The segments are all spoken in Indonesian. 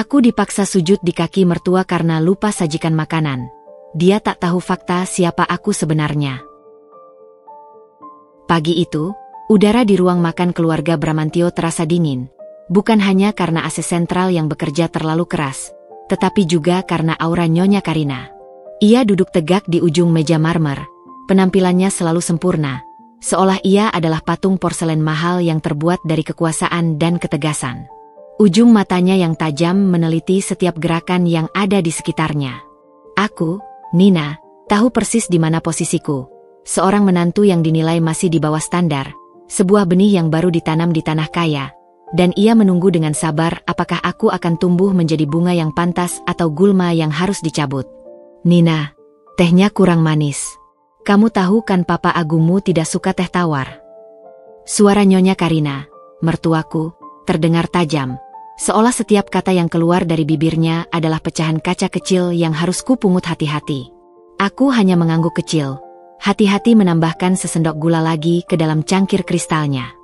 Aku dipaksa sujud di kaki mertua karena lupa sajikan makanan. Dia tak tahu fakta siapa aku sebenarnya. Pagi itu, udara di ruang makan keluarga Bramantio terasa dingin. Bukan hanya karena AC sentral yang bekerja terlalu keras, tetapi juga karena aura Nyonya Karina. Ia duduk tegak di ujung meja marmer. Penampilannya selalu sempurna, seolah ia adalah patung porselen mahal yang terbuat dari kekuasaan dan ketegasan. Ujung matanya yang tajam meneliti setiap gerakan yang ada di sekitarnya. Aku, Nina, tahu persis di mana posisiku. Seorang menantu yang dinilai masih di bawah standar, sebuah benih yang baru ditanam di tanah kaya, dan ia menunggu dengan sabar apakah aku akan tumbuh menjadi bunga yang pantas atau gulma yang harus dicabut. Nina, tehnya kurang manis. Kamu tahu kan papa agungmu tidak suka teh tawar. Suara Nyonya Karina, mertuaku, terdengar tajam, seolah setiap kata yang keluar dari bibirnya adalah pecahan kaca kecil yang harus kupungut hati-hati. Aku hanya mengangguk kecil, hati-hati menambahkan sesendok gula lagi ke dalam cangkir kristalnya.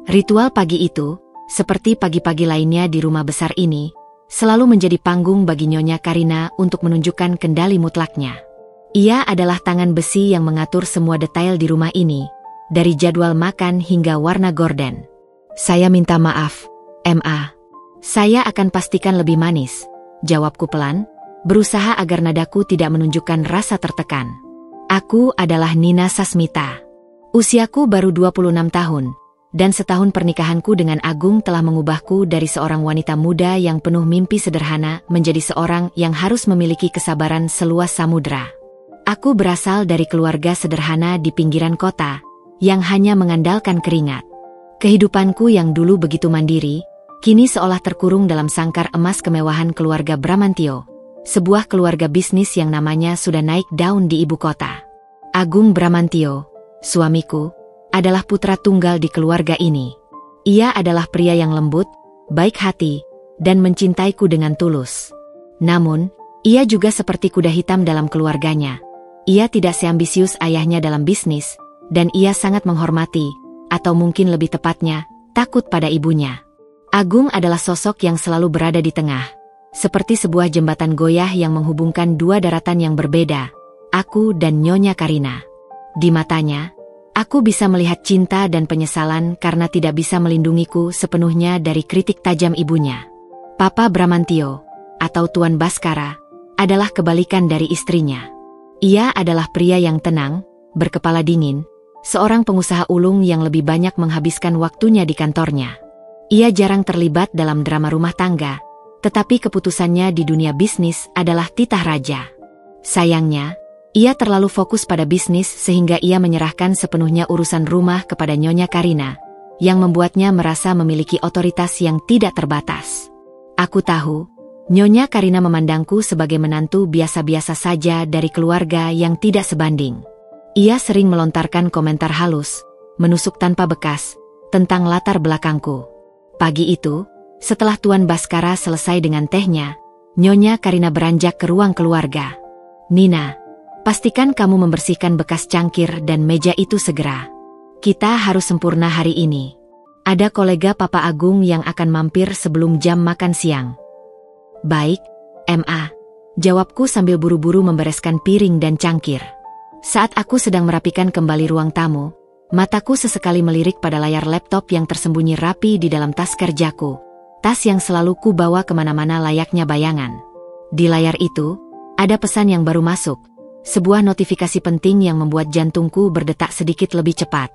Ritual pagi itu, seperti pagi-pagi lainnya di rumah besar ini, selalu menjadi panggung bagi Nyonya Karina untuk menunjukkan kendali mutlaknya. Ia adalah tangan besi yang mengatur semua detail di rumah ini, dari jadwal makan hingga warna gorden. Saya minta maaf, Ma. Saya akan pastikan lebih manis, jawabku pelan, berusaha agar nadaku tidak menunjukkan rasa tertekan. Aku adalah Nina Sasmita. Usiaku baru 26 tahun, dan setahun pernikahanku dengan Agung telah mengubahku dari seorang wanita muda yang penuh mimpi sederhana menjadi seorang yang harus memiliki kesabaran seluas samudra. Aku berasal dari keluarga sederhana di pinggiran kota, yang hanya mengandalkan keringat. Kehidupanku yang dulu begitu mandiri, kini seolah terkurung dalam sangkar emas kemewahan keluarga Bramantio, sebuah keluarga bisnis yang namanya sudah naik daun di ibu kota. Agung Bramantio, suamiku, adalah putra tunggal di keluarga ini. Ia adalah pria yang lembut, baik hati, dan mencintaiku dengan tulus. Namun, ia juga seperti kuda hitam dalam keluarganya. Ia tidak seambisius ayahnya dalam bisnis, dan ia sangat menghormati, atau mungkin lebih tepatnya, takut pada ibunya. Agung adalah sosok yang selalu berada di tengah, seperti sebuah jembatan goyah yang menghubungkan dua daratan yang berbeda, aku dan Nyonya Karina. Di matanya, aku bisa melihat cinta dan penyesalan karena tidak bisa melindungiku sepenuhnya dari kritik tajam ibunya. Papa Bramantio, atau Tuan Baskara, adalah kebalikan dari istrinya. Ia adalah pria yang tenang, berkepala dingin, seorang pengusaha ulung yang lebih banyak menghabiskan waktunya di kantornya. Ia jarang terlibat dalam drama rumah tangga, tetapi keputusannya di dunia bisnis adalah titah raja. Sayangnya, ia terlalu fokus pada bisnis sehingga ia menyerahkan sepenuhnya urusan rumah kepada Nyonya Karina, yang membuatnya merasa memiliki otoritas yang tidak terbatas. Aku tahu, Nyonya Karina memandangku sebagai menantu biasa-biasa saja dari keluarga yang tidak sebanding. Ia sering melontarkan komentar halus, menusuk tanpa bekas, tentang latar belakangku. Pagi itu, setelah Tuan Baskara selesai dengan tehnya, Nyonya Karina beranjak ke ruang keluarga. Nina, pastikan kamu membersihkan bekas cangkir dan meja itu segera. Kita harus sempurna hari ini. Ada kolega Papa Agung yang akan mampir sebelum jam makan siang. Baik, Ma. Jawabku sambil buru-buru membereskan piring dan cangkir. Saat aku sedang merapikan kembali ruang tamu, mataku sesekali melirik pada layar laptop yang tersembunyi rapi di dalam tas kerjaku. Tas yang selalu ku bawa kemana-mana layaknya bayangan. Di layar itu, ada pesan yang baru masuk. Sebuah notifikasi penting yang membuat jantungku berdetak sedikit lebih cepat.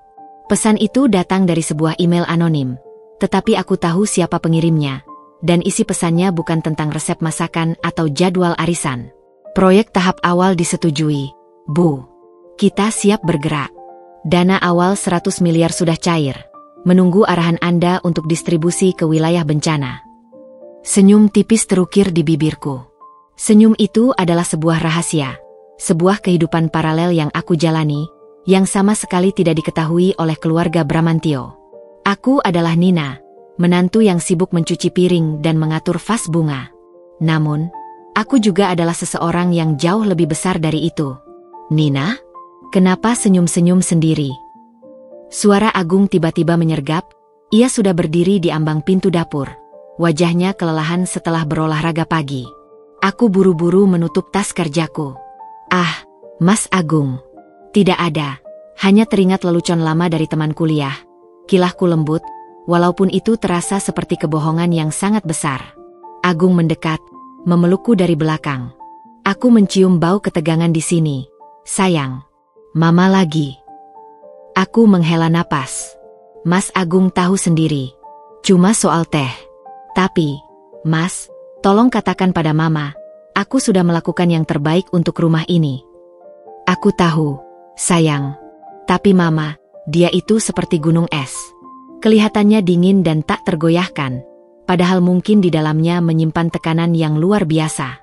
Pesan itu datang dari sebuah email anonim. Tetapi aku tahu siapa pengirimnya. Dan isi pesannya bukan tentang resep masakan atau jadwal arisan. Proyek tahap awal disetujui. Bu. Kita siap bergerak. Dana awal 100 miliar sudah cair. Menunggu arahan Anda untuk distribusi ke wilayah bencana. Senyum tipis terukir di bibirku. Senyum itu adalah sebuah rahasia. Sebuah kehidupan paralel yang aku jalani, yang sama sekali tidak diketahui oleh keluarga Bramantio. Aku adalah Nina, menantu yang sibuk mencuci piring dan mengatur vas bunga. Namun, aku juga adalah seseorang yang jauh lebih besar dari itu. Nina? Kenapa senyum-senyum sendiri? Suara Agung tiba-tiba menyergap, ia sudah berdiri di ambang pintu dapur. wajahnya kelelahan setelah berolahraga pagi. Aku buru-buru menutup tas kerjaku. Ah, Mas Agung. Tidak ada. Hanya teringat lelucon lama dari teman kuliah. Kilahku lembut, walaupun itu terasa seperti kebohongan yang sangat besar. Agung mendekat, memelukku dari belakang. Aku mencium bau ketegangan di sini. Sayang. Mama lagi. Aku menghela napas. Mas Agung tahu sendiri. Cuma soal teh. Tapi, Mas, tolong katakan pada Mama, aku sudah melakukan yang terbaik untuk rumah ini. Aku tahu, sayang. Tapi Mama, dia itu seperti gunung es. Kelihatannya dingin dan tak tergoyahkan, padahal mungkin di dalamnya menyimpan tekanan yang luar biasa.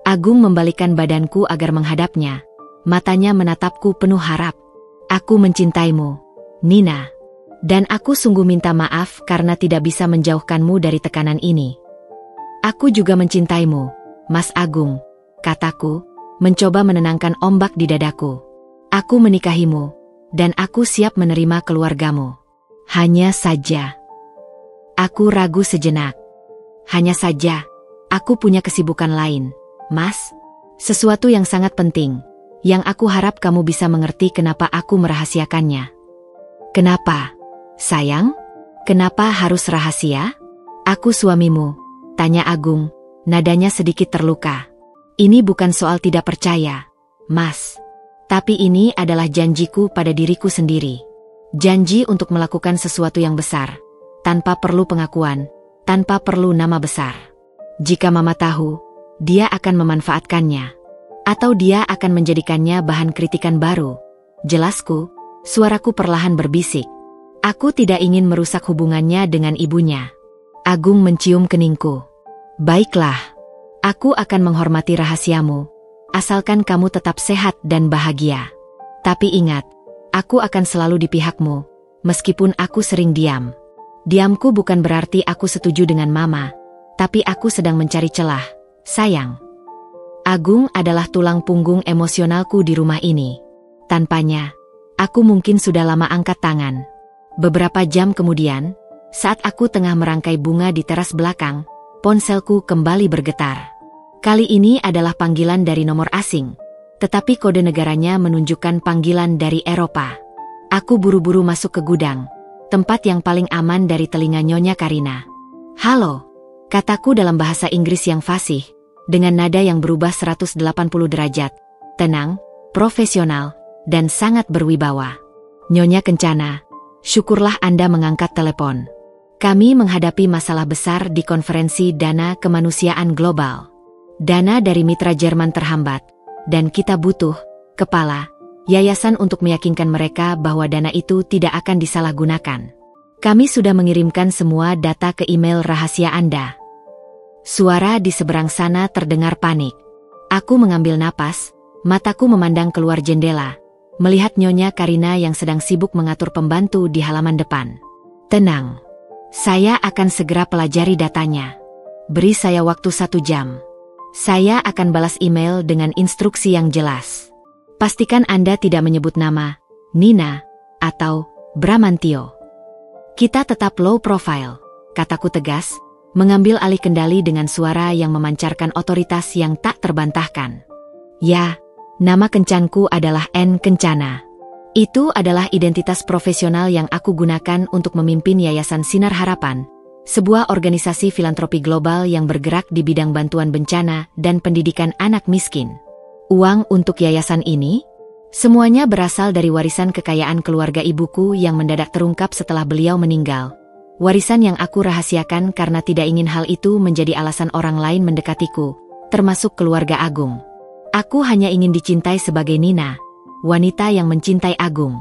Agung membalikkan badanku agar menghadapnya. Matanya menatapku penuh harap. Aku mencintaimu, Nina. Dan aku sungguh minta maaf karena tidak bisa menjauhkanmu dari tekanan ini. Aku juga mencintaimu, Mas Agung, kataku, mencoba menenangkan ombak di dadaku. Aku menikahimu, dan aku siap menerima keluargamu. Hanya saja. Aku ragu sejenak. Hanya saja, aku punya kesibukan lain, Mas. Sesuatu yang sangat penting, yang aku harap kamu bisa mengerti kenapa aku merahasiakannya. Kenapa? Sayang, kenapa harus rahasia? Aku suamimu, tanya Agung, nadanya sedikit terluka. Ini bukan soal tidak percaya, Mas. Tapi ini adalah janjiku pada diriku sendiri. Janji untuk melakukan sesuatu yang besar, tanpa perlu pengakuan, tanpa perlu nama besar. Jika Mama tahu, dia akan memanfaatkannya. Atau dia akan menjadikannya bahan kritikan baru. Jelasku, suaraku perlahan berbisik. Aku tidak ingin merusak hubungannya dengan ibunya. Agung mencium keningku. Baiklah, aku akan menghormati rahasiamu, asalkan kamu tetap sehat dan bahagia. Tapi ingat, aku akan selalu di pihakmu, meskipun aku sering diam. Diamku bukan berarti aku setuju dengan Mama, tapi aku sedang mencari celah, sayang. Agung adalah tulang punggung emosionalku di rumah ini. Tanpanya, aku mungkin sudah lama angkat tangan. Beberapa jam kemudian, saat aku tengah merangkai bunga di teras belakang, ponselku kembali bergetar. Kali ini adalah panggilan dari nomor asing, tetapi kode negaranya menunjukkan panggilan dari Eropa. Aku buru-buru masuk ke gudang, tempat yang paling aman dari telinga Nyonya Karina. Halo, kataku dalam bahasa Inggris yang fasih, dengan nada yang berubah 180 derajat, tenang, profesional, dan sangat berwibawa. Nyonya Kencana, syukurlah Anda mengangkat telepon. Kami menghadapi masalah besar di konferensi dana kemanusiaan global. Dana dari mitra Jerman terhambat, dan kita butuh, kepala, yayasan untuk meyakinkan mereka bahwa dana itu tidak akan disalahgunakan. Kami sudah mengirimkan semua data ke email rahasia Anda. Suara di seberang sana terdengar panik. Aku mengambil napas, mataku memandang keluar jendela, melihat Nyonya Karina yang sedang sibuk mengatur pembantu di halaman depan. Tenang. Saya akan segera pelajari datanya. Beri saya waktu 1 jam. Saya akan balas email dengan instruksi yang jelas. Pastikan Anda tidak menyebut nama, Nina, atau Bramantio. Kita tetap low profile, kataku tegas, mengambil alih kendali dengan suara yang memancarkan otoritas yang tak terbantahkan. Ya, nama kencanku adalah N. Kencana. Itu adalah identitas profesional yang aku gunakan untuk memimpin Yayasan Sinar Harapan, sebuah organisasi filantropi global yang bergerak di bidang bantuan bencana dan pendidikan anak miskin. Uang untuk yayasan ini? Semuanya berasal dari warisan kekayaan keluarga ibuku yang mendadak terungkap setelah beliau meninggal. Warisan yang aku rahasiakan karena tidak ingin hal itu menjadi alasan orang lain mendekatiku, termasuk keluarga Agung. Aku hanya ingin dicintai sebagai Nina, wanita yang mencintai Agung.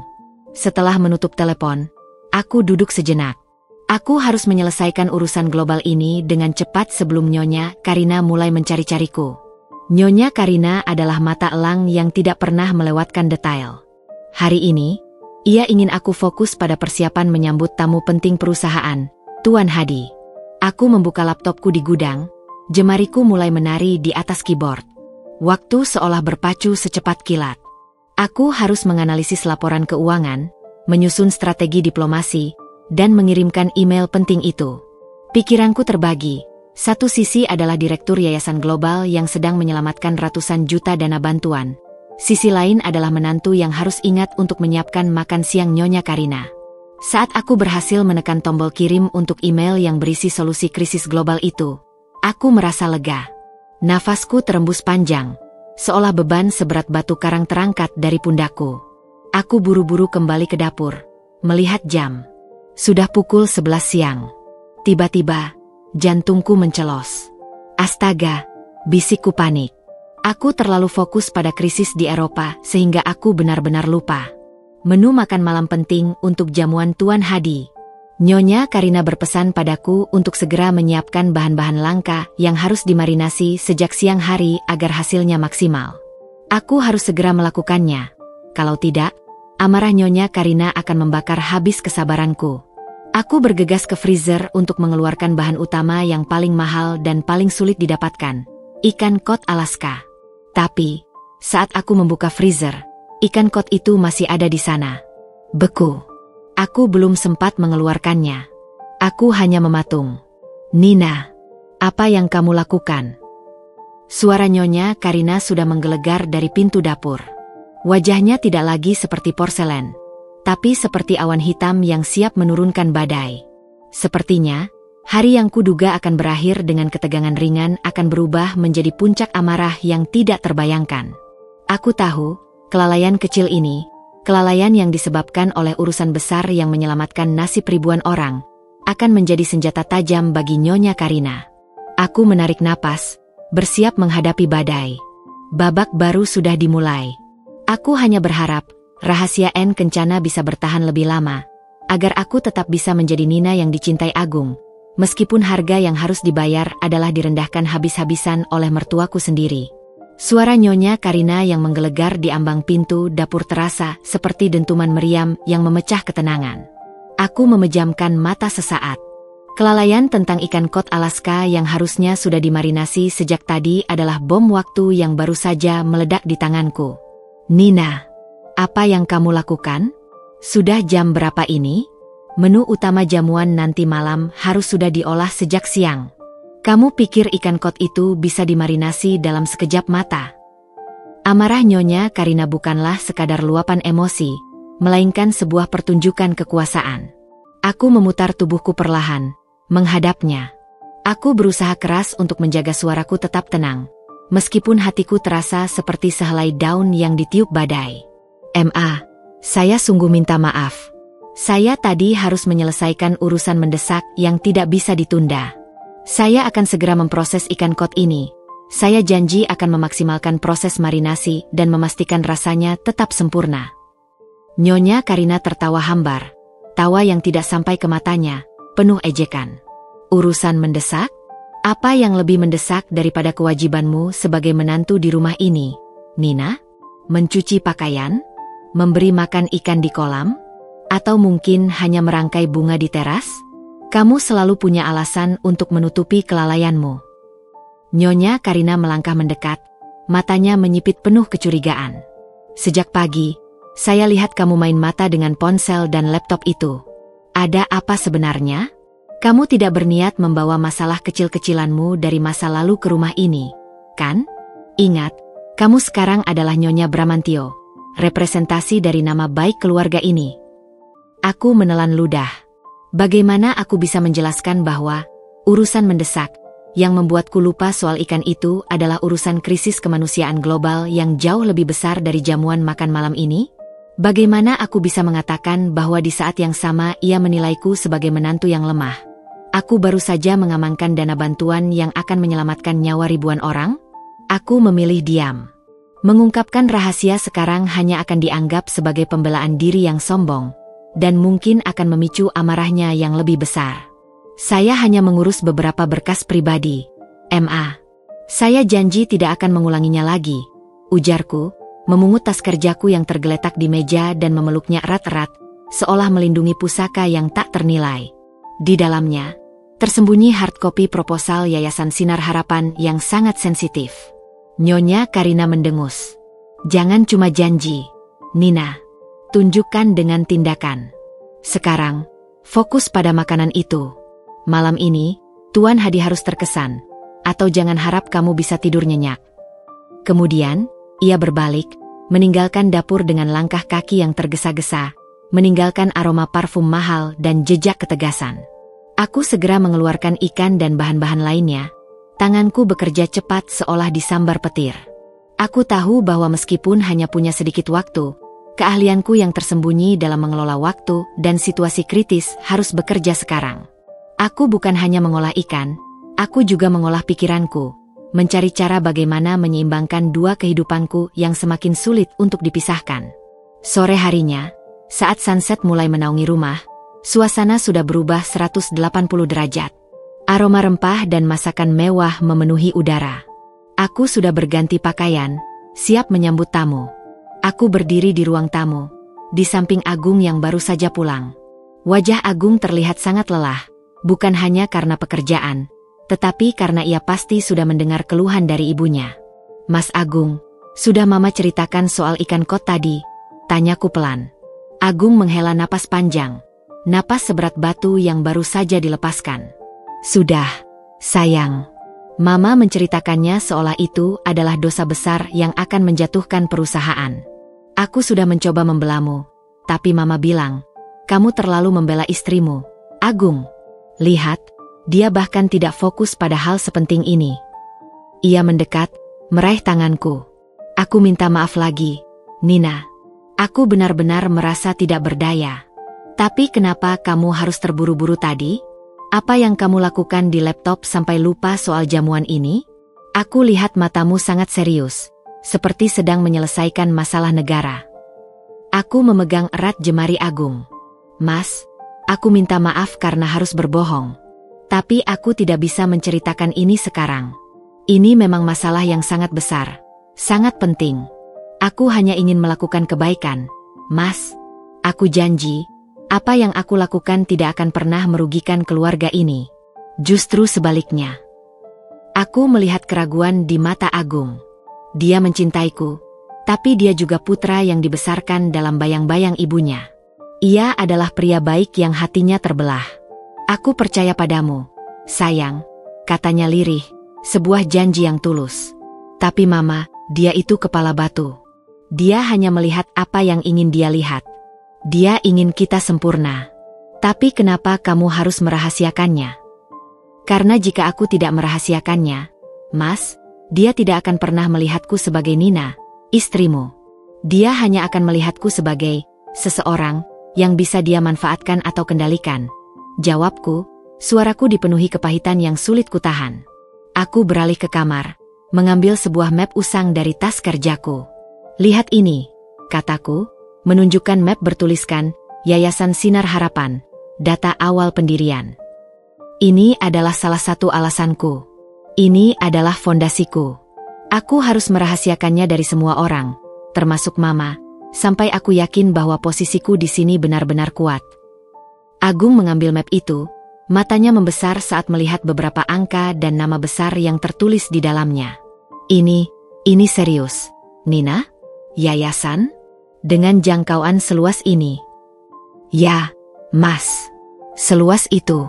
Setelah menutup telepon, aku duduk sejenak. Aku harus menyelesaikan urusan global ini dengan cepat sebelum Nyonya Karina mulai mencari-cariku. Nyonya Karina adalah mata elang yang tidak pernah melewatkan detail. Hari ini, ia ingin aku fokus pada persiapan menyambut tamu penting perusahaan, Tuan Hadi. Aku membuka laptopku di gudang, jemariku mulai menari di atas keyboard. Waktu seolah berpacu secepat kilat. Aku harus menganalisis laporan keuangan, menyusun strategi diplomasi, dan mengirimkan email penting itu. Pikiranku terbagi. Satu sisi adalah direktur yayasan global yang sedang menyelamatkan ratusan juta dana bantuan. Sisi lain adalah menantu yang harus ingat untuk menyiapkan makan siang Nyonya Karina. Saat aku berhasil menekan tombol kirim untuk email yang berisi solusi krisis global itu, aku merasa lega. Nafasku terembus panjang, seolah beban seberat batu karang terangkat dari pundakku. Aku buru-buru kembali ke dapur, melihat jam. Sudah pukul 11 siang. Tiba-tiba, jantungku mencelos. Astaga, bisikku panik. Aku terlalu fokus pada krisis di Eropa sehingga aku benar-benar lupa. Menu makan malam penting untuk jamuan Tuan Hadi. Nyonya Karina berpesan padaku untuk segera menyiapkan bahan-bahan langka yang harus dimarinasi sejak siang hari agar hasilnya maksimal. Aku harus segera melakukannya. Kalau tidak, amarah Nyonya Karina akan membakar habis kesabaranku. Aku bergegas ke freezer untuk mengeluarkan bahan utama yang paling mahal dan paling sulit didapatkan, ikan kod Alaska. Tapi, saat aku membuka freezer, ikan kod itu masih ada di sana. Beku. Aku belum sempat mengeluarkannya. Aku hanya mematung. Nina, apa yang kamu lakukan? Suara Nyonya Karina sudah menggelegar dari pintu dapur. Wajahnya tidak lagi seperti porselen, tapi seperti awan hitam yang siap menurunkan badai. Sepertinya, hari yang kuduga akan berakhir dengan ketegangan ringan akan berubah menjadi puncak amarah yang tidak terbayangkan. Aku tahu, kelalaian kecil ini, kelalaian yang disebabkan oleh urusan besar yang menyelamatkan nasib ribuan orang, akan menjadi senjata tajam bagi Nyonya Karina. Aku menarik napas, bersiap menghadapi badai. Babak baru sudah dimulai. Aku hanya berharap, rahasia N Kencana bisa bertahan lebih lama, agar aku tetap bisa menjadi Nina yang dicintai Agung, meskipun harga yang harus dibayar adalah direndahkan habis-habisan oleh mertuaku sendiri. Suara Nyonya Karina yang menggelegar di ambang pintu dapur terasa seperti dentuman meriam yang memecah ketenangan. Aku memejamkan mata sesaat. Kelalaian tentang ikan kod Alaska yang harusnya sudah dimarinasi sejak tadi adalah bom waktu yang baru saja meledak di tanganku. Nina, apa yang kamu lakukan? Sudah jam berapa ini? Menu utama jamuan nanti malam harus sudah diolah sejak siang. Kamu pikir ikan kod itu bisa dimarinasi dalam sekejap mata? Amarah Nyonya Karina bukanlah sekadar luapan emosi, melainkan sebuah pertunjukan kekuasaan. Aku memutar tubuhku perlahan, menghadapnya. Aku berusaha keras untuk menjaga suaraku tetap tenang, meskipun hatiku terasa seperti sehelai daun yang ditiup badai. Saya sungguh minta maaf. Saya tadi harus menyelesaikan urusan mendesak yang tidak bisa ditunda. Saya akan segera memproses ikan kod ini. Saya janji akan memaksimalkan proses marinasi dan memastikan rasanya tetap sempurna. Nyonya Karina tertawa hambar. Tawa yang tidak sampai ke matanya, penuh ejekan. Urusan mendesak? Apa yang lebih mendesak daripada kewajibanmu sebagai menantu di rumah ini, Nina? Mencuci pakaian? Memberi makan ikan di kolam? Atau mungkin hanya merangkai bunga di teras? Kamu selalu punya alasan untuk menutupi kelalaianmu. Nyonya Karina melangkah mendekat, matanya menyipit penuh kecurigaan. Sejak pagi, saya lihat kamu main mata dengan ponsel dan laptop itu. Ada apa sebenarnya? Kamu tidak berniat membawa masalah kecil-kecilanmu dari masa lalu ke rumah ini, kan? Ingat, kamu sekarang adalah Nyonya Bramantio, representasi dari nama baik keluarga ini. Aku menelan ludah. Bagaimana aku bisa menjelaskan bahwa urusan mendesak yang membuatku lupa soal ikan itu adalah urusan krisis kemanusiaan global yang jauh lebih besar dari jamuan makan malam ini? Bagaimana aku bisa mengatakan bahwa di saat yang sama ia menilaiku sebagai menantu yang lemah? Aku baru saja mengamankan dana bantuan yang akan menyelamatkan nyawa ribuan orang? Aku memilih diam. Mengungkapkan rahasia sekarang hanya akan dianggap sebagai pembelaan diri yang sombong, dan mungkin akan memicu amarahnya yang lebih besar. Saya hanya mengurus beberapa berkas pribadi. Saya janji tidak akan mengulanginya lagi, ujarku, memungut tas kerjaku yang tergeletak di meja dan memeluknya erat-erat, seolah melindungi pusaka yang tak ternilai. Di dalamnya, tersembunyi hardcopy proposal Yayasan Sinar Harapan yang sangat sensitif. Nyonya Karina mendengus. Jangan cuma janji, Nina. Tunjukkan dengan tindakan. Sekarang, fokus pada makanan itu. Malam ini, Tuan Hadi harus terkesan. Atau jangan harap kamu bisa tidur nyenyak. Kemudian, ia berbalik, meninggalkan dapur dengan langkah kaki yang tergesa-gesa, meninggalkan aroma parfum mahal dan jejak ketegasan. Aku segera mengeluarkan ikan dan bahan-bahan lainnya. Tanganku bekerja cepat seolah disambar petir. Aku tahu bahwa meskipun hanya punya sedikit waktu, keahlianku yang tersembunyi dalam mengelola waktu dan situasi kritis harus bekerja sekarang. Aku bukan hanya mengolah ikan, aku juga mengolah pikiranku, mencari cara bagaimana menyeimbangkan dua kehidupanku yang semakin sulit untuk dipisahkan. Sore harinya, saat sunset mulai menaungi rumah, suasana sudah berubah 180 derajat. Aroma rempah dan masakan mewah memenuhi udara. Aku sudah berganti pakaian, siap menyambut tamu. Aku berdiri di ruang tamu, di samping Agung yang baru saja pulang. Wajah Agung terlihat sangat lelah, bukan hanya karena pekerjaan, tetapi karena ia pasti sudah mendengar keluhan dari ibunya. Mas Agung, sudah Mama ceritakan soal ikan kot tadi? Tanyaku pelan. Agung menghela napas panjang, napas seberat batu yang baru saja dilepaskan. Sudah, sayang. Mama menceritakannya seolah itu adalah dosa besar yang akan menjatuhkan perusahaan. Aku sudah mencoba membelamu, tapi Mama bilang, kamu terlalu membela istrimu. Agung, lihat, dia bahkan tidak fokus pada hal sepenting ini. Ia mendekat, meraih tanganku. Aku minta maaf lagi, Nina. Aku benar-benar merasa tidak berdaya. Tapi kenapa kamu harus terburu-buru tadi? Apa yang kamu lakukan di laptop sampai lupa soal jamuan ini? Aku lihat matamu sangat serius, seperti sedang menyelesaikan masalah negara. Aku memegang erat jemari Agung. Mas, aku minta maaf karena harus berbohong. Tapi aku tidak bisa menceritakan ini sekarang. Ini memang masalah yang sangat besar, sangat penting. Aku hanya ingin melakukan kebaikan. Mas, aku janji, apa yang aku lakukan tidak akan pernah merugikan keluarga ini. Justru sebaliknya. Aku melihat keraguan di mata Agung. Dia mencintaiku, tapi dia juga putra yang dibesarkan dalam bayang-bayang ibunya. Ia adalah pria baik yang hatinya terbelah. Aku percaya padamu, sayang, katanya lirih, sebuah janji yang tulus. Tapi Mama, dia itu kepala batu. Dia hanya melihat apa yang ingin dia lihat. Dia ingin kita sempurna. Tapi kenapa kamu harus merahasiakannya? Karena jika aku tidak merahasiakannya, Mas, dia tidak akan pernah melihatku sebagai Nina, istrimu. Dia hanya akan melihatku sebagai seseorang yang bisa dia manfaatkan atau kendalikan. Jawabku, suaraku dipenuhi kepahitan yang sulit kutahan. Aku beralih ke kamar, mengambil sebuah map usang dari tas kerjaku. Lihat ini, kataku, menunjukkan map bertuliskan, Yayasan Sinar Harapan, data awal pendirian. Ini adalah salah satu alasanku. Ini adalah fondasiku. Aku harus merahasiakannya dari semua orang, termasuk Mama, sampai aku yakin bahwa posisiku di sini benar-benar kuat. Agung mengambil map itu, matanya membesar saat melihat beberapa angka dan nama besar yang tertulis di dalamnya. Ini serius, Nina? Yayasan? Dengan jangkauan seluas ini? Ya, Mas. Seluas itu.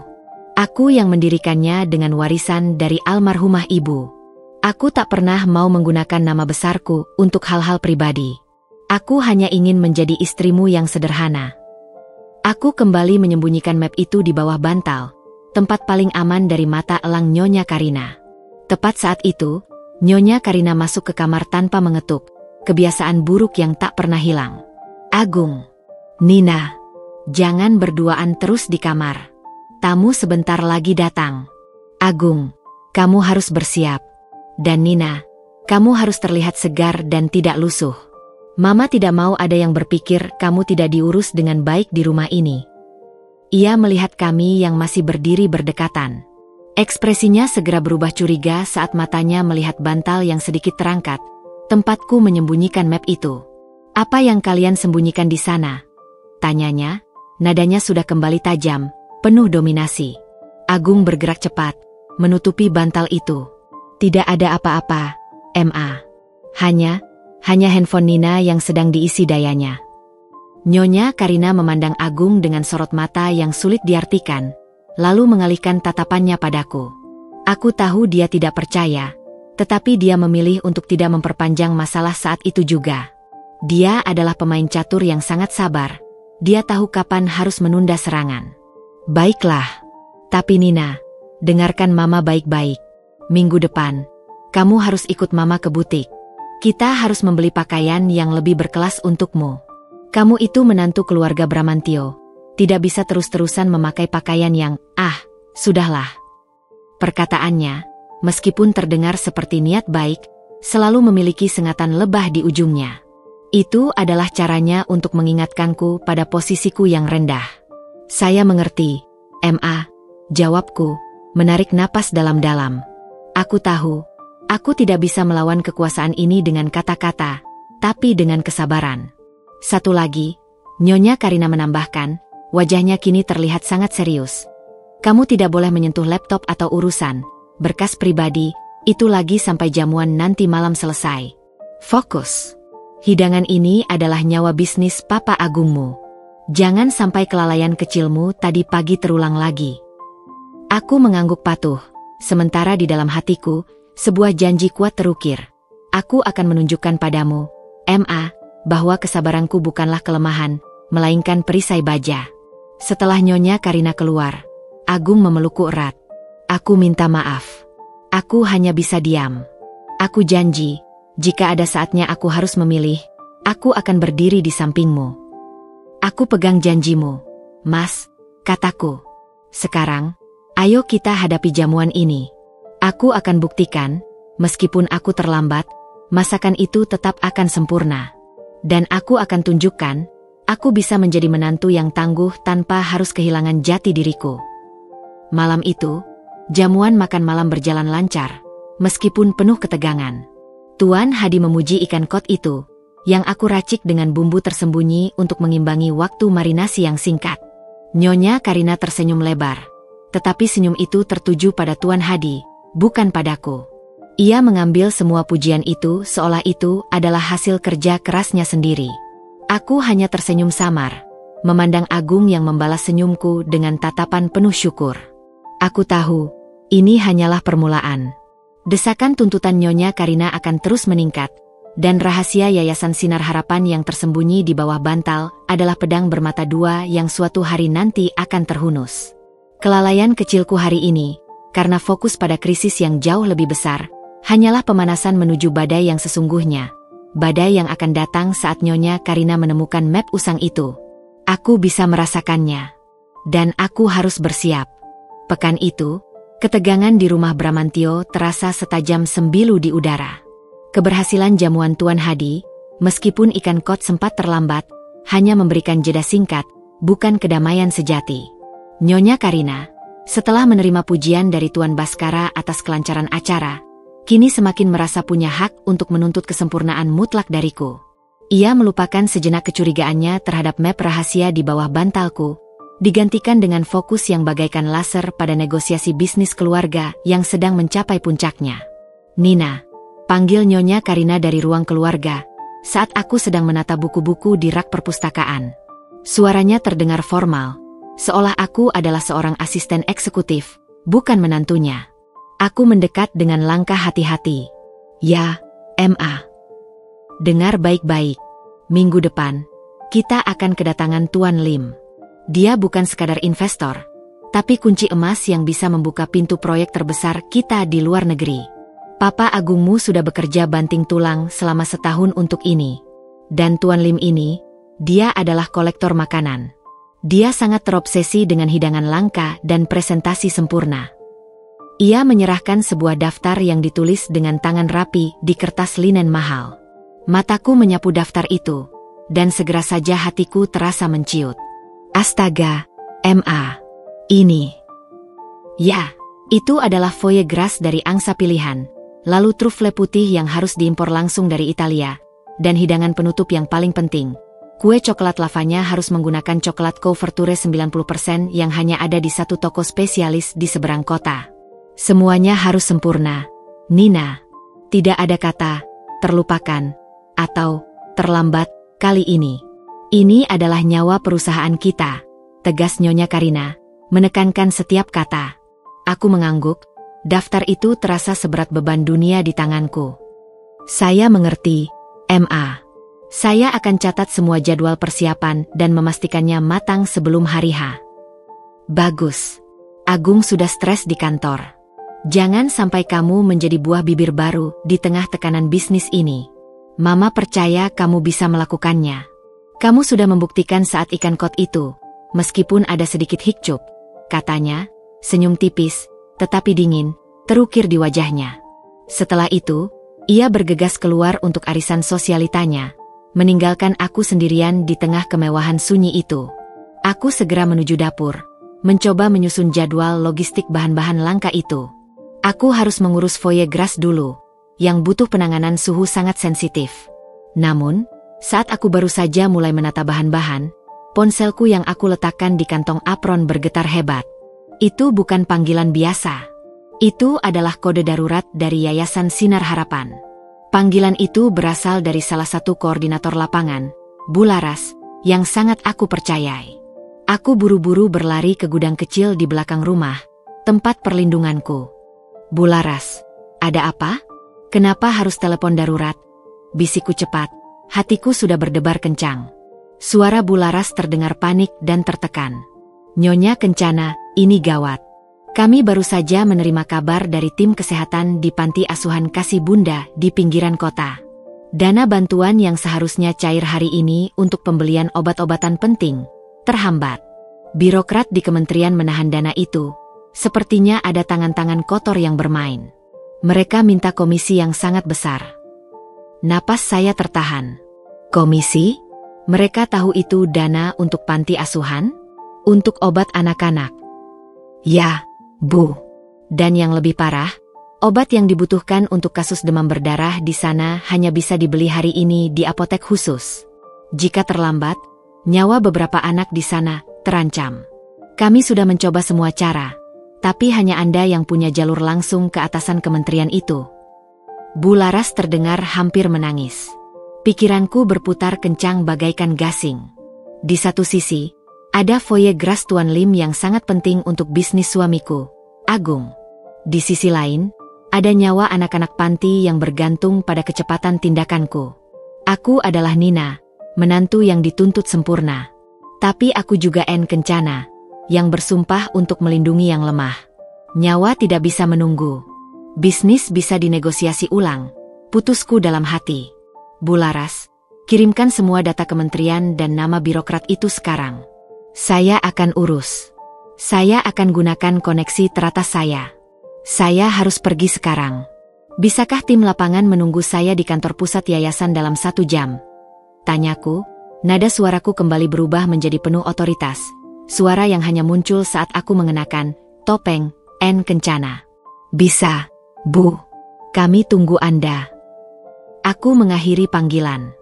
Aku yang mendirikannya dengan warisan dari almarhumah ibu. Aku tak pernah mau menggunakan nama besarku untuk hal-hal pribadi. Aku hanya ingin menjadi istrimu yang sederhana. Aku kembali menyembunyikan map itu di bawah bantal, tempat paling aman dari mata elang Nyonya Karina. Tepat saat itu, Nyonya Karina masuk ke kamar tanpa mengetuk. Kebiasaan buruk yang tak pernah hilang. Agung, Nina, jangan berduaan terus di kamar. Tamu sebentar lagi datang. Agung, kamu harus bersiap. Dan Nina, kamu harus terlihat segar dan tidak lusuh. Mama tidak mau ada yang berpikir kamu tidak diurus dengan baik di rumah ini. Ia melihat kami yang masih berdiri berdekatan. Ekspresinya segera berubah curiga saat matanya melihat bantal yang sedikit terangkat. Tempatku menyembunyikan map itu. Apa yang kalian sembunyikan di sana? Tanyanya, nadanya sudah kembali tajam, penuh dominasi. Agung bergerak cepat, menutupi bantal itu. Tidak ada apa-apa, Ma. Hanya handphone Nina yang sedang diisi dayanya. Nyonya Karina memandang Agung dengan sorot mata yang sulit diartikan, lalu mengalihkan tatapannya padaku. Aku tahu dia tidak percaya, tetapi dia memilih untuk tidak memperpanjang masalah saat itu juga. Dia adalah pemain catur yang sangat sabar. Dia tahu kapan harus menunda serangan. Baiklah. Tapi Nina, dengarkan Mama baik-baik. Minggu depan, kamu harus ikut Mama ke butik. Kita harus membeli pakaian yang lebih berkelas untukmu. Kamu itu menantu keluarga Bramantio. Tidak bisa terus-terusan memakai pakaian yang, sudahlah. Perkataannya, meskipun terdengar seperti niat baik, selalu memiliki sengatan lebah di ujungnya. Itu adalah caranya untuk mengingatkanku pada posisiku yang rendah. Saya mengerti, Ma, jawabku, menarik napas dalam-dalam. Aku tahu, aku tidak bisa melawan kekuasaan ini dengan kata-kata, tapi dengan kesabaran. Satu lagi, Nyonya Karina menambahkan, wajahnya kini terlihat sangat serius. Kamu tidak boleh menyentuh laptop atau urusan berkas pribadi, itu lagi sampai jamuan nanti malam selesai. Fokus. Hidangan ini adalah nyawa bisnis Papa Agungmu. Jangan sampai kelalaian kecilmu tadi pagi terulang lagi. Aku mengangguk patuh, sementara di dalam hatiku, sebuah janji kuat terukir. Aku akan menunjukkan padamu, Ma, bahwa kesabaranku bukanlah kelemahan, melainkan perisai baja. Setelah Nyonya Karina keluar, Agung memelukku erat. Aku minta maaf. Aku hanya bisa diam. Aku janji, jika ada saatnya aku harus memilih, aku akan berdiri di sampingmu. Aku pegang janjimu, Mas, kataku. Sekarang, ayo kita hadapi jamuan ini. Aku akan buktikan, meskipun aku terlambat, masakan itu tetap akan sempurna. Dan aku akan tunjukkan, aku bisa menjadi menantu yang tangguh tanpa harus kehilangan jati diriku. Malam itu, jamuan makan malam berjalan lancar, meskipun penuh ketegangan. Tuan Hadi memuji ikan kod itu, yang aku racik dengan bumbu tersembunyi untuk mengimbangi waktu marinasi yang singkat. Nyonya Karina tersenyum lebar, tetapi senyum itu tertuju pada Tuan Hadi, bukan padaku. Ia mengambil semua pujian itu seolah itu adalah hasil kerja kerasnya sendiri. Aku hanya tersenyum samar, memandang Agung yang membalas senyumku dengan tatapan penuh syukur. Aku tahu, ini hanyalah permulaan. Desakan tuntutan Nyonya Karina akan terus meningkat, dan rahasia Yayasan Sinar Harapan yang tersembunyi di bawah bantal adalah pedang bermata dua yang suatu hari nanti akan terhunus. Kelalaian kecilku hari ini, karena fokus pada krisis yang jauh lebih besar, hanyalah pemanasan menuju badai yang sesungguhnya. Badai yang akan datang saat Nyonya Karina menemukan map usang itu. Aku bisa merasakannya. Dan aku harus bersiap. Pekan itu, ketegangan di rumah Bramantio terasa setajam sembilu di udara. Keberhasilan jamuan Tuan Hadi, meskipun ikan kod sempat terlambat, hanya memberikan jeda singkat, bukan kedamaian sejati. Nyonya Karina, setelah menerima pujian dari Tuan Baskara atas kelancaran acara, kini semakin merasa punya hak untuk menuntut kesempurnaan mutlak dariku. Ia melupakan sejenak kecurigaannya terhadap map rahasia di bawah bantalku, digantikan dengan fokus yang bagaikan laser pada negosiasi bisnis keluarga yang sedang mencapai puncaknya. Nina, panggil Nyonya Karina dari ruang keluarga, saat aku sedang menata buku-buku di rak perpustakaan. Suaranya terdengar formal, seolah aku adalah seorang asisten eksekutif, bukan menantunya. Aku mendekat dengan langkah hati-hati. Ya, Ma. Dengar baik-baik. Minggu depan, kita akan kedatangan Tuan Lim. Dia bukan sekadar investor, tapi kunci emas yang bisa membuka pintu proyek terbesar kita di luar negeri. Papa Agungmu sudah bekerja banting tulang selama setahun untuk ini. Dan Tuan Lim ini, dia adalah kolektor makanan. Dia sangat terobsesi dengan hidangan langka dan presentasi sempurna. Ia menyerahkan sebuah daftar yang ditulis dengan tangan rapi di kertas linen mahal. Mataku menyapu daftar itu, dan segera saja hatiku terasa menciut. Astaga, Ma. Ini. Ya, itu adalah foie gras dari angsa pilihan, lalu trufle putih yang harus diimpor langsung dari Italia, dan hidangan penutup yang paling penting. Kue coklat lavanya harus menggunakan coklat couverture 90% yang hanya ada di satu toko spesialis di seberang kota. Semuanya harus sempurna. Nina, tidak ada kata terlupakan atau terlambat kali ini. Ini adalah nyawa perusahaan kita, tegas Nyonya Karina, menekankan setiap kata. Aku mengangguk, Daftar itu terasa seberat beban dunia di tanganku. Saya mengerti, Ma. Saya akan catat semua jadwal persiapan dan memastikannya matang sebelum hari H. Bagus. Agung sudah stres di kantor. Jangan sampai kamu menjadi buah bibir baru di tengah tekanan bisnis ini. Mama percaya kamu bisa melakukannya. Kamu sudah membuktikan saat ikan kot itu, meskipun ada sedikit hikcup, katanya, senyum tipis, tetapi dingin, terukir di wajahnya. Setelah itu, ia bergegas keluar untuk arisan sosialitanya, meninggalkan aku sendirian di tengah kemewahan sunyi itu. Aku segera menuju dapur, mencoba menyusun jadwal logistik bahan-bahan langka itu. Aku harus mengurus foie gras dulu, yang butuh penanganan suhu sangat sensitif. Namun, saat aku baru saja mulai menata bahan-bahan, ponselku yang aku letakkan di kantong apron bergetar hebat. Itu bukan panggilan biasa. Itu adalah kode darurat dari Yayasan Sinar Harapan. Panggilan itu berasal dari salah satu koordinator lapangan, Bu Laras, yang sangat aku percayai. Aku buru-buru berlari ke gudang kecil di belakang rumah, tempat perlindunganku. Bu Laras, ada apa? Kenapa harus telepon darurat? Bisikku cepat, hatiku sudah berdebar kencang. Suara Bu Laras terdengar panik dan tertekan. Nyonya Kencana, ini gawat. Kami baru saja menerima kabar dari tim kesehatan di Panti Asuhan Kasih Bunda di pinggiran kota. Dana bantuan yang seharusnya cair hari ini untuk pembelian obat-obatan penting terhambat. Birokrat di kementerian menahan dana itu. Sepertinya ada tangan-tangan kotor yang bermain. Mereka minta komisi yang sangat besar. Napas saya tertahan. Komisi? Mereka tahu itu dana untuk panti asuhan? Untuk obat anak-anak? Ya, Bu. Dan yang lebih parah, obat yang dibutuhkan untuk kasus demam berdarah di sana hanya bisa dibeli hari ini di apotek khusus. Jika terlambat, nyawa beberapa anak di sana terancam. Kami sudah mencoba semua cara, tapi hanya Anda yang punya jalur langsung ke atasan kementerian itu. Bu Laras terdengar hampir menangis. Pikiranku berputar kencang bagaikan gasing. Di satu sisi, ada foie gras Tuan Lim yang sangat penting untuk bisnis suamiku, Agung. Di sisi lain, ada nyawa anak-anak panti yang bergantung pada kecepatan tindakanku. Aku adalah Nina, menantu yang dituntut sempurna. Tapi aku juga Kencana, yang bersumpah untuk melindungi yang lemah. Nyawa tidak bisa menunggu. Bisnis bisa dinegosiasi ulang, putusku dalam hati. Bu Laras, kirimkan semua data kementerian dan nama birokrat itu sekarang. Saya akan urus. Saya akan gunakan koneksi teratas saya. Saya harus pergi sekarang. Bisakah tim lapangan menunggu saya di kantor pusat yayasan dalam 1 jam? Tanyaku, nada suaraku kembali berubah menjadi penuh otoritas. Suara yang hanya muncul saat aku mengenakan topeng Kencana. Bisa, Bu. Kami tunggu Anda. Aku mengakhiri panggilan.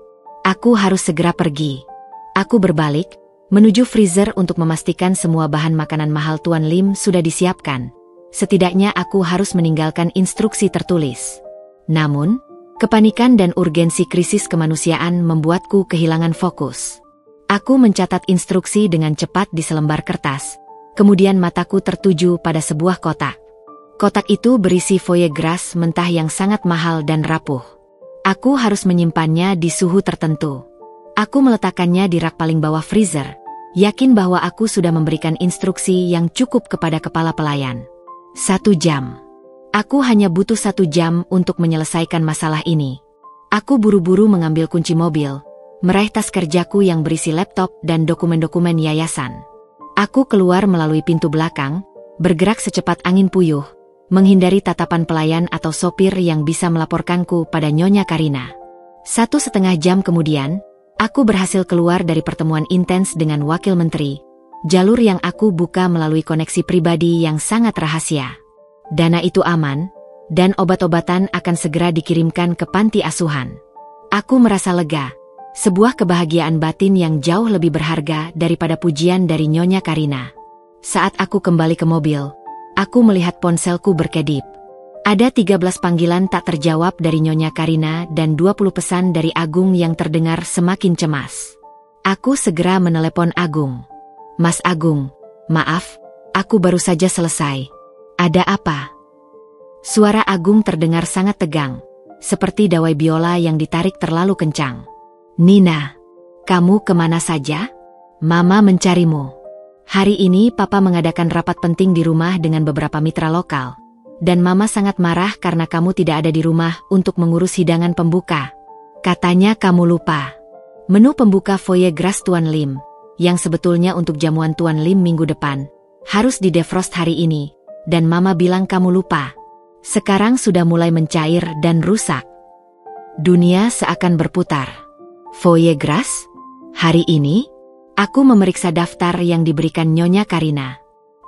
Aku harus segera pergi. Aku berbalik, menuju freezer untuk memastikan semua bahan makanan mahal Tuan Lim sudah disiapkan. Setidaknya aku harus meninggalkan instruksi tertulis. Namun, kepanikan dan urgensi krisis kemanusiaan membuatku kehilangan fokus. Aku mencatat instruksi dengan cepat di selembar kertas. Kemudian mataku tertuju pada sebuah kotak. Kotak itu berisi foie gras mentah yang sangat mahal dan rapuh. Aku harus menyimpannya di suhu tertentu. Aku meletakkannya di rak paling bawah freezer, yakin bahwa aku sudah memberikan instruksi yang cukup kepada kepala pelayan. 1 jam. Aku hanya butuh 1 jam untuk menyelesaikan masalah ini. Aku buru-buru mengambil kunci mobil, meraih tas kerjaku yang berisi laptop dan dokumen-dokumen yayasan. Aku keluar melalui pintu belakang, bergerak secepat angin puyuh, menghindari tatapan pelayan atau sopir yang bisa melaporkanku pada Nyonya Karina. 1,5 jam kemudian, aku berhasil keluar dari pertemuan intens dengan wakil menteri, jalur yang aku buka melalui koneksi pribadi yang sangat rahasia. Dana itu aman, dan obat-obatan akan segera dikirimkan ke panti asuhan. Aku merasa lega, sebuah kebahagiaan batin yang jauh lebih berharga daripada pujian dari Nyonya Karina. Saat aku kembali ke mobil, aku melihat ponselku berkedip. Ada 13 panggilan tak terjawab dari Nyonya Karina dan 20 pesan dari Agung yang terdengar semakin cemas. Aku segera menelepon Agung. Mas Agung, maaf, aku baru saja selesai. Ada apa? Suara Agung terdengar sangat tegang, seperti dawai biola yang ditarik terlalu kencang. Nina, kamu kemana saja? Mama mencarimu. Hari ini Papa mengadakan rapat penting di rumah dengan beberapa mitra lokal. Dan Mama sangat marah karena kamu tidak ada di rumah untuk mengurus hidangan pembuka. Katanya kamu lupa. Menu pembuka Foie Gras Tuan Lim, yang sebetulnya untuk jamuan Tuan Lim minggu depan, harus di defrost hari ini. Dan Mama bilang kamu lupa. Sekarang sudah mulai mencair dan rusak. Dunia seakan berputar. Foie Gras? Hari ini? Aku memeriksa daftar yang diberikan Nyonya Karina.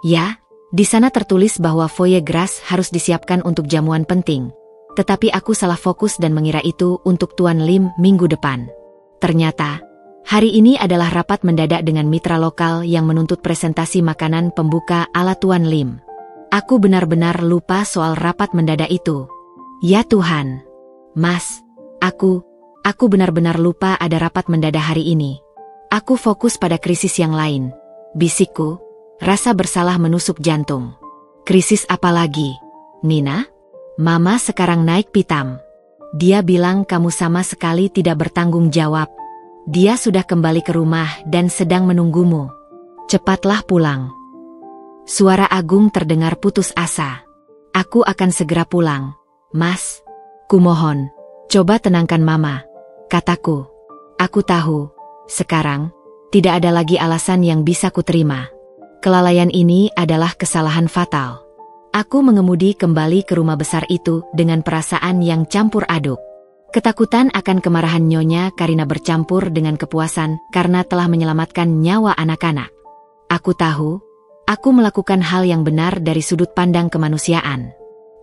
Ya, di sana tertulis bahwa Foie Gras harus disiapkan untuk jamuan penting. Tetapi aku salah fokus dan mengira itu untuk Tuan Lim minggu depan. Ternyata, hari ini adalah rapat mendadak dengan mitra lokal yang menuntut presentasi makanan pembuka ala Tuan Lim. Aku benar-benar lupa soal rapat mendadak itu. Ya Tuhan. Mas, aku benar-benar lupa ada rapat mendadak hari ini. Aku fokus pada krisis yang lain. Bisikku, rasa bersalah menusuk jantung. Krisis apa lagi? Nina? Mama sekarang naik pitam. Dia bilang kamu sama sekali tidak bertanggung jawab. Dia sudah kembali ke rumah dan sedang menunggumu. Cepatlah pulang. Suara Agung terdengar putus asa. Aku akan segera pulang. Mas, kumohon, coba tenangkan Mama, kataku. Aku tahu, sekarang, tidak ada lagi alasan yang bisa kuterima. Kelalaian ini adalah kesalahan fatal. Aku mengemudi kembali ke rumah besar itu dengan perasaan yang campur aduk. Ketakutan akan kemarahan Nyonya Karina bercampur dengan kepuasan karena telah menyelamatkan nyawa anak-anak. Aku tahu, aku melakukan hal yang benar dari sudut pandang kemanusiaan.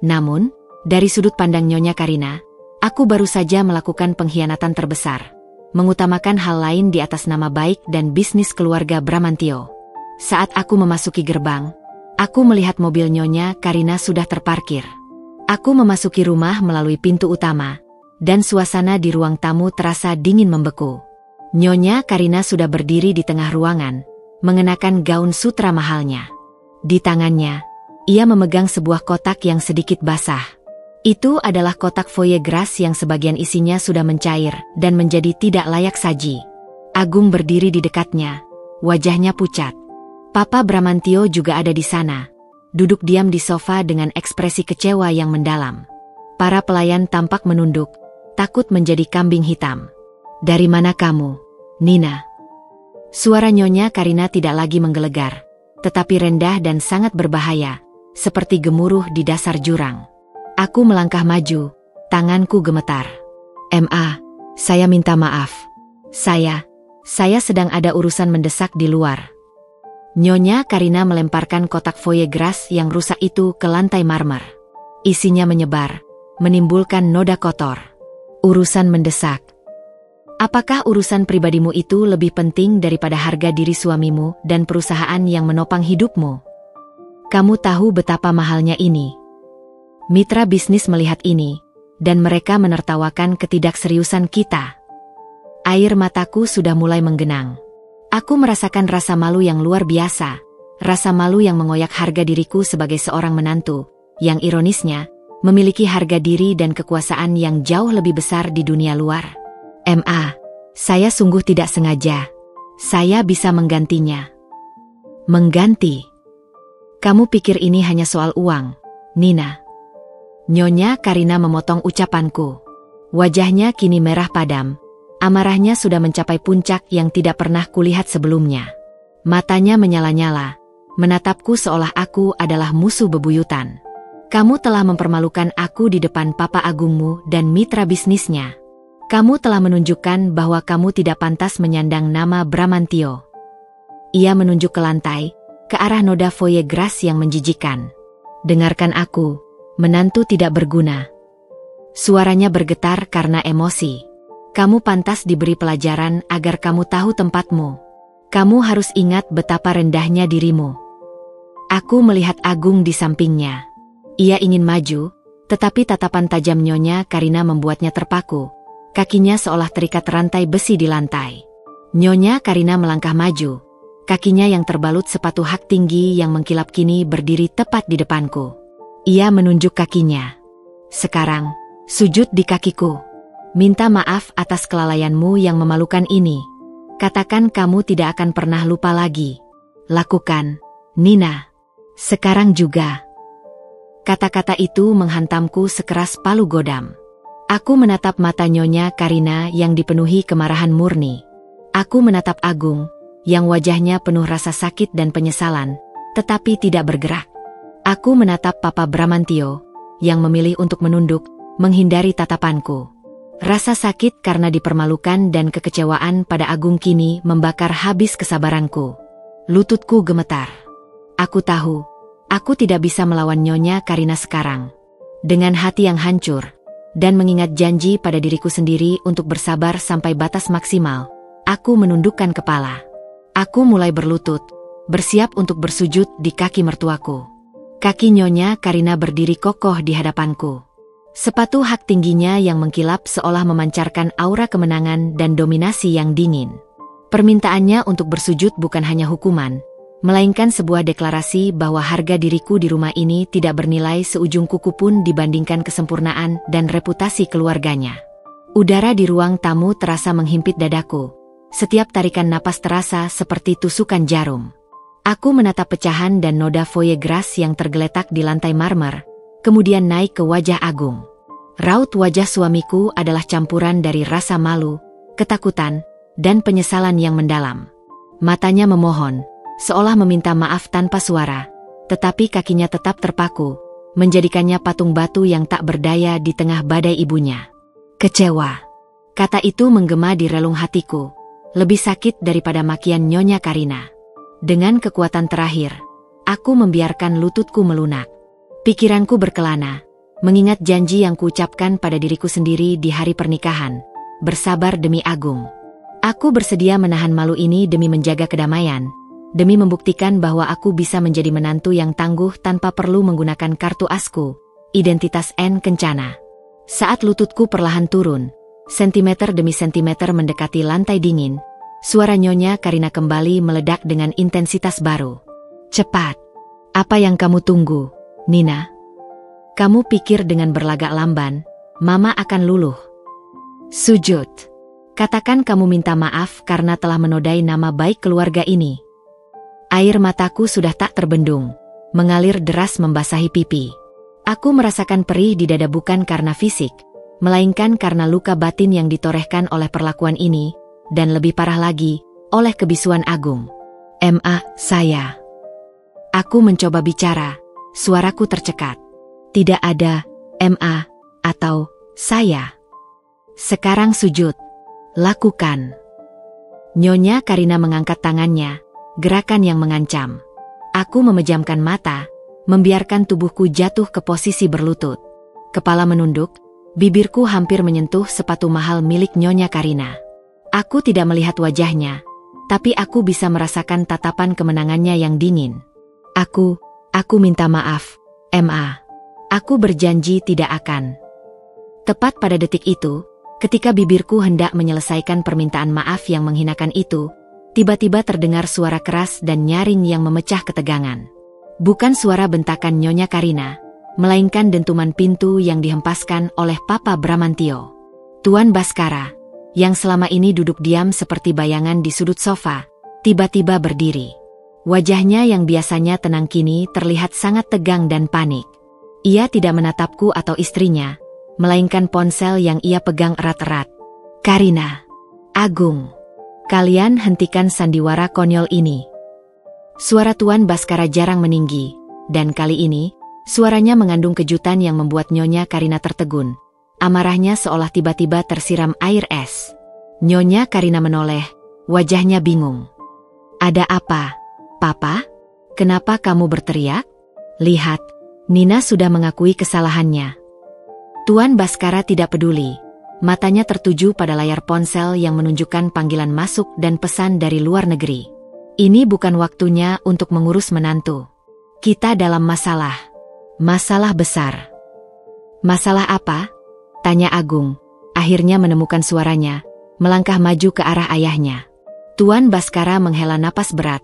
Namun, dari sudut pandang Nyonya Karina, aku baru saja melakukan pengkhianatan terbesar. Mengutamakan hal lain di atas nama baik dan bisnis keluarga Bramantio. Saat aku memasuki gerbang, aku melihat mobil Nyonya Karina sudah terparkir. Aku memasuki rumah melalui pintu utama, dan suasana di ruang tamu terasa dingin membeku. Nyonya Karina sudah berdiri di tengah ruangan, mengenakan gaun sutra mahalnya. Di tangannya, ia memegang sebuah kotak yang sedikit basah. Itu adalah kotak Foie Gras yang sebagian isinya sudah mencair dan menjadi tidak layak saji. Agung berdiri di dekatnya, wajahnya pucat. Papa Bramantio juga ada di sana, duduk diam di sofa dengan ekspresi kecewa yang mendalam. Para pelayan tampak menunduk, takut menjadi kambing hitam. Dari mana kamu, Nina? Suara Nyonya Karina tidak lagi menggelegar, tetapi rendah dan sangat berbahaya, seperti gemuruh di dasar jurang. Aku melangkah maju, tanganku gemetar. Saya minta maaf. Saya sedang ada urusan mendesak di luar. Nyonya Karina melemparkan kotak Foie Gras yang rusak itu ke lantai marmer. Isinya menyebar, menimbulkan noda kotor. Urusan mendesak. Apakah urusan pribadimu itu lebih penting daripada harga diri suamimu dan perusahaan yang menopang hidupmu? Kamu tahu betapa mahalnya ini. Mitra bisnis melihat ini, dan mereka menertawakan ketidakseriusan kita. Air mataku sudah mulai menggenang. Aku merasakan rasa malu yang luar biasa, rasa malu yang mengoyak harga diriku sebagai seorang menantu, yang ironisnya, memiliki harga diri dan kekuasaan yang jauh lebih besar di dunia luar. Saya sungguh tidak sengaja. Saya bisa menggantinya. Mengganti? Kamu pikir ini hanya soal uang, Nina? Nyonya Karina memotong ucapanku. Wajahnya kini merah padam. Amarahnya sudah mencapai puncak yang tidak pernah kulihat sebelumnya. Matanya menyala-nyala, menatapku seolah aku adalah musuh bebuyutan. Kamu telah mempermalukan aku di depan Papa Agungmu dan mitra bisnisnya. Kamu telah menunjukkan bahwa kamu tidak pantas menyandang nama Bramantio. Ia menunjuk ke lantai, ke arah noda Foie Gras yang menjijikan. Dengarkan aku, menantu tidak berguna. Suaranya bergetar karena emosi. Kamu pantas diberi pelajaran agar kamu tahu tempatmu. Kamu harus ingat betapa rendahnya dirimu. Aku melihat Agung di sampingnya. Ia ingin maju, tetapi tatapan tajam Nyonya Karina membuatnya terpaku. Kakinya seolah terikat rantai besi di lantai. Nyonya Karina melangkah maju. Kakinya yang terbalut sepatu hak tinggi yang mengkilap kini berdiri tepat di depanku. Ia menunjuk kakinya. Sekarang, sujud di kakiku. Minta maaf atas kelalaianmu yang memalukan ini. Katakan kamu tidak akan pernah lupa lagi. Lakukan, Nina. Sekarang juga. Kata-kata itu menghantamku sekeras palu godam. Aku menatap mata Nyonya Karina yang dipenuhi kemarahan murni. Aku menatap Agung, yang wajahnya penuh rasa sakit dan penyesalan, tetapi tidak bergerak. Aku menatap Papa Bramantio, yang memilih untuk menunduk, menghindari tatapanku. Rasa sakit karena dipermalukan dan kekecewaan pada Agung kini membakar habis kesabaranku. Lututku gemetar. Aku tahu, aku tidak bisa melawan Nyonya Karina sekarang. Dengan hati yang hancur, dan mengingat janji pada diriku sendiri untuk bersabar sampai batas maksimal, aku menundukkan kepala. Aku mulai berlutut, bersiap untuk bersujud di kaki mertuaku. Kaki Nyonya Karina berdiri kokoh di hadapanku. Sepatu hak tingginya yang mengkilap seolah memancarkan aura kemenangan dan dominasi yang dingin. Permintaannya untuk bersujud bukan hanya hukuman, melainkan sebuah deklarasi bahwa harga diriku di rumah ini tidak bernilai seujung kuku pun dibandingkan kesempurnaan dan reputasi keluarganya. Udara di ruang tamu terasa menghimpit dadaku. Setiap tarikan napas terasa seperti tusukan jarum. Aku menatap pecahan dan noda foyer gras yang tergeletak di lantai marmer, kemudian naik ke wajah Agung. Raut wajah suamiku adalah campuran dari rasa malu, ketakutan, dan penyesalan yang mendalam. Matanya memohon, seolah meminta maaf tanpa suara, tetapi kakinya tetap terpaku, menjadikannya patung batu yang tak berdaya di tengah badai ibunya. Kecewa. Kata itu menggema di relung hatiku, lebih sakit daripada makian Nyonya Karina. Dengan kekuatan terakhir, aku membiarkan lututku melunak. Pikiranku berkelana, mengingat janji yang kuucapkan pada diriku sendiri di hari pernikahan, bersabar demi Agung. Aku bersedia menahan malu ini demi menjaga kedamaian, demi membuktikan bahwa aku bisa menjadi menantu yang tangguh tanpa perlu menggunakan kartu asku, identitas N Kencana. Saat lututku perlahan turun, sentimeter demi sentimeter mendekati lantai dingin, suara Nyonya Karina kembali meledak dengan intensitas baru. Cepat. Apa yang kamu tunggu, Nina? Kamu pikir dengan berlagak lamban, Mama akan luluh? Sujud. Katakan kamu minta maaf karena telah menodai nama baik keluarga ini. Air mataku sudah tak terbendung, mengalir deras membasahi pipi. Aku merasakan perih di dada bukan karena fisik, melainkan karena luka batin yang ditorehkan oleh perlakuan ini, dan lebih parah lagi, oleh kebisuan Agung. Saya. Aku mencoba bicara, suaraku tercekat. Tidak ada atau saya. Sekarang sujud. Lakukan. Nyonya Karina mengangkat tangannya, gerakan yang mengancam. Aku memejamkan mata, membiarkan tubuhku jatuh ke posisi berlutut. Kepala menunduk, bibirku hampir menyentuh sepatu mahal milik Nyonya Karina. Aku tidak melihat wajahnya, tapi aku bisa merasakan tatapan kemenangannya yang dingin. Aku minta maaf, Aku berjanji tidak akan. Tepat pada detik itu, ketika bibirku hendak menyelesaikan permintaan maaf yang menghinakan itu, tiba-tiba terdengar suara keras dan nyaring yang memecah ketegangan. Bukan suara bentakan Nyonya Karina, melainkan dentuman pintu yang dihempaskan oleh Papa Bramantio. Tuan Baskara, yang selama ini duduk diam seperti bayangan di sudut sofa, tiba-tiba berdiri. Wajahnya yang biasanya tenang kini terlihat sangat tegang dan panik. Ia tidak menatapku atau istrinya, melainkan ponsel yang ia pegang erat-erat. Karina, Agung, kalian hentikan sandiwara konyol ini. Suara Tuan Baskara jarang meninggi, dan kali ini, suaranya mengandung kejutan yang membuat Nyonya Karina tertegun. Amarahnya seolah tiba-tiba tersiram air es. Nyonya Karina menoleh, wajahnya bingung. Ada apa, Papa? Kenapa kamu berteriak? Lihat, Nina sudah mengakui kesalahannya. Tuan Baskara tidak peduli. Matanya tertuju pada layar ponsel yang menunjukkan panggilan masuk dan pesan dari luar negeri. Ini bukan waktunya untuk mengurus menantu. Kita dalam masalah. Masalah besar. Masalah apa? Tanya Agung, akhirnya menemukan suaranya, melangkah maju ke arah ayahnya. Tuan Baskara menghela napas berat.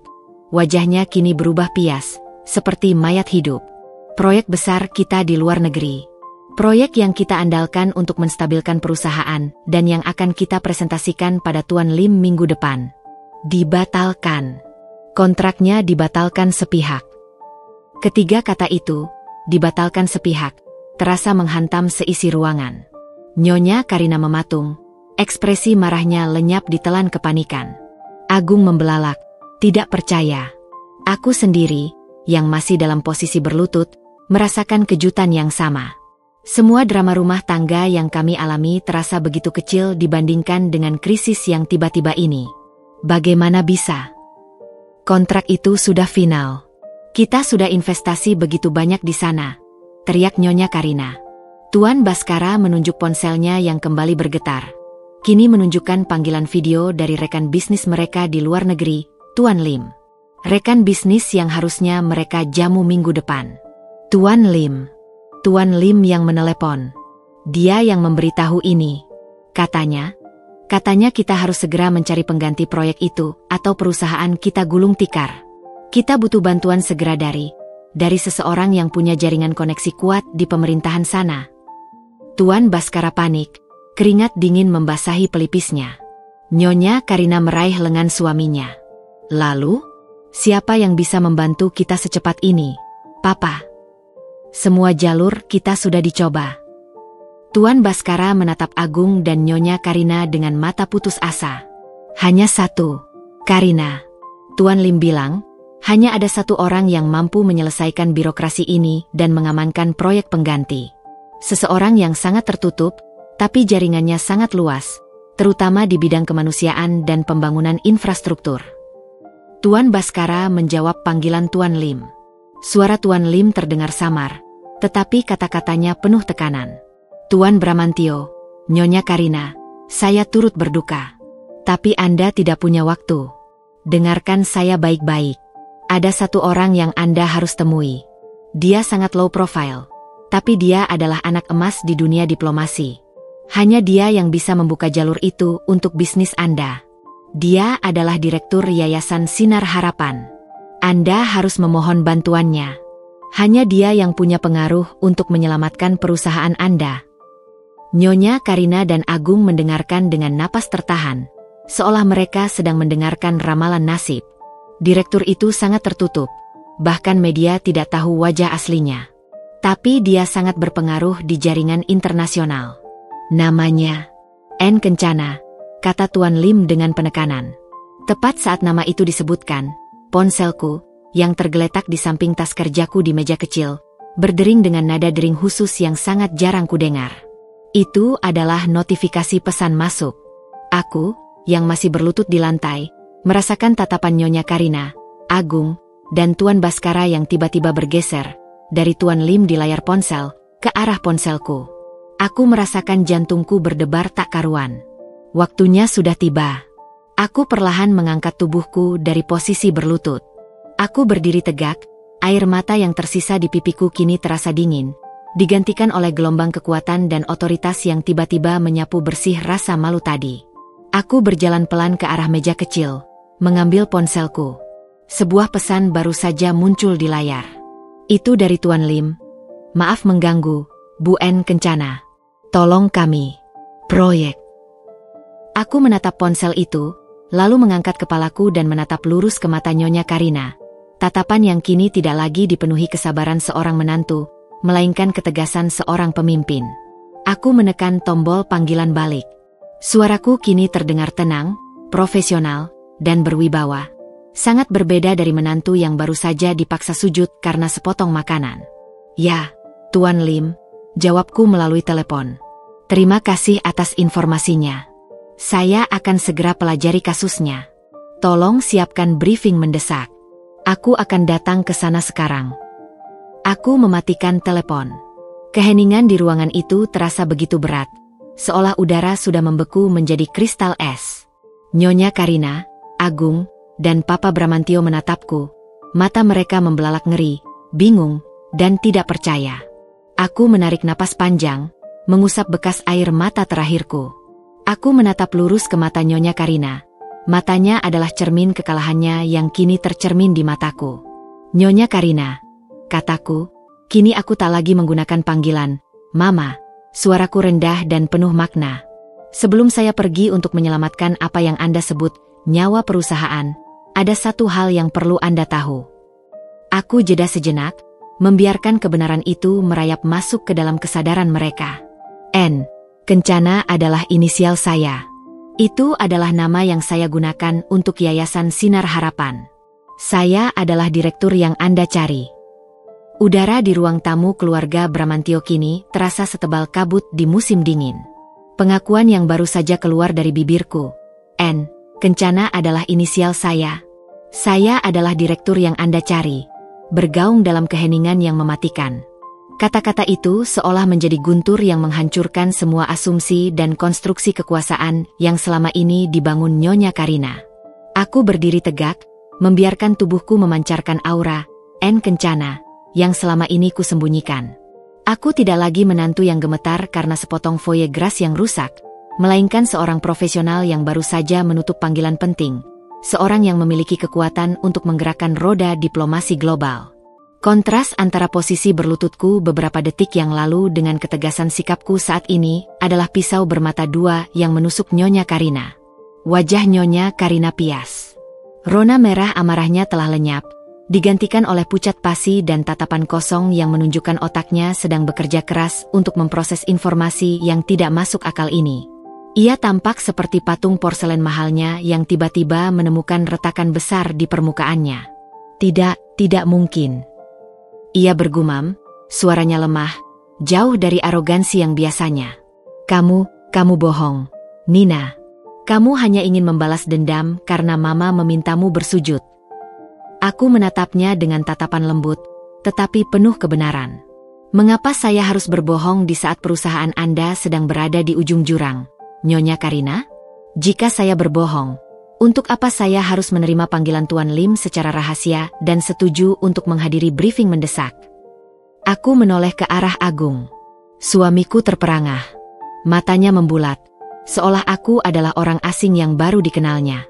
Wajahnya kini berubah pias, seperti mayat hidup. Proyek besar kita di luar negeri. Proyek yang kita andalkan untuk menstabilkan perusahaan dan yang akan kita presentasikan pada Tuan Lim minggu depan. Dibatalkan. Kontraknya dibatalkan sepihak. Ketiga kata itu, dibatalkan sepihak, terasa menghantam seisi ruangan. Nyonya Karina mematung, ekspresi marahnya lenyap ditelan kepanikan. Agung membelalak, tidak percaya. Aku sendiri, yang masih dalam posisi berlutut, merasakan kejutan yang sama. Semua drama rumah tangga yang kami alami terasa begitu kecil dibandingkan dengan krisis yang tiba-tiba ini. Bagaimana bisa? Kontrak itu sudah final. Kita sudah investasi begitu banyak di sana, teriak Nyonya Karina. Tuan Baskara menunjuk ponselnya yang kembali bergetar. Kini menunjukkan panggilan video dari rekan bisnis mereka di luar negeri, Tuan Lim. Rekan bisnis yang harusnya mereka jamu minggu depan. Tuan Lim yang menelepon. Dia yang memberitahu ini. Katanya kita harus segera mencari pengganti proyek itu atau perusahaan kita gulung tikar. Kita butuh bantuan segera dari seseorang yang punya jaringan koneksi kuat di pemerintahan sana. Tuan Baskara panik, keringat dingin membasahi pelipisnya. Nyonya Karina meraih lengan suaminya. Lalu, siapa yang bisa membantu kita secepat ini, Papa? Semua jalur kita sudah dicoba. Tuan Baskara menatap Agung dan Nyonya Karina dengan mata putus asa. Hanya satu, Karina. Tuan Lim bilang, hanya ada satu orang yang mampu menyelesaikan birokrasi ini dan mengamankan proyek pengganti. Seseorang yang sangat tertutup, tapi jaringannya sangat luas, terutama di bidang kemanusiaan dan pembangunan infrastruktur. Tuan Baskara menjawab panggilan Tuan Lim. Suara Tuan Lim terdengar samar, tetapi kata-katanya penuh tekanan. Tuan Bramantio, Nyonya Karina, saya turut berduka. Tapi Anda tidak punya waktu. Dengarkan saya baik-baik. Ada satu orang yang Anda harus temui. Dia sangat low profile, tapi dia adalah anak emas di dunia diplomasi. Hanya dia yang bisa membuka jalur itu untuk bisnis Anda. Dia adalah Direktur Yayasan Sinar Harapan. Anda harus memohon bantuannya. Hanya dia yang punya pengaruh untuk menyelamatkan perusahaan Anda. Nyonya Karina dan Agung mendengarkan dengan napas tertahan, seolah mereka sedang mendengarkan ramalan nasib. Direktur itu sangat tertutup, bahkan media tidak tahu wajah aslinya. Tapi dia sangat berpengaruh di jaringan internasional. Namanya N. Kencana, kata Tuan Lim dengan penekanan. Tepat saat nama itu disebutkan, ponselku, yang tergeletak di samping tas kerjaku di meja kecil, berdering dengan nada dering khusus yang sangat jarang kudengar. Itu adalah notifikasi pesan masuk. Aku, yang masih berlutut di lantai, merasakan tatapan Nyonya Karina, Agung, dan Tuan Baskara yang tiba-tiba bergeser, dari Tuan Lim di layar ponsel, ke arah ponselku. Aku merasakan jantungku berdebar tak karuan. Waktunya sudah tiba. Aku perlahan mengangkat tubuhku dari posisi berlutut. Aku berdiri tegak, air mata yang tersisa di pipiku kini terasa dingin, digantikan oleh gelombang kekuatan dan otoritas yang tiba-tiba menyapu bersih rasa malu tadi. Aku berjalan pelan ke arah meja kecil, mengambil ponselku. Sebuah pesan baru saja muncul di layar. Itu dari Tuan Lim. Maaf mengganggu, Bu N. Kencana. Tolong kami. Proyek. Aku menatap ponsel itu, lalu mengangkat kepalaku dan menatap lurus ke mata Nyonya Karina. Tatapan yang kini tidak lagi dipenuhi kesabaran seorang menantu, melainkan ketegasan seorang pemimpin. Aku menekan tombol panggilan balik. Suaraku kini terdengar tenang, profesional, dan berwibawa. Sangat berbeda dari menantu yang baru saja dipaksa sujud karena sepotong makanan. Ya, Tuan Lim, jawabku melalui telepon. Terima kasih atas informasinya. Saya akan segera pelajari kasusnya. Tolong siapkan briefing mendesak. Aku akan datang ke sana sekarang. Aku mematikan telepon. Keheningan di ruangan itu terasa begitu berat, seolah udara sudah membeku menjadi kristal es. Nyonya Karina, Agung, dan Papa Bramantio menatapku. Mata mereka membelalak ngeri, bingung, dan tidak percaya. Aku menarik napas panjang, mengusap bekas air mata terakhirku. Aku menatap lurus ke mata Nyonya Karina. Matanya adalah cermin kekalahannya yang kini tercermin di mataku. Nyonya Karina, kataku, Kini aku tak lagi menggunakan panggilan Mama. Suaraku rendah dan penuh makna. Sebelum saya pergi untuk menyelamatkan apa yang Anda sebut nyawa perusahaan, ada satu hal yang perlu Anda tahu. Aku jeda sejenak, membiarkan kebenaran itu merayap masuk ke dalam kesadaran mereka. N. Kencana adalah inisial saya. Itu adalah nama yang saya gunakan untuk Yayasan Sinar Harapan. Saya adalah direktur yang Anda cari. Udara di ruang tamu keluarga Bramantio kini terasa setebal kabut di musim dingin. Pengakuan yang baru saja keluar dari bibirku. N. Kencana adalah inisial saya. Saya adalah direktur yang Anda cari. Bergaung dalam keheningan yang mematikan. Kata-kata itu seolah menjadi guntur yang menghancurkan semua asumsi dan konstruksi kekuasaan yang selama ini dibangun Nyonya Karina. Aku berdiri tegak, membiarkan tubuhku memancarkan aura N. Kencana yang selama ini kusembunyikan. Aku tidak lagi menantu yang gemetar karena sepotong foie gras yang rusak, melainkan seorang profesional yang baru saja menutup panggilan penting, seorang yang memiliki kekuatan untuk menggerakkan roda diplomasi global. Kontras antara posisi berlututku beberapa detik yang lalu dengan ketegasan sikapku saat ini adalah pisau bermata dua yang menusuk Nyonya Karina. Wajah Nyonya Karina pias. Rona merah amarahnya telah lenyap, digantikan oleh pucat pasi dan tatapan kosong yang menunjukkan otaknya sedang bekerja keras untuk memproses informasi yang tidak masuk akal ini. Ia tampak seperti patung porselen mahalnya yang tiba-tiba menemukan retakan besar di permukaannya. Tidak mungkin. Ia bergumam, suaranya lemah, jauh dari arogansi yang biasanya. Kamu bohong, Nina. Kamu hanya ingin membalas dendam karena Mama memintamu bersujud. Aku menatapnya dengan tatapan lembut, tetapi penuh kebenaran. Mengapa saya harus berbohong di saat perusahaan Anda sedang berada di ujung jurang, Nyonya Karina? Jika saya berbohong, untuk apa saya harus menerima panggilan Tuan Lim secara rahasia dan setuju untuk menghadiri briefing mendesak? Aku menoleh ke arah Agung. Suamiku terperangah. Matanya membulat, seolah aku adalah orang asing yang baru dikenalnya.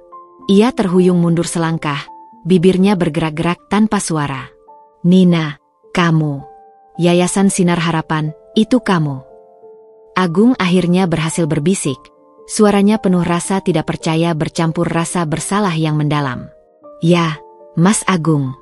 Ia terhuyung mundur selangkah, bibirnya bergerak-gerak tanpa suara. Nina, kamu. Yayasan Sinar Harapan, itu kamu. Agung akhirnya berhasil berbisik. Suaranya penuh rasa tidak percaya bercampur rasa bersalah yang mendalam. Ya, Mas Agung.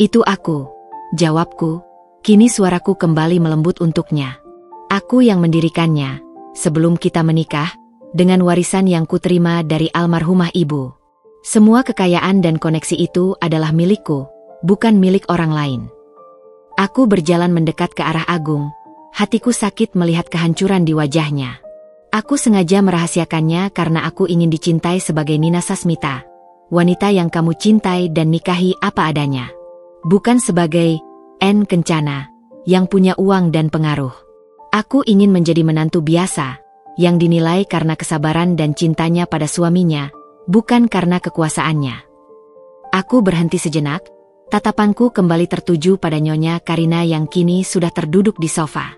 Itu aku. Jawabku. Kini suaraku kembali melembut untuknya. Aku yang mendirikannya, sebelum kita menikah, dengan warisan yang kuterima dari almarhumah ibu. Semua kekayaan dan koneksi itu adalah milikku, bukan milik orang lain. Aku berjalan mendekat ke arah Agung. Hatiku sakit melihat kehancuran di wajahnya. Aku sengaja merahasiakannya karena aku ingin dicintai sebagai Nina Sasmita, wanita yang kamu cintai dan nikahi apa adanya. Bukan sebagai N. Kencana, yang punya uang dan pengaruh. Aku ingin menjadi menantu biasa, yang dinilai karena kesabaran dan cintanya pada suaminya, bukan karena kekuasaannya. Aku berhenti sejenak, tatapanku kembali tertuju pada Nyonya Karina yang kini sudah terduduk di sofa.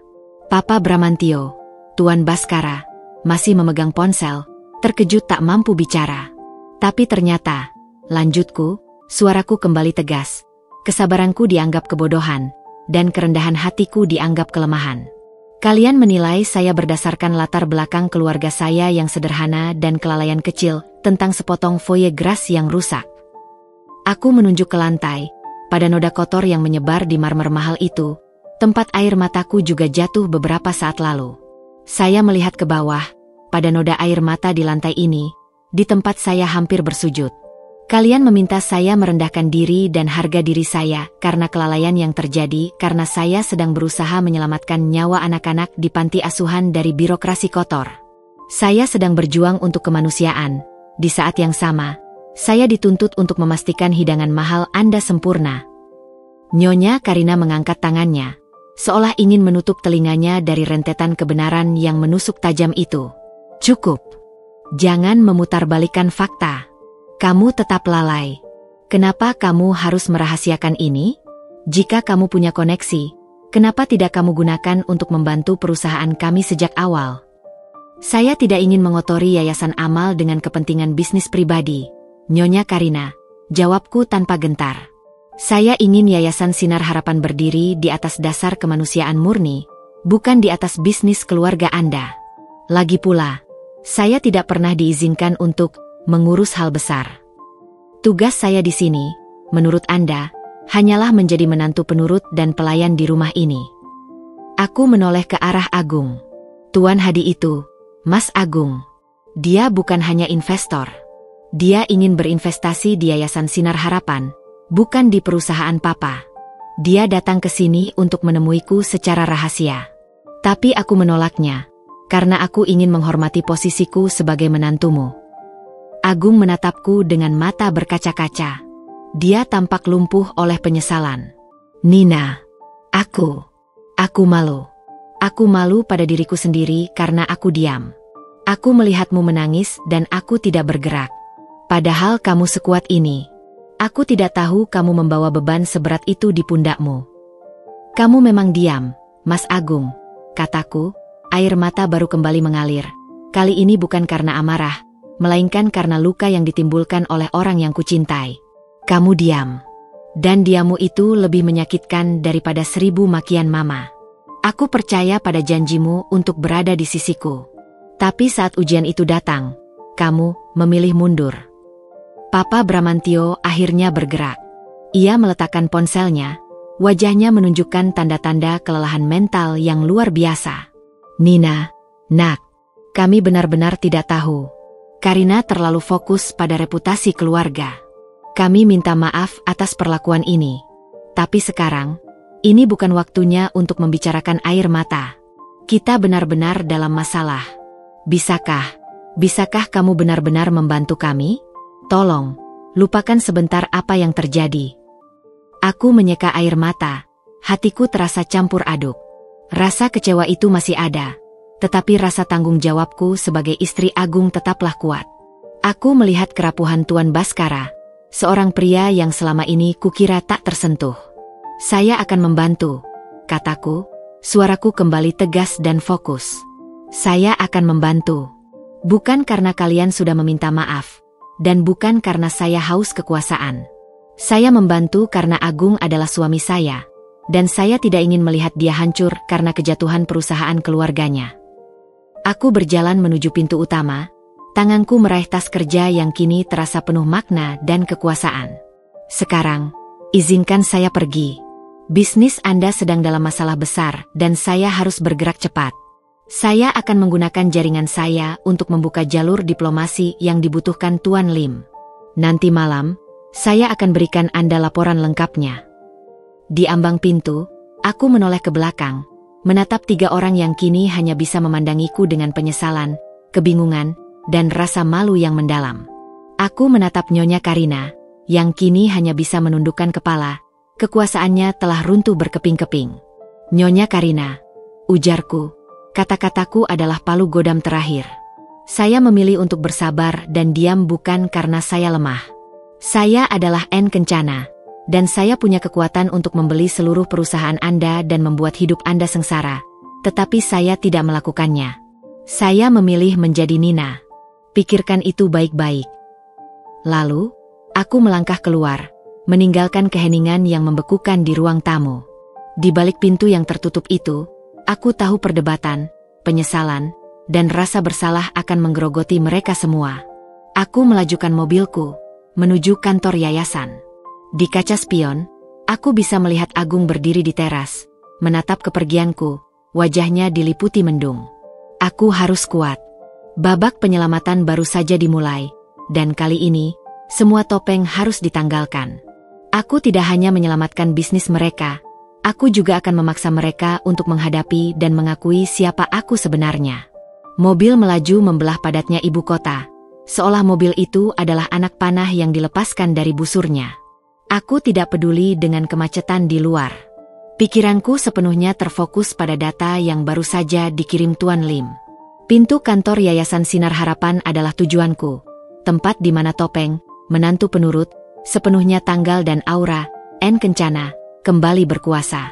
Papa Bramantio, Tuan Baskara, masih memegang ponsel, terkejut tak mampu bicara. Tapi ternyata, lanjutku, suaraku kembali tegas. Kesabaranku dianggap kebodohan, dan kerendahan hatiku dianggap kelemahan. Kalian menilai saya berdasarkan latar belakang keluarga saya yang sederhana dan kelalaian kecil tentang sepotong foie gras yang rusak. Aku menunjuk ke lantai, pada noda kotor yang menyebar di marmer mahal itu, tempat air mataku juga jatuh beberapa saat lalu. Saya melihat ke bawah, pada noda air mata di lantai ini, di tempat saya hampir bersujud. Kalian meminta saya merendahkan diri dan harga diri saya karena kelalaian yang terjadi karena saya sedang berusaha menyelamatkan nyawa anak-anak di panti asuhan dari birokrasi kotor. Saya sedang berjuang untuk kemanusiaan. Di saat yang sama, saya dituntut untuk memastikan hidangan mahal Anda sempurna. Nyonya Karina mengangkat tangannya, seolah ingin menutup telinganya dari rentetan kebenaran yang menusuk tajam itu. Cukup. Jangan memutarbalikkan fakta. Kamu tetap lalai. Kenapa kamu harus merahasiakan ini? Jika kamu punya koneksi, kenapa tidak kamu gunakan untuk membantu perusahaan kami sejak awal? Saya tidak ingin mengotori yayasan amal dengan kepentingan bisnis pribadi, Nyonya Karina, jawabku tanpa gentar. Saya ingin Yayasan Sinar Harapan berdiri di atas dasar kemanusiaan murni, bukan di atas bisnis keluarga Anda. Lagi pula, saya tidak pernah diizinkan untuk mengurus hal besar. Tugas saya di sini, menurut Anda, hanyalah menjadi menantu penurut dan pelayan di rumah ini. Aku menoleh ke arah Agung. Tuan Hadi itu, Mas Agung. Dia bukan hanya investor. Dia ingin berinvestasi di Yayasan Sinar Harapan, bukan di perusahaan Papa. Dia datang ke sini untuk menemuiku secara rahasia. Tapi aku menolaknya, karena aku ingin menghormati posisiku sebagai menantumu. Agung menatapku dengan mata berkaca-kaca. Dia tampak lumpuh oleh penyesalan. Nina, aku malu. Aku malu pada diriku sendiri karena aku diam. Aku melihatmu menangis dan aku tidak bergerak. Padahal kamu sekuat ini. Aku tidak tahu kamu membawa beban seberat itu di pundakmu. Kamu memang diam, Mas Agung, kataku. Air mata baru kembali mengalir. Kali ini bukan karena amarah, melainkan karena luka yang ditimbulkan oleh orang yang kucintai. Kamu diam. Dan diammu itu lebih menyakitkan daripada 1000 makian mama. Aku percaya pada janjimu untuk berada di sisiku. Tapi saat ujian itu datang, kamu memilih mundur. Papa Bramantio akhirnya bergerak. Ia meletakkan ponselnya, wajahnya menunjukkan tanda-tanda kelelahan mental yang luar biasa. Nina, nak, kami benar-benar tidak tahu. Karina terlalu fokus pada reputasi keluarga. Kami minta maaf atas perlakuan ini. Tapi sekarang, ini bukan waktunya untuk membicarakan air mata. Kita benar-benar dalam masalah. Bisakah kamu benar-benar membantu kami? Tolong, lupakan sebentar apa yang terjadi. Aku menyeka air mata, hatiku terasa campur aduk. Rasa kecewa itu masih ada, tetapi rasa tanggung jawabku sebagai istri Agung tetaplah kuat. Aku melihat kerapuhan Tuan Baskara, seorang pria yang selama ini kukira tak tersentuh. Saya akan membantu, kataku, suaraku kembali tegas dan fokus. Saya akan membantu. Bukan karena kalian sudah meminta maaf, dan bukan karena saya haus kekuasaan. Saya membantu karena Agung adalah suami saya, dan saya tidak ingin melihat dia hancur karena kejatuhan perusahaan keluarganya. Aku berjalan menuju pintu utama, tanganku meraih tas kerja yang kini terasa penuh makna dan kekuasaan. Sekarang, izinkan saya pergi. Bisnis Anda sedang dalam masalah besar dan saya harus bergerak cepat. Saya akan menggunakan jaringan saya untuk membuka jalur diplomasi yang dibutuhkan Tuan Lim. Nanti malam, saya akan berikan Anda laporan lengkapnya. Di ambang pintu, aku menoleh ke belakang, menatap 3 orang yang kini hanya bisa memandangiku dengan penyesalan, kebingungan, dan rasa malu yang mendalam. Aku menatap Nyonya Karina, yang kini hanya bisa menundukkan kepala, kekuasaannya telah runtuh berkeping-keping. Nyonya Karina, ujarku. Kata-kataku adalah palu godam terakhir. Saya memilih untuk bersabar dan diam bukan karena saya lemah. Saya adalah N Kencana, dan saya punya kekuatan untuk membeli seluruh perusahaan Anda dan membuat hidup Anda sengsara. Tetapi saya tidak melakukannya. Saya memilih menjadi Nina. Pikirkan itu baik-baik. Lalu, aku melangkah keluar, meninggalkan keheningan yang membekukan di ruang tamu. Di balik pintu yang tertutup itu, aku tahu perdebatan, penyesalan, dan rasa bersalah akan menggerogoti mereka semua. Aku melajukan mobilku, menuju kantor yayasan. Di kaca spion, aku bisa melihat Agung berdiri di teras, menatap kepergianku, wajahnya diliputi mendung. Aku harus kuat. Babak penyelamatan baru saja dimulai, dan kali ini, semua topeng harus ditanggalkan. Aku tidak hanya menyelamatkan bisnis mereka, aku juga akan memaksa mereka untuk menghadapi dan mengakui siapa aku sebenarnya. Mobil melaju membelah padatnya ibu kota, seolah mobil itu adalah anak panah yang dilepaskan dari busurnya. Aku tidak peduli dengan kemacetan di luar. Pikiranku sepenuhnya terfokus pada data yang baru saja dikirim Tuan Lim. Pintu kantor Yayasan Sinar Harapan adalah tujuanku, tempat di mana topeng, menantu penurut, sepenuhnya tanggal dan aura, N Kencana, kembali berkuasa.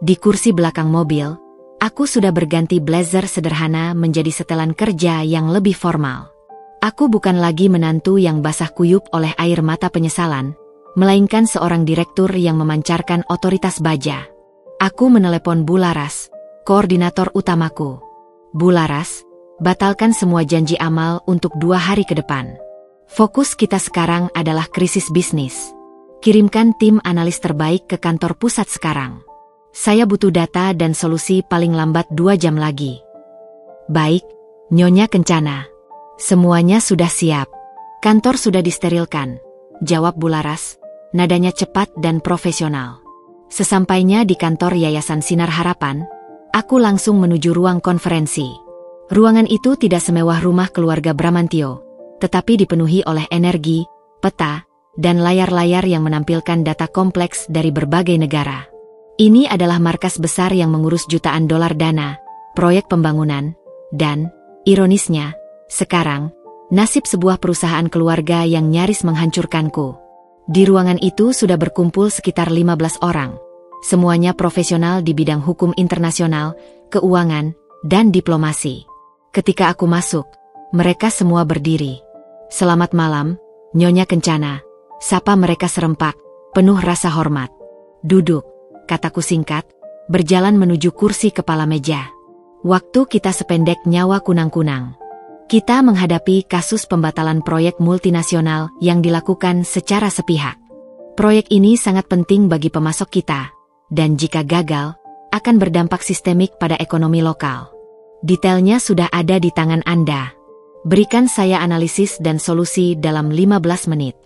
Di kursi belakang mobil, aku sudah berganti blazer sederhana menjadi setelan kerja yang lebih formal. Aku bukan lagi menantu yang basah kuyup oleh air mata penyesalan, melainkan seorang direktur yang memancarkan otoritas baja. Aku menelepon Bularas, koordinator utamaku. Bularas, batalkan semua janji amal untuk 2 hari ke depan. Fokus kita sekarang adalah krisis bisnis. Kirimkan tim analis terbaik ke kantor pusat sekarang. Saya butuh data dan solusi paling lambat 2 jam lagi. Baik, Nyonya Kencana. Semuanya sudah siap. Kantor sudah disterilkan, jawab Bularas, nadanya cepat dan profesional. Sesampainya di kantor Yayasan Sinar Harapan, aku langsung menuju ruang konferensi. Ruangan itu tidak semewah rumah keluarga Bramantio, tetapi dipenuhi oleh energi, peta, dan layar-layar yang menampilkan data kompleks dari berbagai negara. Ini adalah markas besar yang mengurus jutaan dolar dana, proyek pembangunan, dan, ironisnya, sekarang, nasib sebuah perusahaan keluarga yang nyaris menghancurkanku. Di ruangan itu sudah berkumpul sekitar 15 orang. Semuanya profesional di bidang hukum internasional, keuangan, dan diplomasi. Ketika aku masuk, mereka semua berdiri. Selamat malam, Nyonya Kencana, sapa mereka serempak, penuh rasa hormat. Duduk, kataku singkat, berjalan menuju kursi kepala meja. Waktu kita sependek nyawa kunang-kunang. Kita menghadapi kasus pembatalan proyek multinasional yang dilakukan secara sepihak. Proyek ini sangat penting bagi pemasok kita, dan jika gagal, akan berdampak sistemik pada ekonomi lokal. Detailnya sudah ada di tangan Anda. Berikan saya analisis dan solusi dalam 15 menit.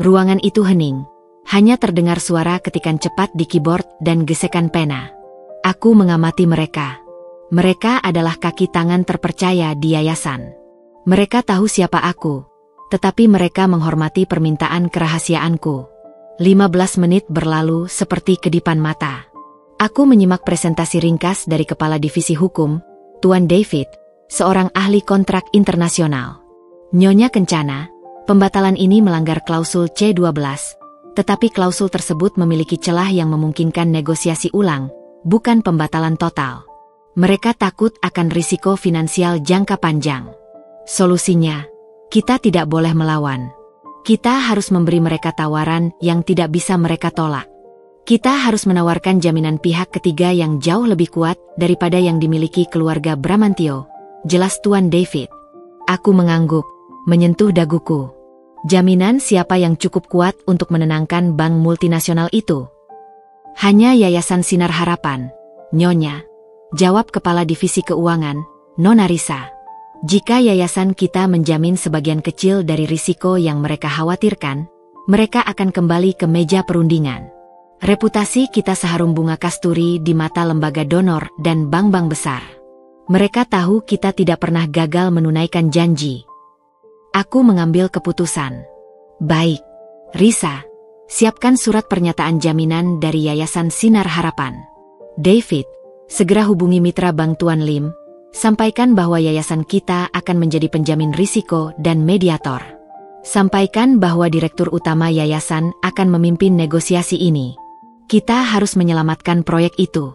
Ruangan itu hening. Hanya terdengar suara ketikan cepat di keyboard dan gesekan pena. Aku mengamati mereka. Mereka adalah kaki tangan terpercaya di yayasan. Mereka tahu siapa aku, tetapi mereka menghormati permintaan kerahasiaanku. 15 menit berlalu seperti kedipan mata. Aku menyimak presentasi ringkas dari Kepala Divisi Hukum, Tuan David, seorang ahli kontrak internasional. Nyonya Kencana, pembatalan ini melanggar klausul C12. Tetapi klausul tersebut memiliki celah yang memungkinkan negosiasi ulang, bukan pembatalan total. Mereka takut akan risiko finansial jangka panjang. Solusinya, kita tidak boleh melawan. Kita harus memberi mereka tawaran yang tidak bisa mereka tolak. Kita harus menawarkan jaminan pihak ketiga yang jauh lebih kuat daripada yang dimiliki keluarga Bramantio, jelas Tuan David. Aku mengangguk, menyentuh daguku. Jaminan siapa yang cukup kuat untuk menenangkan bank multinasional itu? Hanya Yayasan Sinar Harapan, Nyonya, jawab Kepala Divisi Keuangan, Nona Risa. Jika yayasan kita menjamin sebagian kecil dari risiko yang mereka khawatirkan, mereka akan kembali ke meja perundingan. Reputasi kita seharum bunga kasturi di mata lembaga donor dan bank-bank besar. Mereka tahu kita tidak pernah gagal menunaikan janji. Aku mengambil keputusan. Baik, Risa, siapkan surat pernyataan jaminan dari Yayasan Sinar Harapan. David, segera hubungi mitra Bank Tuan Lim, sampaikan bahwa yayasan kita akan menjadi penjamin risiko dan mediator. Sampaikan bahwa direktur utama yayasan akan memimpin negosiasi ini. Kita harus menyelamatkan proyek itu.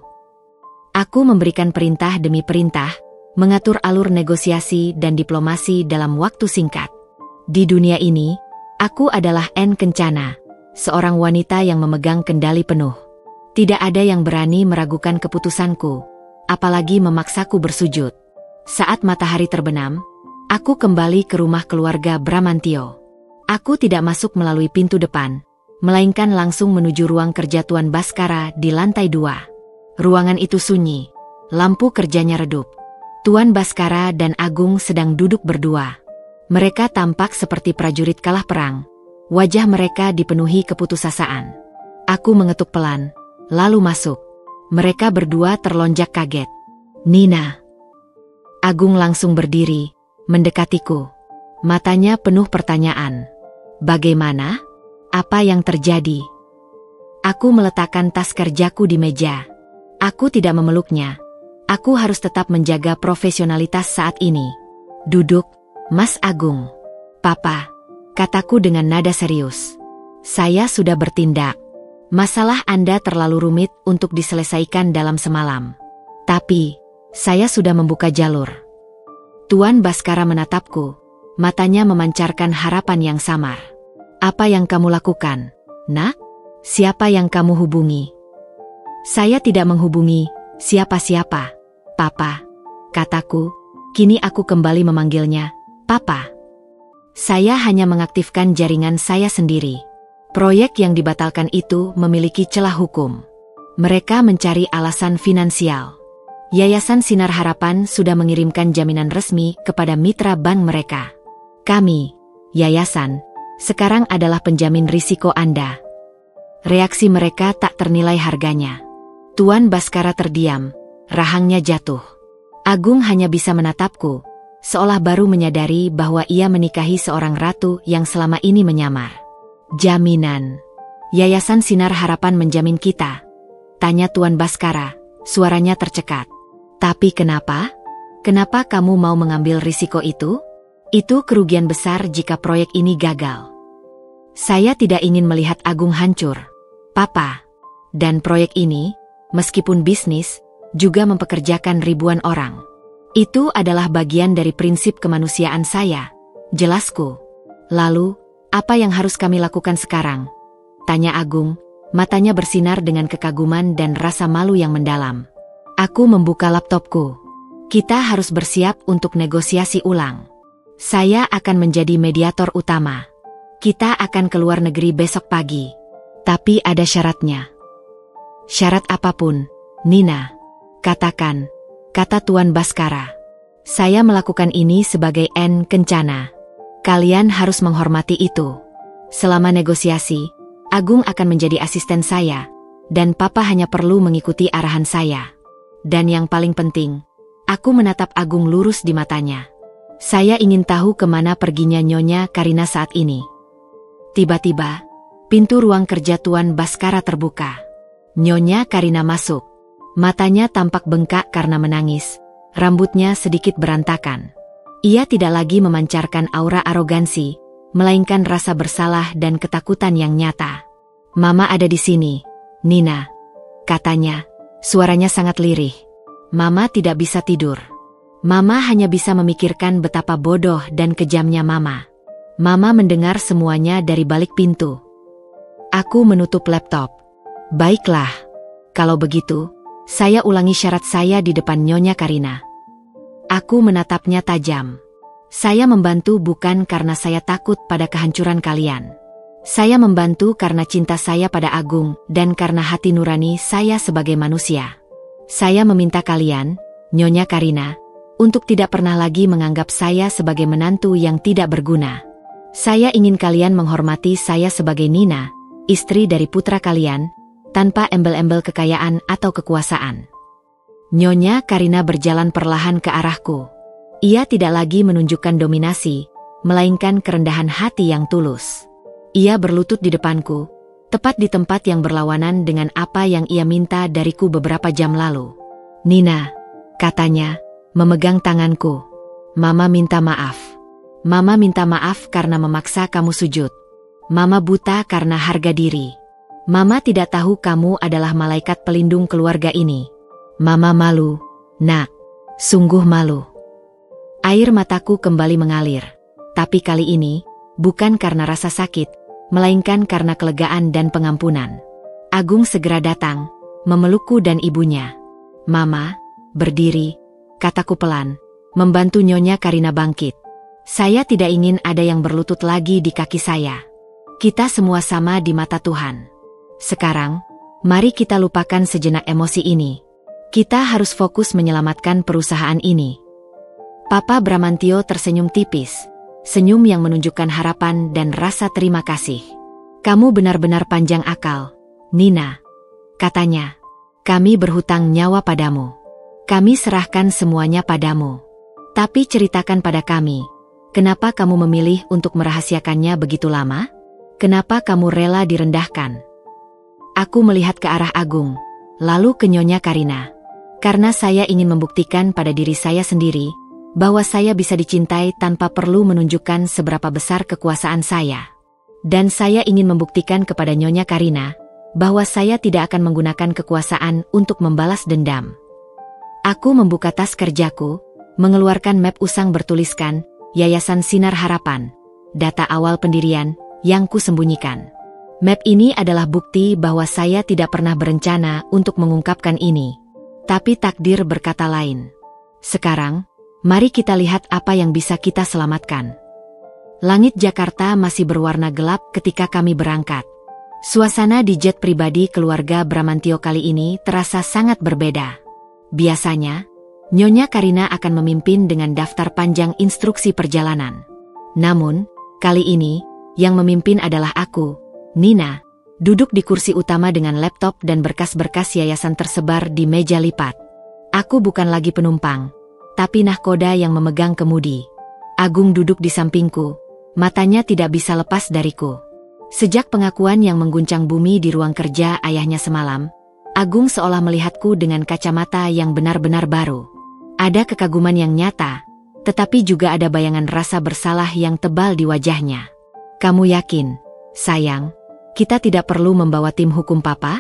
Aku memberikan perintah demi perintah, mengatur alur negosiasi dan diplomasi dalam waktu singkat. Di dunia ini, aku adalah N. Kencana, seorang wanita yang memegang kendali penuh. Tidak ada yang berani meragukan keputusanku, apalagi memaksaku bersujud. Saat matahari terbenam, aku kembali ke rumah keluarga Bramantio. Aku tidak masuk melalui pintu depan, melainkan langsung menuju ruang kerja Tuan Baskara di lantai 2. Ruangan itu sunyi, lampu kerjanya redup. Tuan Baskara dan Agung sedang duduk berdua. Mereka tampak seperti prajurit kalah perang. Wajah mereka dipenuhi keputusasaan. Aku mengetuk pelan, lalu masuk. Mereka berdua terlonjak kaget. Nina. Agung langsung berdiri, mendekatiku. Matanya penuh pertanyaan. Bagaimana? Apa yang terjadi? Aku meletakkan tas kerjaku di meja. Aku tidak memeluknya. Aku harus tetap menjaga profesionalitas saat ini. Duduk, Mas Agung. Papa, kataku dengan nada serius. Saya sudah bertindak. Masalah Anda terlalu rumit untuk diselesaikan dalam semalam. Tapi, saya sudah membuka jalur. Tuan Baskara menatapku. Matanya memancarkan harapan yang samar. Apa yang kamu lakukan? Nak, siapa yang kamu hubungi? Saya tidak menghubungi siapa-siapa, Papa, kataku. Kini aku kembali memanggilnya, Papa. Saya hanya mengaktifkan jaringan saya sendiri. Proyek yang dibatalkan itu memiliki celah hukum. Mereka mencari alasan finansial. Yayasan Sinar Harapan sudah mengirimkan jaminan resmi kepada mitra bank mereka. Kami, yayasan, sekarang adalah penjamin risiko Anda. Reaksi mereka tak ternilai harganya. Tuan Baskara terdiam, rahangnya jatuh. Agung hanya bisa menatapku, seolah baru menyadari bahwa ia menikahi seorang ratu yang selama ini menyamar. Jaminan. Yayasan Sinar Harapan menjamin kita? Tanya Tuan Baskara, suaranya tercekat. Tapi kenapa? Kenapa kamu mau mengambil risiko itu? Itu kerugian besar jika proyek ini gagal. Saya tidak ingin melihat Agung hancur, Papa. Dan proyek ini, meskipun bisnis, juga mempekerjakan ribuan orang. Itu adalah bagian dari prinsip kemanusiaan saya, jelasku. Lalu, apa yang harus kami lakukan sekarang? Tanya Agung, matanya bersinar dengan kekaguman dan rasa malu yang mendalam. Aku membuka laptopku. Kita harus bersiap untuk negosiasi ulang. Saya akan menjadi mediator utama. Kita akan keluar negeri besok pagi. Tapi ada syaratnya. Syarat apapun, Nina. Katakan, kata Tuan Baskara. Saya melakukan ini sebagai kencana. Kalian harus menghormati itu. Selama negosiasi, Agung akan menjadi asisten saya, dan Papa hanya perlu mengikuti arahan saya. Dan yang paling penting, aku menatap Agung lurus di matanya. Saya ingin tahu kemana perginya Nyonya Karina saat ini. Tiba-tiba, pintu ruang kerja Tuan Baskara terbuka. Nyonya Karina masuk. Matanya tampak bengkak karena menangis, rambutnya sedikit berantakan. Ia tidak lagi memancarkan aura arogansi, melainkan rasa bersalah dan ketakutan yang nyata. Mama ada di sini, Nina, katanya, suaranya sangat lirih. Mama tidak bisa tidur. Mama hanya bisa memikirkan betapa bodoh dan kejamnya Mama. Mama mendengar semuanya dari balik pintu. Aku menutup laptop. Baiklah, kalau begitu, saya ulangi syarat saya di depan Nyonya Karina. Aku menatapnya tajam. Saya membantu bukan karena saya takut pada kehancuran kalian. Saya membantu karena cinta saya pada Agung dan karena hati nurani saya sebagai manusia. Saya meminta kalian, Nyonya Karina, untuk tidak pernah lagi menganggap saya sebagai menantu yang tidak berguna. Saya ingin kalian menghormati saya sebagai Nina, istri dari putra kalian, tanpa embel-embel kekayaan atau kekuasaan. Nyonya Karina berjalan perlahan ke arahku. Ia tidak lagi menunjukkan dominasi, melainkan kerendahan hati yang tulus. Ia berlutut di depanku, tepat di tempat yang berlawanan dengan apa yang ia minta dariku beberapa jam lalu. Nina, katanya, memegang tanganku. Mama minta maaf. Mama minta maaf karena memaksa kamu sujud. Mama buta karena harga diri. Mama tidak tahu kamu adalah malaikat pelindung keluarga ini. Mama malu, Nak. Sungguh malu. Air mataku kembali mengalir. Tapi kali ini, bukan karena rasa sakit, melainkan karena kelegaan dan pengampunan. Agung segera datang, memelukku dan ibunya. Mama, berdiri, kataku pelan, membantu Nyonya Karina bangkit. Saya tidak ingin ada yang berlutut lagi di kaki saya. Kita semua sama di mata Tuhan. Sekarang, mari kita lupakan sejenak emosi ini. Kita harus fokus menyelamatkan perusahaan ini. Papa Bramantio tersenyum tipis, senyum yang menunjukkan harapan dan rasa terima kasih. Kamu benar-benar panjang akal, Nina, katanya. Kami berhutang nyawa padamu. Kami serahkan semuanya padamu. Tapi ceritakan pada kami, kenapa kamu memilih untuk merahasiakannya begitu lama? Kenapa kamu rela direndahkan? Aku melihat ke arah Agung, lalu ke Nyonya Karina. Karena saya ingin membuktikan pada diri saya sendiri, bahwa saya bisa dicintai tanpa perlu menunjukkan seberapa besar kekuasaan saya. Dan saya ingin membuktikan kepada Nyonya Karina, bahwa saya tidak akan menggunakan kekuasaan untuk membalas dendam. Aku membuka tas kerjaku, mengeluarkan map usang bertuliskan, Yayasan Sinar Harapan, data awal pendirian, yang kusembunyikan. Map ini adalah bukti bahwa saya tidak pernah berencana untuk mengungkapkan ini. Tapi takdir berkata lain. Sekarang, mari kita lihat apa yang bisa kita selamatkan. Langit Jakarta masih berwarna gelap ketika kami berangkat. Suasana di jet pribadi keluarga Bramantio kali ini terasa sangat berbeda. Biasanya, Nyonya Karina akan memimpin dengan daftar panjang instruksi perjalanan. Namun, kali ini, yang memimpin adalah aku, Nina, duduk di kursi utama dengan laptop dan berkas-berkas yayasan tersebar di meja lipat. Aku bukan lagi penumpang, tapi nahkoda yang memegang kemudi. Agung duduk di sampingku, matanya tidak bisa lepas dariku. Sejak pengakuan yang mengguncang bumi di ruang kerja ayahnya semalam, Agung seolah melihatku dengan kacamata yang benar-benar baru. Ada kekaguman yang nyata, tetapi juga ada bayangan rasa bersalah yang tebal di wajahnya. Kamu yakin, sayang, kita tidak perlu membawa tim hukum papa?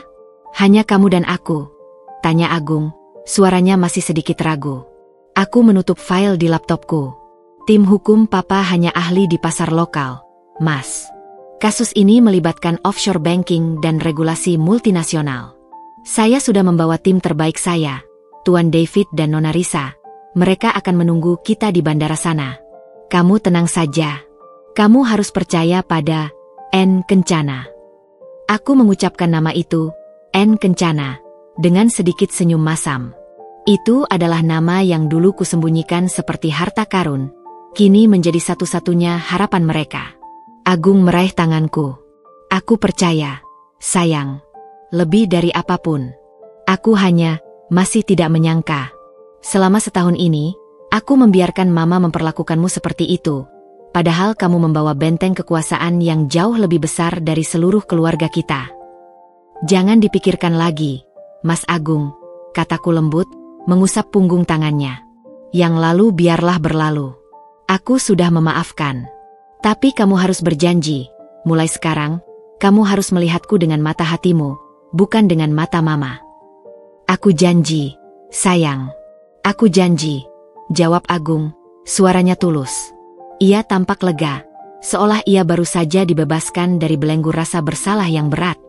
Hanya kamu dan aku? Tanya Agung, suaranya masih sedikit ragu. Aku menutup file di laptopku. Tim hukum papa hanya ahli di pasar lokal, Mas. Kasus ini melibatkan offshore banking dan regulasi multinasional. Saya sudah membawa tim terbaik saya, Tuan David dan Nona Risa. Mereka akan menunggu kita di bandara sana. Kamu tenang saja. Kamu harus percaya pada N. Kencana. Aku mengucapkan nama itu, N. Kencana, dengan sedikit senyum masam. Itu adalah nama yang dulu kusembunyikan seperti harta karun, kini menjadi satu-satunya harapan mereka. Agung meraih tanganku. Aku percaya, sayang. Lebih dari apapun. Aku hanya masih tidak menyangka. Selama setahun ini, aku membiarkan mama memperlakukanmu seperti itu. Padahal kamu membawa benteng kekuasaan yang jauh lebih besar dari seluruh keluarga kita. Jangan dipikirkan lagi, Mas Agung, kataku lembut, mengusap punggung tangannya. Yang lalu biarlah berlalu. Aku sudah memaafkan. Tapi kamu harus berjanji, mulai sekarang, kamu harus melihatku dengan mata hatimu, bukan dengan mata mama. Aku janji, sayang. Aku janji, jawab Agung, suaranya tulus. Ia tampak lega, seolah ia baru saja dibebaskan dari belenggu rasa bersalah yang berat.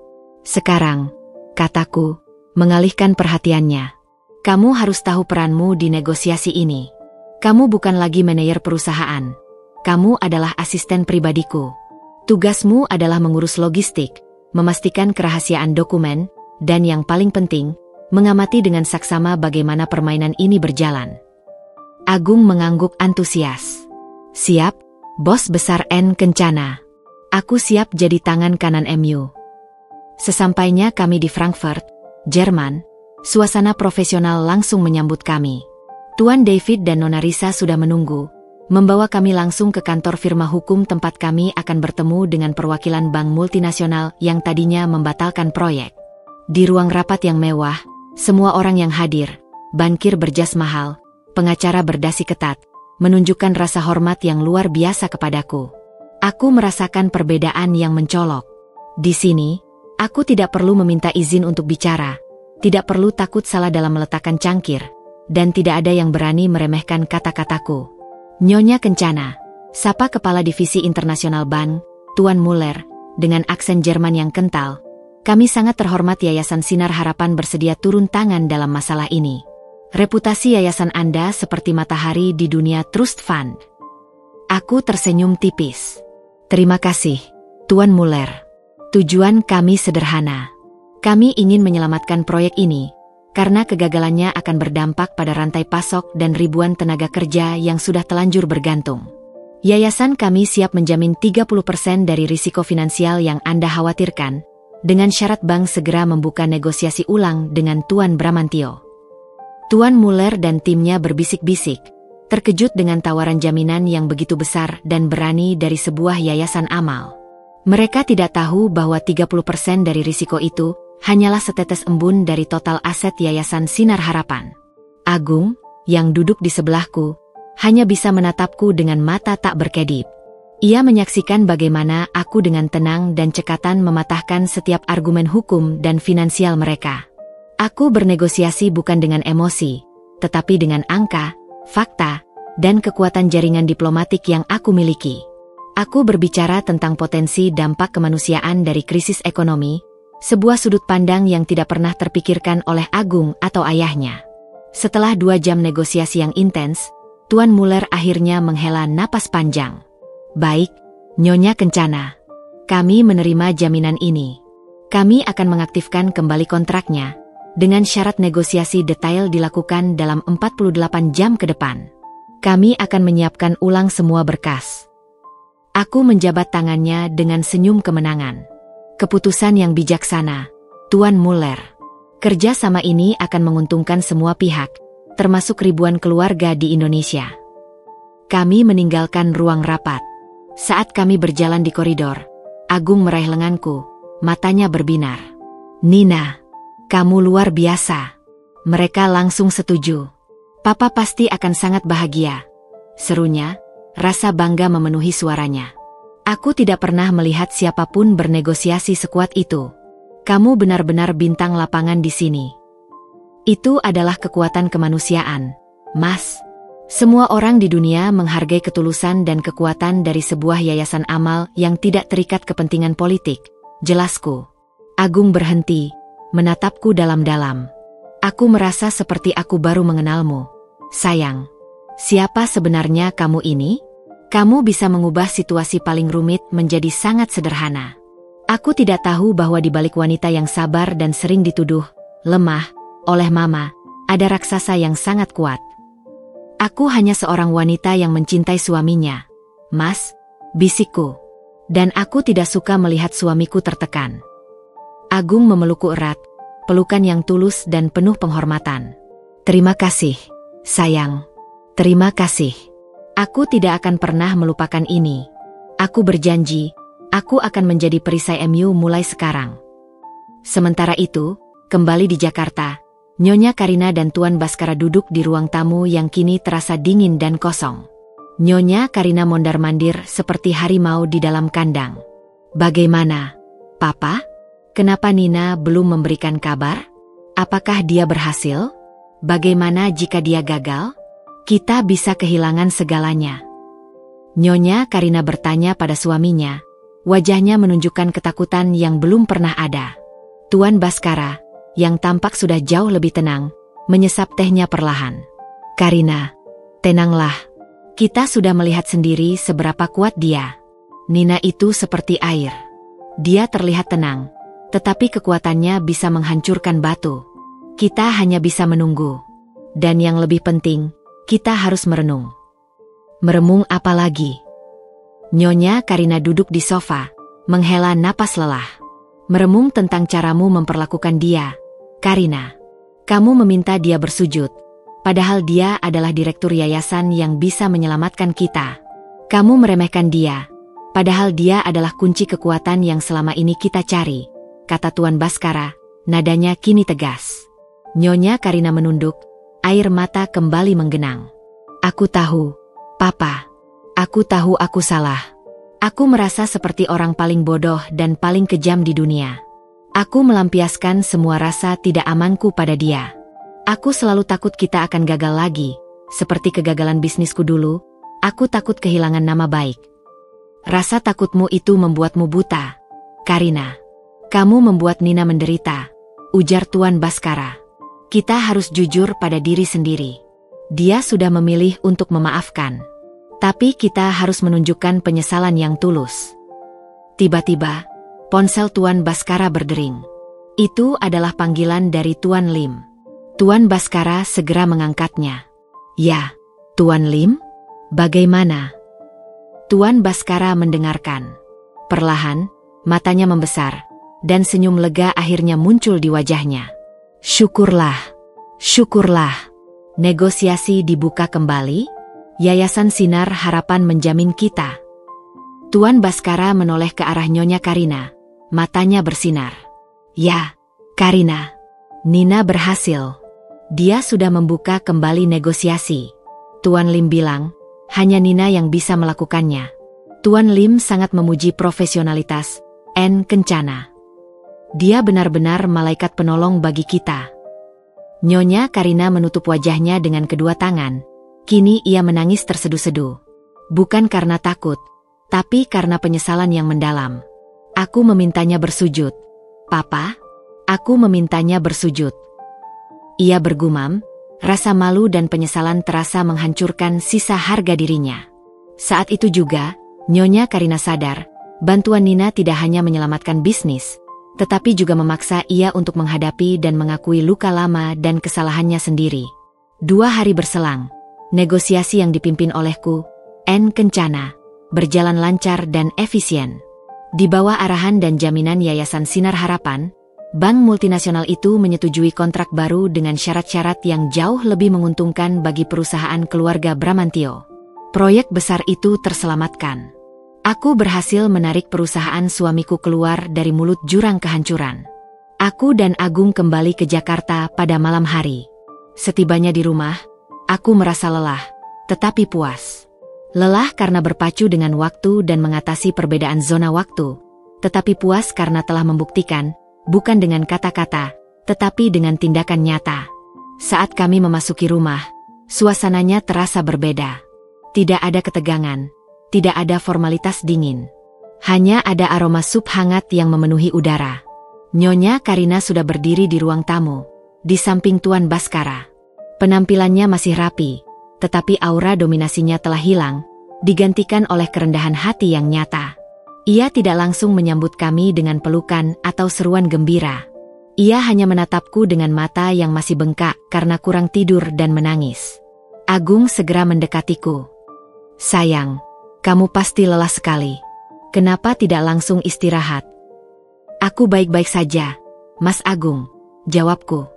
Sekarang, kataku, mengalihkan perhatiannya. Kamu harus tahu peranmu di negosiasi ini. Kamu bukan lagi manajer perusahaan. Kamu adalah asisten pribadiku. Tugasmu adalah mengurus logistik, memastikan kerahasiaan dokumen, dan yang paling penting, mengamati dengan saksama bagaimana permainan ini berjalan. Agung mengangguk antusias. Siap, Bos Besar N. Kencana. Aku siap jadi tangan kanan MU. Sesampainya kami di Frankfurt, Jerman, suasana profesional langsung menyambut kami. Tuan David dan Nona Risa sudah menunggu, membawa kami langsung ke kantor firma hukum tempat kami akan bertemu dengan perwakilan bank multinasional yang tadinya membatalkan proyek. Di ruang rapat yang mewah, semua orang yang hadir, bankir berjas mahal, pengacara berdasi ketat, menunjukkan rasa hormat yang luar biasa kepadaku. Aku merasakan perbedaan yang mencolok. Di sini, aku tidak perlu meminta izin untuk bicara, tidak perlu takut salah dalam meletakkan cangkir, dan tidak ada yang berani meremehkan kata-kataku. Nyonya Kencana, sapa Kepala Divisi Internasional Bank, Tuan Muller, dengan aksen Jerman yang kental. Kami sangat terhormat Yayasan Sinar Harapan bersedia turun tangan dalam masalah ini. Reputasi yayasan Anda seperti matahari di dunia trust fund. Aku tersenyum tipis. Terima kasih, Tuan Muller. Tujuan kami sederhana. Kami ingin menyelamatkan proyek ini, karena kegagalannya akan berdampak pada rantai pasok dan ribuan tenaga kerja yang sudah telanjur bergantung. Yayasan kami siap menjamin 30% dari risiko finansial yang Anda khawatirkan, dengan syarat bank segera membuka negosiasi ulang dengan Tuan Bramantio. Tuan Muller dan timnya berbisik-bisik, terkejut dengan tawaran jaminan yang begitu besar dan berani dari sebuah yayasan amal. Mereka tidak tahu bahwa 30% dari risiko itu hanyalah setetes embun dari total aset Yayasan Sinar Harapan. Agung, yang duduk di sebelahku, hanya bisa menatapku dengan mata tak berkedip. Ia menyaksikan bagaimana aku dengan tenang dan cekatan mematahkan setiap argumen hukum dan finansial mereka. Aku bernegosiasi bukan dengan emosi, tetapi dengan angka, fakta, dan kekuatan jaringan diplomatik yang aku miliki. Aku berbicara tentang potensi dampak kemanusiaan dari krisis ekonomi, sebuah sudut pandang yang tidak pernah terpikirkan oleh Agung atau ayahnya. Setelah 2 jam negosiasi yang intens, Tuan Muller akhirnya menghela napas panjang. Baik, Nyonya Kencana. Kami menerima jaminan ini. Kami akan mengaktifkan kembali kontraknya, dengan syarat negosiasi detail dilakukan dalam 48 jam ke depan. Kami akan menyiapkan ulang semua berkas. Aku menjabat tangannya dengan senyum kemenangan. Keputusan yang bijaksana, Tuan Muller. Kerja sama ini akan menguntungkan semua pihak, termasuk ribuan keluarga di Indonesia. Kami meninggalkan ruang rapat. Saat kami berjalan di koridor, Agung meraih lenganku, matanya berbinar. Nina, kamu luar biasa. Mereka langsung setuju. Papa pasti akan sangat bahagia, serunya. Rasa bangga memenuhi suaranya. Aku tidak pernah melihat siapapun bernegosiasi sekuat itu. Kamu benar-benar bintang lapangan di sini. Itu adalah kekuatan kemanusiaan, Mas. Semua orang di dunia menghargai ketulusan dan kekuatan dari sebuah yayasan amal yang tidak terikat kepentingan politik, jelasku. Agung berhenti, menatapku dalam-dalam. Aku merasa seperti aku baru mengenalmu. Sayang. Siapa sebenarnya kamu ini? Kamu bisa mengubah situasi paling rumit menjadi sangat sederhana. Aku tidak tahu bahwa di balik wanita yang sabar dan sering dituduh lemah oleh Mama, ada raksasa yang sangat kuat. Aku hanya seorang wanita yang mencintai suaminya, Mas, bisikku. Dan aku tidak suka melihat suamiku tertekan. Agung memelukku erat, pelukan yang tulus dan penuh penghormatan. Terima kasih, sayang. Terima kasih. Aku tidak akan pernah melupakan ini. Aku berjanji, aku akan menjadi perisai MU mulai sekarang. Sementara itu, kembali di Jakarta, Nyonya Karina dan Tuan Baskara duduk di ruang tamu yang kini terasa dingin dan kosong. Nyonya Karina mondar-mandir seperti harimau di dalam kandang. Bagaimana, Papa? Kenapa Nina belum memberikan kabar? Apakah dia berhasil? Bagaimana jika dia gagal? Kita bisa kehilangan segalanya. Nyonya Karina bertanya pada suaminya, wajahnya menunjukkan ketakutan yang belum pernah ada. Tuan Baskara, yang tampak sudah jauh lebih tenang, menyesap tehnya perlahan. Karina, tenanglah. Kita sudah melihat sendiri seberapa kuat dia. Nina itu seperti air. Dia terlihat tenang, tetapi kekuatannya bisa menghancurkan batu. Kita hanya bisa menunggu. Dan yang lebih penting, kita harus merenung. Meremung apa lagi? Nyonya Karina duduk di sofa, menghela napas lelah. Meremung tentang caramu memperlakukan dia, Karina. Kamu meminta dia bersujud, padahal dia adalah direktur yayasan yang bisa menyelamatkan kita. Kamu meremehkan dia, padahal dia adalah kunci kekuatan yang selama ini kita cari, kata Tuan Baskara, nadanya kini tegas. Nyonya Karina menunduk, air mata kembali menggenang. Aku tahu, Papa. Aku tahu aku salah. Aku merasa seperti orang paling bodoh dan paling kejam di dunia. Aku melampiaskan semua rasa tidak amanku pada dia. Aku selalu takut kita akan gagal lagi, seperti kegagalan bisnisku dulu. Aku takut kehilangan nama baik. Rasa takutmu itu membuatmu buta, Karina. Kamu membuat Nina menderita, ujar Tuan Baskara. Kita harus jujur pada diri sendiri. Dia sudah memilih untuk memaafkan. Tapi kita harus menunjukkan penyesalan yang tulus. Tiba-tiba, ponsel Tuan Baskara berdering. Itu adalah panggilan dari Tuan Lim. Tuan Baskara segera mengangkatnya. Ya, Tuan Lim? Bagaimana? Tuan Baskara mendengarkan. Perlahan, matanya membesar, dan senyum lega akhirnya muncul di wajahnya. Syukurlah, syukurlah. Negosiasi dibuka kembali. Yayasan Sinar Harapan menjamin kita. Tuan Baskara menoleh ke arah Nyonya Karina. Matanya bersinar. Ya, Karina. Nina berhasil. Dia sudah membuka kembali negosiasi. Tuan Lim bilang, hanya Nina yang bisa melakukannya. Tuan Lim sangat memuji profesionalitas N. Kencana. Dia benar-benar malaikat penolong bagi kita. Nyonya Karina menutup wajahnya dengan kedua tangan. Kini ia menangis terseduh-seduh. Bukan karena takut, tapi karena penyesalan yang mendalam. Aku memintanya bersujud. Papa, aku memintanya bersujud. Ia bergumam, rasa malu dan penyesalan terasa menghancurkan sisa harga dirinya. Saat itu juga, Nyonya Karina sadar, bantuan Nina tidak hanya menyelamatkan bisnis, tetapi juga memaksa ia untuk menghadapi dan mengakui luka lama dan kesalahannya sendiri. 2 hari berselang, negosiasi yang dipimpin olehku, N. Kencana, berjalan lancar dan efisien. Di bawah arahan dan jaminan Yayasan Sinar Harapan, bank multinasional itu menyetujui kontrak baru dengan syarat-syarat yang jauh lebih menguntungkan bagi perusahaan keluarga Bramantio. Proyek besar itu terselamatkan. Aku berhasil menarik perusahaan suamiku keluar dari mulut jurang kehancuran. Aku dan Agung kembali ke Jakarta pada malam hari. Setibanya di rumah, aku merasa lelah, tetapi puas. Lelah karena berpacu dengan waktu dan mengatasi perbedaan zona waktu, tetapi puas karena telah membuktikan, bukan dengan kata-kata, tetapi dengan tindakan nyata. Saat kami memasuki rumah, suasananya terasa berbeda. Tidak ada ketegangan, tidak ada formalitas dingin. Hanya ada aroma sup hangat yang memenuhi udara. Nyonya Karina sudah berdiri di ruang tamu, di samping Tuan Baskara. Penampilannya masih rapi, tetapi aura dominasinya telah hilang, digantikan oleh kerendahan hati yang nyata. Ia tidak langsung menyambut kami dengan pelukan atau seruan gembira. Ia hanya menatapku dengan mata yang masih bengkak karena kurang tidur dan menangis. Agung segera mendekatiku. Sayang, kamu pasti lelah sekali. Kenapa tidak langsung istirahat? Aku baik-baik saja, Mas Agung, jawabku.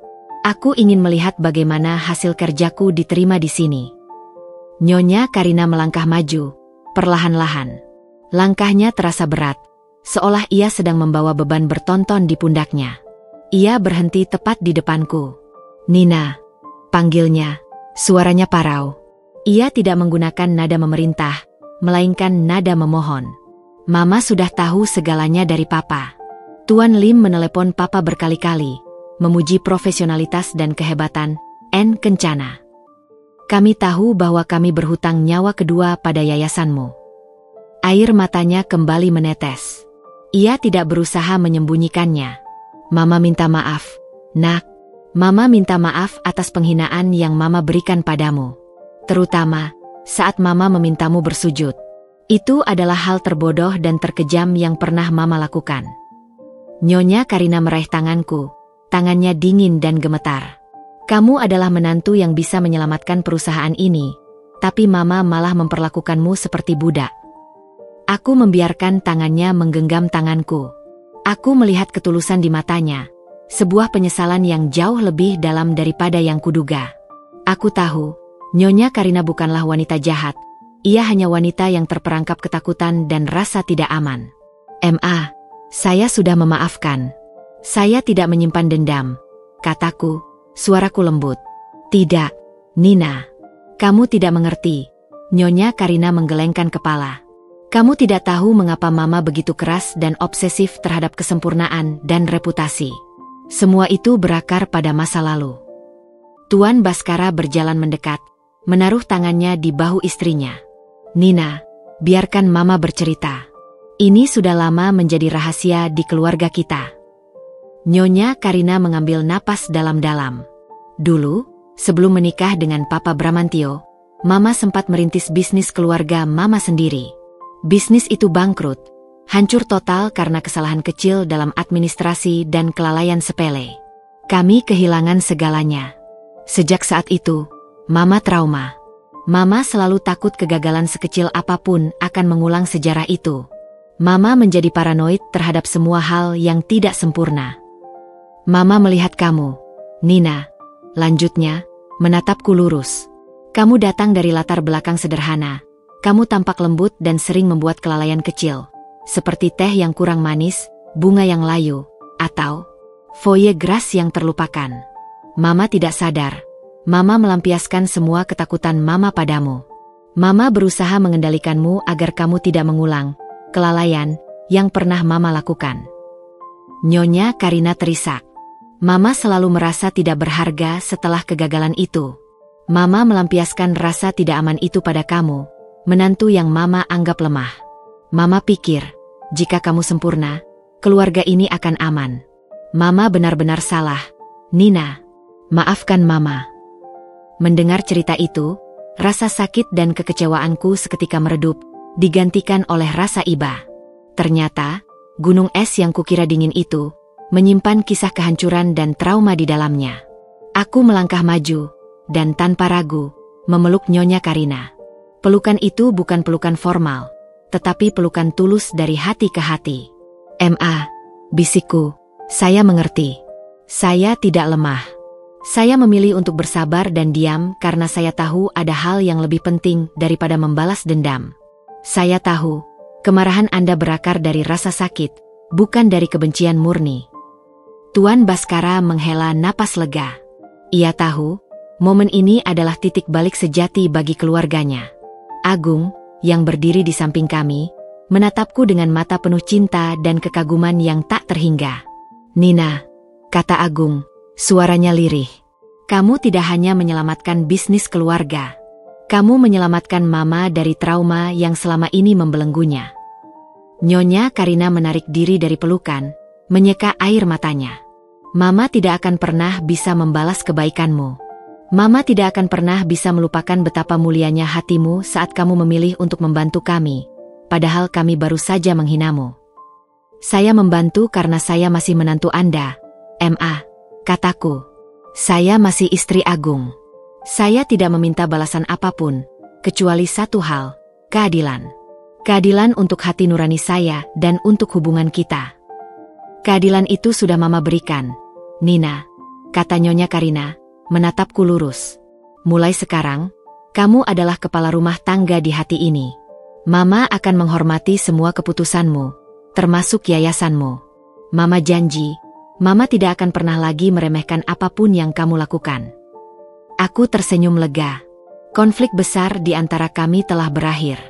Aku ingin melihat bagaimana hasil kerjaku diterima di sini. Nyonya Karina melangkah maju, perlahan-lahan. Langkahnya terasa berat, seolah ia sedang membawa beban bertonton di pundaknya. Ia berhenti tepat di depanku. Nina, panggilnya, suaranya parau. Ia tidak menggunakan nada memerintah, melainkan nada memohon. Mama sudah tahu segalanya dari Papa. Tuan Lim menelepon Papa berkali-kali, memuji profesionalitas dan kehebatan N. Kencana. Kami tahu bahwa kami berhutang nyawa kedua pada yayasanmu. Air matanya kembali menetes. Ia tidak berusaha menyembunyikannya. Mama minta maaf, nak. Mama minta maaf atas penghinaan yang Mama berikan padamu. Terutama saat Mama memintamu bersujud. Itu adalah hal terbodoh dan terkejam yang pernah Mama lakukan. Nyonya Karina meraih tanganku. Tangannya dingin dan gemetar. Kamu adalah menantu yang bisa menyelamatkan perusahaan ini, tapi Mama malah memperlakukanmu seperti budak. Aku membiarkan tangannya menggenggam tanganku. Aku melihat ketulusan di matanya, sebuah penyesalan yang jauh lebih dalam daripada yang kuduga. Aku tahu, Nyonya Karina bukanlah wanita jahat, ia hanya wanita yang terperangkap ketakutan dan rasa tidak aman. Ma, saya sudah memaafkan. Saya tidak menyimpan dendam, kataku, suaraku lembut. Tidak, Nina. Kamu tidak mengerti. Nyonya Karina menggelengkan kepala. Kamu tidak tahu mengapa Mama begitu keras dan obsesif terhadap kesempurnaan dan reputasi. Semua itu berakar pada masa lalu. Tuan Baskara berjalan mendekat, menaruh tangannya di bahu istrinya. Nina, biarkan Mama bercerita. Ini sudah lama menjadi rahasia di keluarga kita. Nyonya Karina mengambil napas dalam-dalam. Dulu, sebelum menikah dengan Papa Bramantio, Mama sempat merintis bisnis keluarga Mama sendiri. Bisnis itu bangkrut, hancur total karena kesalahan kecil dalam administrasi dan kelalaian sepele. Kami kehilangan segalanya. Sejak saat itu, Mama trauma. Mama selalu takut kegagalan sekecil apapun akan mengulang sejarah itu. Mama menjadi paranoid terhadap semua hal yang tidak sempurna. Mama melihat kamu, Nina, lanjutnya, menatapku lurus. Kamu datang dari latar belakang sederhana. Kamu tampak lembut dan sering membuat kelalaian kecil, seperti teh yang kurang manis, bunga yang layu, atau foie gras yang terlupakan. Mama tidak sadar. Mama melampiaskan semua ketakutan Mama padamu. Mama berusaha mengendalikanmu agar kamu tidak mengulang kelalaian yang pernah Mama lakukan. Nyonya Karina terisak. Mama selalu merasa tidak berharga setelah kegagalan itu. Mama melampiaskan rasa tidak aman itu pada kamu, menantu yang Mama anggap lemah. Mama pikir, jika kamu sempurna, keluarga ini akan aman. Mama benar-benar salah. Nina, maafkan Mama. Mendengar cerita itu, rasa sakit dan kekecewaanku seketika meredup, digantikan oleh rasa iba. Ternyata, gunung es yang kukira dingin itu, menyimpan kisah kehancuran dan trauma di dalamnya. Aku melangkah maju, dan tanpa ragu, memeluk Nyonya Karina. Pelukan itu bukan pelukan formal, tetapi pelukan tulus dari hati ke hati. "Ma," bisikku, "saya mengerti. Saya tidak lemah. Saya memilih untuk bersabar dan diam karena saya tahu ada hal yang lebih penting daripada membalas dendam. Saya tahu, kemarahan Anda berakar dari rasa sakit, bukan dari kebencian murni." Tuan Baskara menghela napas lega. Ia tahu, momen ini adalah titik balik sejati bagi keluarganya. Agung, yang berdiri di samping kami, menatapku dengan mata penuh cinta dan kekaguman yang tak terhingga. "Nina," kata Agung, suaranya lirih. "Kamu tidak hanya menyelamatkan bisnis keluarga. Kamu menyelamatkan Mama dari trauma yang selama ini membelenggunya." Nyonya Karina menarik diri dari pelukan, menyeka air matanya. "Mama tidak akan pernah bisa membalas kebaikanmu. Mama tidak akan pernah bisa melupakan betapa mulianya hatimu saat kamu memilih untuk membantu kami, padahal kami baru saja menghinamu." "Saya membantu karena saya masih menantu Anda, Ma," kataku. "Saya masih istri Agung. Saya tidak meminta balasan apapun, kecuali satu hal, keadilan. Keadilan untuk hati nurani saya dan untuk hubungan kita. Keadilan itu sudah Mama berikan, Nina," kata Nyonya Karina, menatapku lurus. "Mulai sekarang, kamu adalah kepala rumah tangga di hati ini. Mama akan menghormati semua keputusanmu, termasuk yayasanmu. Mama janji, Mama tidak akan pernah lagi meremehkan apapun yang kamu lakukan." Aku tersenyum lega. Konflik besar di antara kami telah berakhir.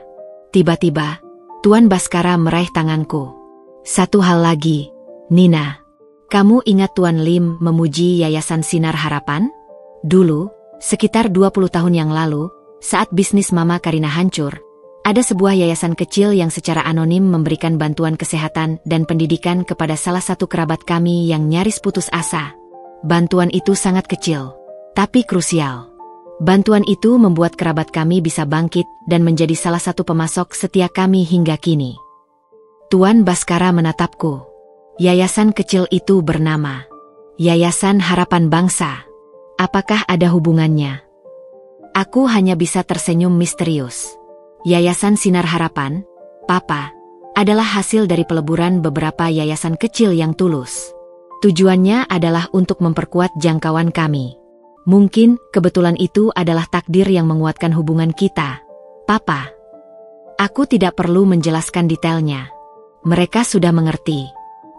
Tiba-tiba, Tuan Baskara meraih tanganku. "Satu hal lagi, Nina. Kamu ingat Tuan Lim memuji Yayasan Sinar Harapan? Dulu, sekitar 20 tahun yang lalu, saat bisnis Mama Karina hancur, ada sebuah yayasan kecil yang secara anonim memberikan bantuan kesehatan dan pendidikan kepada salah satu kerabat kami yang nyaris putus asa. Bantuan itu sangat kecil, tapi krusial. Bantuan itu membuat kerabat kami bisa bangkit dan menjadi salah satu pemasok setia kami hingga kini." Tuan Baskara menatapku. Yayasan kecil itu bernama Yayasan Harapan Bangsa. Apakah ada hubungannya? Aku hanya bisa tersenyum misterius. Yayasan Sinar Harapan, Papa, adalah hasil dari peleburan beberapa yayasan kecil yang tulus. Tujuannya adalah untuk memperkuat jangkauan kami. Mungkin kebetulan itu adalah takdir yang menguatkan hubungan kita, Papa. Aku tidak perlu menjelaskan detailnya. Mereka sudah mengerti.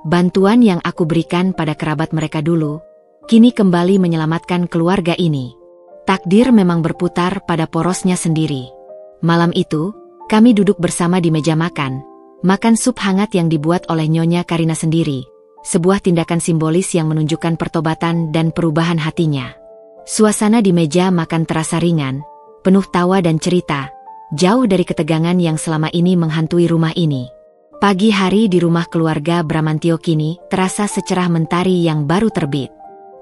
Bantuan yang aku berikan pada kerabat mereka dulu, kini kembali menyelamatkan keluarga ini. Takdir memang berputar pada porosnya sendiri. Malam itu, kami duduk bersama di meja makan sup hangat yang dibuat oleh Nyonya Karina sendiri, sebuah tindakan simbolis yang menunjukkan pertobatan dan perubahan hatinya. Suasana di meja makan terasa ringan, penuh tawa dan cerita, jauh dari ketegangan yang selama ini menghantui rumah ini. Pagi hari di rumah keluarga Bramantio kini terasa secerah mentari yang baru terbit.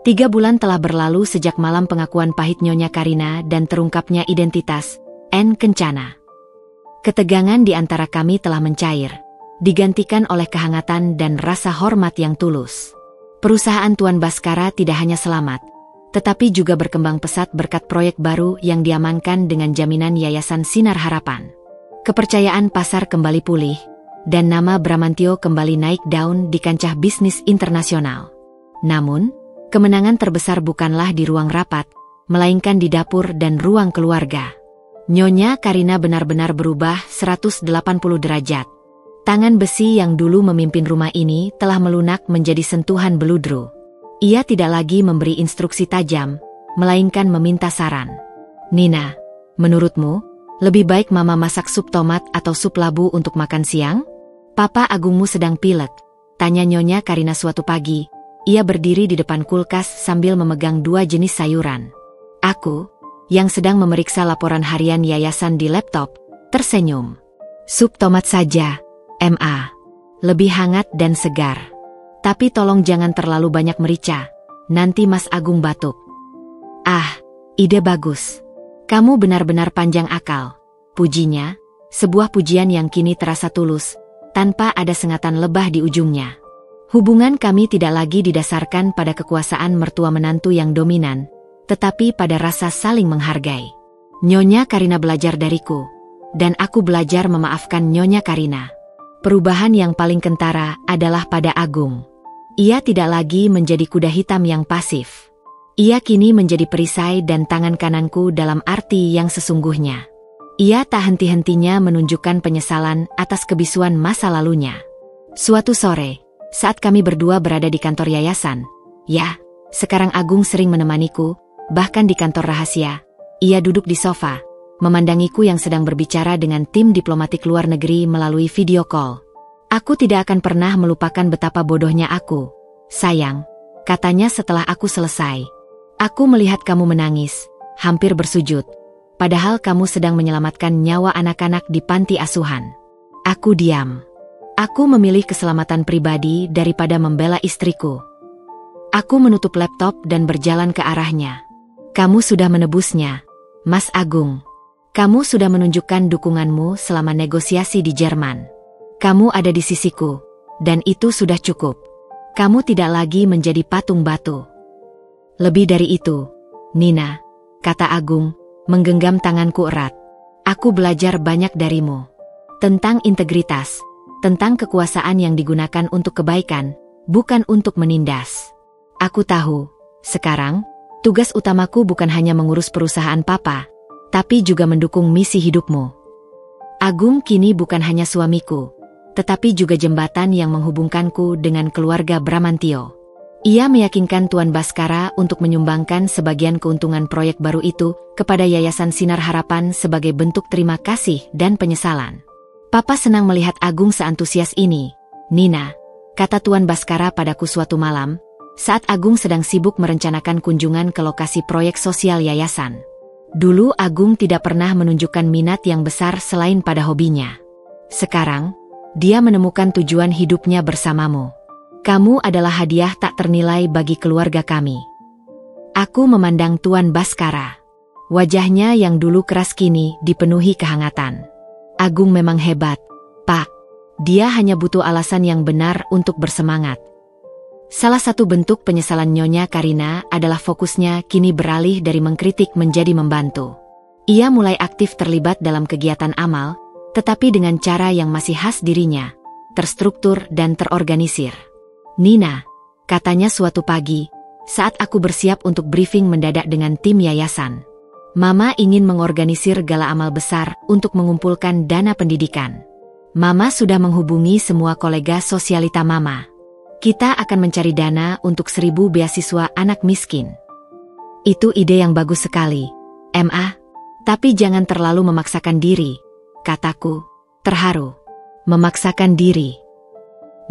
3 bulan telah berlalu sejak malam pengakuan pahit Nyonya Karina dan terungkapnya identitas N. Kencana. Ketegangan di antara kami telah mencair, digantikan oleh kehangatan dan rasa hormat yang tulus. Perusahaan Tuan Baskara tidak hanya selamat, tetapi juga berkembang pesat berkat proyek baru yang diamankan dengan jaminan Yayasan Sinar Harapan. Kepercayaan pasar kembali pulih, dan nama Bramantio kembali naik daun di kancah bisnis internasional. Namun, kemenangan terbesar bukanlah di ruang rapat, melainkan di dapur dan ruang keluarga. Nyonya Karina benar-benar berubah 180 derajat. Tangan besi yang dulu memimpin rumah ini telah melunak menjadi sentuhan beludru. Ia tidak lagi memberi instruksi tajam, melainkan meminta saran. "Nina, menurutmu, lebih baik Mama masak sup tomat atau sup labu untuk makan siang? Papa Agungmu sedang pilek," tanya Nyonya Karina suatu pagi. Ia berdiri di depan kulkas sambil memegang 2 jenis sayuran. Aku, yang sedang memeriksa laporan harian yayasan di laptop, tersenyum. "Sup tomat saja," MA. Lebih hangat dan segar. Tapi tolong jangan terlalu banyak merica, nanti Mas Agung batuk. Ah, ide bagus. Kamu benar-benar panjang akal, pujinya, sebuah pujian yang kini terasa tulus, tanpa ada sengatan lebah di ujungnya. Hubungan kami tidak lagi didasarkan pada kekuasaan mertua menantu yang dominan, tetapi pada rasa saling menghargai. Nyonya Karina belajar dariku, dan aku belajar memaafkan Nyonya Karina. Perubahan yang paling kentara adalah pada Agung. Ia tidak lagi menjadi kuda hitam yang pasif. Ia kini menjadi perisai dan tangan kananku dalam arti yang sesungguhnya. Ia tak henti-hentinya menunjukkan penyesalan atas kebisuan masa lalunya. Suatu sore, saat kami berdua berada di kantor yayasan, ya, sekarang Agung sering menemaniku, bahkan di kantor rahasia, ia duduk di sofa, memandangiku yang sedang berbicara dengan tim diplomatik luar negeri melalui video call. Aku tidak akan pernah melupakan betapa bodohnya aku. Sayang, katanya setelah aku selesai. Aku melihat kamu menangis, hampir bersujud, padahal kamu sedang menyelamatkan nyawa anak-anak di panti asuhan. Aku diam. Aku memilih keselamatan pribadi daripada membela istriku. Aku menutup laptop dan berjalan ke arahnya. Kamu sudah menebusnya, Mas Agung. Kamu sudah menunjukkan dukunganmu selama negosiasi di Jerman. Kamu ada di sisiku, dan itu sudah cukup. Kamu tidak lagi menjadi patung batu. Lebih dari itu, Nina, kata Agung, menggenggam tanganku erat. Aku belajar banyak darimu. Tentang integritas, tentang kekuasaan yang digunakan untuk kebaikan, bukan untuk menindas. Aku tahu, sekarang, tugas utamaku bukan hanya mengurus perusahaan papa, tapi juga mendukung misi hidupmu. Agung kini bukan hanya suamiku, tetapi juga jembatan yang menghubungkanku dengan keluarga Bramantio. Ia meyakinkan Tuan Baskara untuk menyumbangkan sebagian keuntungan proyek baru itu kepada Yayasan Sinar Harapan sebagai bentuk terima kasih dan penyesalan. Papa senang melihat Agung seantusias ini, Nina, kata Tuan Baskara padaku suatu malam, saat Agung sedang sibuk merencanakan kunjungan ke lokasi proyek sosial yayasan. Dulu Agung tidak pernah menunjukkan minat yang besar selain pada hobinya. Sekarang, dia menemukan tujuan hidupnya bersamamu. Kamu adalah hadiah tak ternilai bagi keluarga kami. Aku memandang Tuan Baskara. Wajahnya yang dulu keras kini dipenuhi kehangatan. Agung memang hebat, Pak. Dia hanya butuh alasan yang benar untuk bersemangat. Salah satu bentuk penyesalan Nyonya Karina adalah fokusnya kini beralih dari mengkritik menjadi membantu. Ia mulai aktif terlibat dalam kegiatan amal, tetapi dengan cara yang masih khas dirinya, terstruktur dan terorganisir. Nina, katanya suatu pagi, saat aku bersiap untuk briefing mendadak dengan tim yayasan. Mama ingin mengorganisir gala amal besar untuk mengumpulkan dana pendidikan. Mama sudah menghubungi semua kolega sosialita Mama. Kita akan mencari dana untuk 1000 beasiswa anak miskin. Itu ide yang bagus sekali, MA. Tapi jangan terlalu memaksakan diri, kataku, terharu. Memaksakan diri.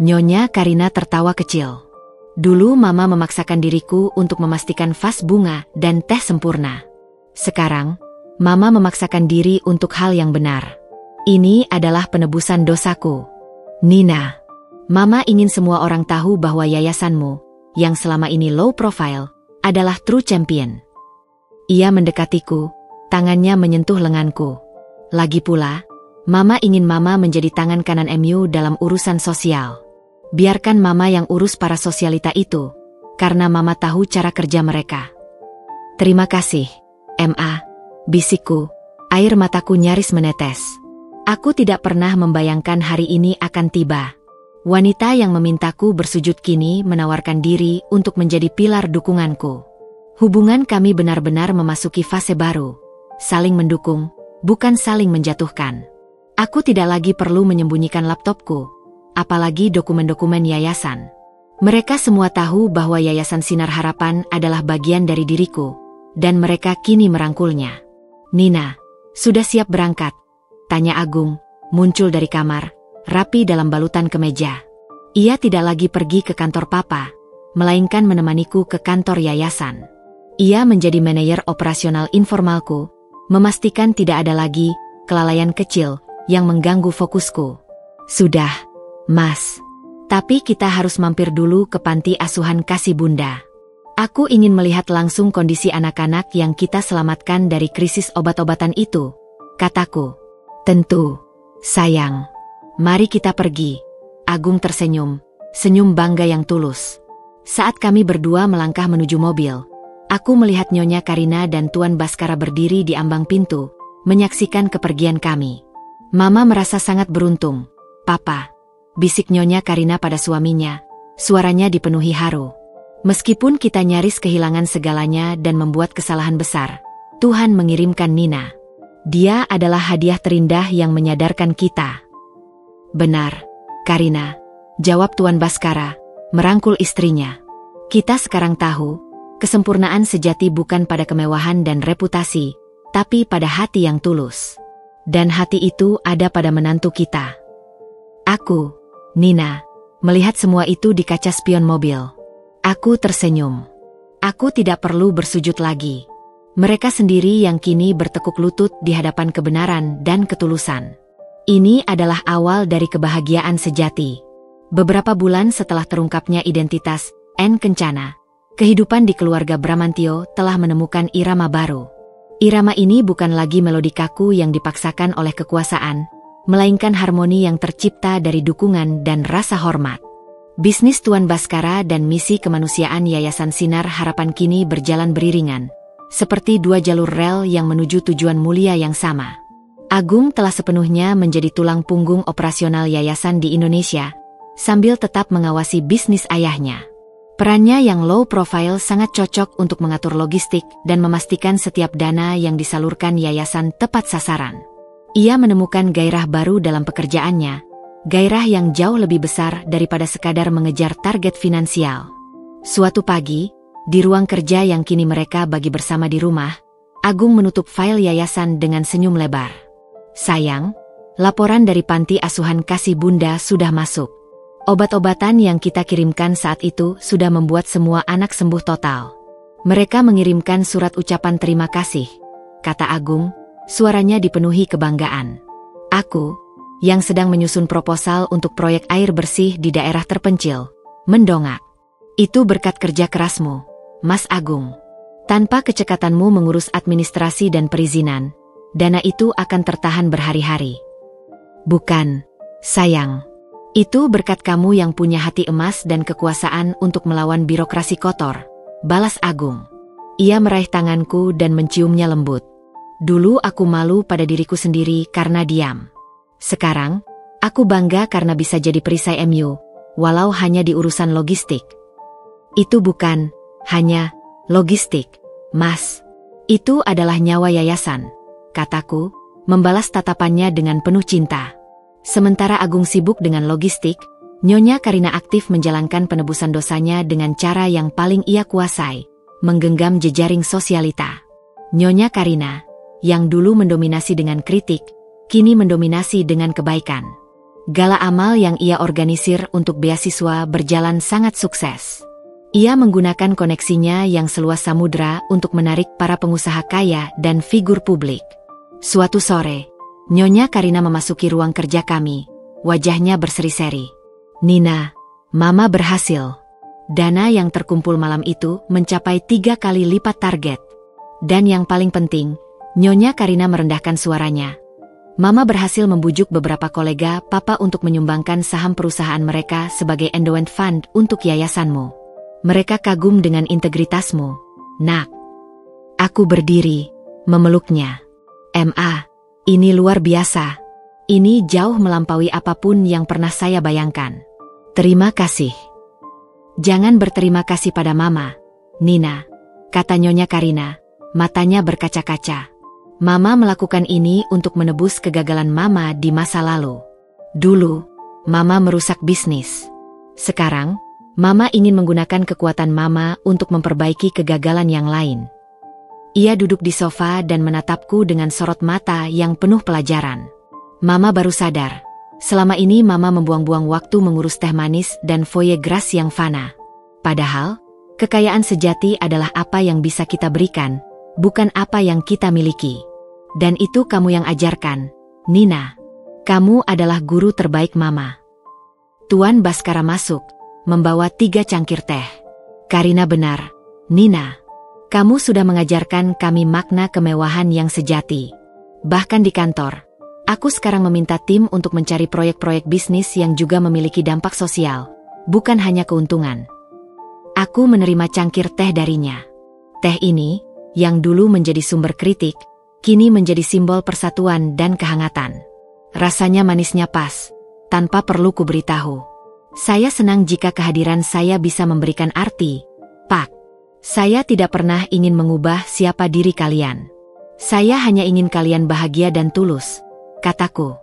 Nyonya Karina tertawa kecil. Dulu Mama memaksakan diriku untuk memastikan vas bunga dan teh sempurna. Sekarang, Mama memaksakan diri untuk hal yang benar. Ini adalah penebusan dosaku. Nina, Mama ingin semua orang tahu bahwa yayasanmu, yang selama ini low profile, adalah true champion. Ia mendekatiku, tangannya menyentuh lenganku. Lagi pula, Mama ingin Mama menjadi tangan kanan MU dalam urusan sosial. Biarkan Mama yang urus para sosialita itu, karena Mama tahu cara kerja mereka. Terima kasih, MA, bisikku, air mataku nyaris menetes. Aku tidak pernah membayangkan hari ini akan tiba. Wanita yang memintaku bersujud kini menawarkan diri untuk menjadi pilar dukunganku. Hubungan kami benar-benar memasuki fase baru. Saling mendukung, bukan saling menjatuhkan. Aku tidak lagi perlu menyembunyikan laptopku, apalagi dokumen-dokumen yayasan. Mereka semua tahu bahwa Yayasan Sinar Harapan adalah bagian dari diriku, dan mereka kini merangkulnya. Nina, sudah siap berangkat? Tanya Agung, muncul dari kamar, rapi dalam balutan kemeja. Ia tidak lagi pergi ke kantor papa, melainkan menemaniku ke kantor yayasan. Ia menjadi manajer operasional informalku, memastikan tidak ada lagi kelalaian kecil yang mengganggu fokusku. Sudah. Mas. Tapi kita harus mampir dulu ke panti asuhan Kasih Bunda. Aku ingin melihat langsung kondisi anak-anak yang kita selamatkan dari krisis obat-obatan itu, kataku. Tentu, sayang. Mari kita pergi. Agung tersenyum, senyum bangga yang tulus. Saat kami berdua melangkah menuju mobil, aku melihat Nyonya Karina dan Tuan Baskara berdiri di ambang pintu, menyaksikan kepergian kami. Mama merasa sangat beruntung. Papa, bisik Nyonya Karina pada suaminya, suaranya dipenuhi haru. Meskipun kita nyaris kehilangan segalanya dan membuat kesalahan besar, Tuhan mengirimkan Nina. Dia adalah hadiah terindah yang menyadarkan kita. Benar, Karina, jawab Tuan Baskara, merangkul istrinya. Kita sekarang tahu, kesempurnaan sejati bukan pada kemewahan dan reputasi, tapi pada hati yang tulus. Dan hati itu ada pada menantu kita. Aku, Nina, melihat semua itu di kaca spion mobil. Aku tersenyum. Aku tidak perlu bersujud lagi. Mereka sendiri yang kini bertekuk lutut di hadapan kebenaran dan ketulusan. Ini adalah awal dari kebahagiaan sejati. Beberapa bulan setelah terungkapnya identitas N. Kencana, kehidupan di keluarga Bramantio telah menemukan irama baru. Irama ini bukan lagi melodi kaku yang dipaksakan oleh kekuasaan, melainkan harmoni yang tercipta dari dukungan dan rasa hormat. Bisnis Tuan Baskara dan misi kemanusiaan Yayasan Sinar Harapan kini berjalan beriringan, seperti dua jalur rel yang menuju tujuan mulia yang sama. Agung telah sepenuhnya menjadi tulang punggung operasional yayasan di Indonesia, sambil tetap mengawasi bisnis ayahnya. Perannya yang low profile sangat cocok untuk mengatur logistik dan memastikan setiap dana yang disalurkan yayasan tepat sasaran. Ia menemukan gairah baru dalam pekerjaannya, gairah yang jauh lebih besar daripada sekadar mengejar target finansial. Suatu pagi, di ruang kerja yang kini mereka bagi bersama di rumah, Agung menutup file yayasan dengan senyum lebar. Sayang, laporan dari panti asuhan Kasih Bunda sudah masuk. Obat-obatan yang kita kirimkan saat itu sudah membuat semua anak sembuh total. Mereka mengirimkan surat ucapan terima kasih, kata Agung, suaranya dipenuhi kebanggaan. Aku, yang sedang menyusun proposal untuk proyek air bersih di daerah terpencil, mendongak. Itu berkat kerja kerasmu, Mas Agung. Tanpa kecekatanmu mengurus administrasi dan perizinan, dana itu akan tertahan berhari-hari. Bukan, sayang. Itu berkat kamu yang punya hati emas dan kekuasaan untuk melawan birokrasi kotor, balas Agung. Ia meraih tanganku dan menciumnya lembut. Dulu aku malu pada diriku sendiri karena diam. Sekarang, aku bangga karena bisa jadi perisai MU, walau hanya di urusan logistik. Itu bukan hanya logistik, Mas. Itu adalah nyawa yayasan, kataku, membalas tatapannya dengan penuh cinta. Sementara Agung sibuk dengan logistik, Nyonya Karina aktif menjalankan penebusan dosanya dengan cara yang paling ia kuasai, menggenggam jejaring sosialita. Nyonya Karina, yang dulu mendominasi dengan kritik, kini mendominasi dengan kebaikan. Gala amal yang ia organisir untuk beasiswa berjalan sangat sukses. Ia menggunakan koneksinya yang seluas samudra untuk menarik para pengusaha kaya dan figur publik. Suatu sore, Nyonya Karina memasuki ruang kerja kami, wajahnya berseri-seri. Nina, Mama berhasil. Dana yang terkumpul malam itu mencapai 3 kali lipat target. Dan yang paling penting, Nyonya Karina merendahkan suaranya. Mama berhasil membujuk beberapa kolega Papa untuk menyumbangkan saham perusahaan mereka sebagai endowment fund untuk yayasanmu. Mereka kagum dengan integritasmu, Nak. Aku berdiri, memeluknya. Ma, ini luar biasa. Ini jauh melampaui apapun yang pernah saya bayangkan. Terima kasih. Jangan berterima kasih pada Mama, Nina, kata Nyonya Karina, matanya berkaca-kaca. Mama melakukan ini untuk menebus kegagalan Mama di masa lalu. Dulu, Mama merusak bisnis. Sekarang, Mama ingin menggunakan kekuatan Mama untuk memperbaiki kegagalan yang lain. Ia duduk di sofa dan menatapku dengan sorot mata yang penuh pelajaran. Mama baru sadar, selama ini Mama membuang-buang waktu mengurus teh manis dan foie gras yang fana. Padahal, kekayaan sejati adalah apa yang bisa kita berikan, bukan apa yang kita miliki. Dan itu kamu yang ajarkan, Nina. Kamu adalah guru terbaik Mama. Tuan Baskara masuk, membawa 3 cangkir teh. Karina benar, Nina. Kamu sudah mengajarkan kami makna kemewahan yang sejati. Bahkan di kantor, aku sekarang meminta tim untuk mencari proyek-proyek bisnis yang juga memiliki dampak sosial, bukan hanya keuntungan. Aku menerima cangkir teh darinya. Teh ini, yang dulu menjadi sumber kritik, kini menjadi simbol persatuan dan kehangatan. Rasanya manisnya pas, tanpa perlu kuberitahu. Saya senang jika kehadiran saya bisa memberikan arti, Pak. Saya tidak pernah ingin mengubah siapa diri kalian. Saya hanya ingin kalian bahagia dan tulus, kataku.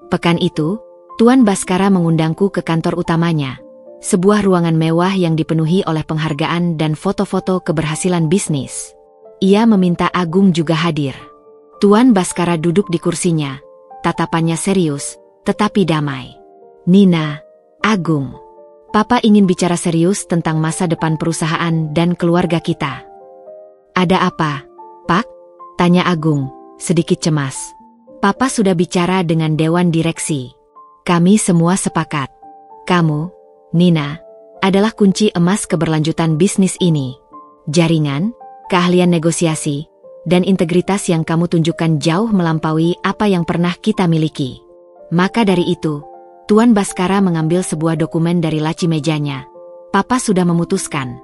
Pekan itu, Tuan Baskara mengundangku ke kantor utamanya, sebuah ruangan mewah yang dipenuhi oleh penghargaan dan foto-foto keberhasilan bisnis. Ia meminta Agung juga hadir. Tuan Baskara duduk di kursinya, tatapannya serius, tetapi damai. Nina, Agung. Papa ingin bicara serius tentang masa depan perusahaan dan keluarga kita. Ada apa, Pak? Tanya Agung, sedikit cemas. Papa sudah bicara dengan Dewan Direksi. Kami semua sepakat. Kamu, Nina, adalah kunci emas keberlanjutan bisnis ini. Jaringan, keahlian negosiasi, dan integritas yang kamu tunjukkan jauh melampaui apa yang pernah kita miliki. Maka dari itu, Tuan Baskara mengambil sebuah dokumen dari laci mejanya. Papa sudah memutuskan.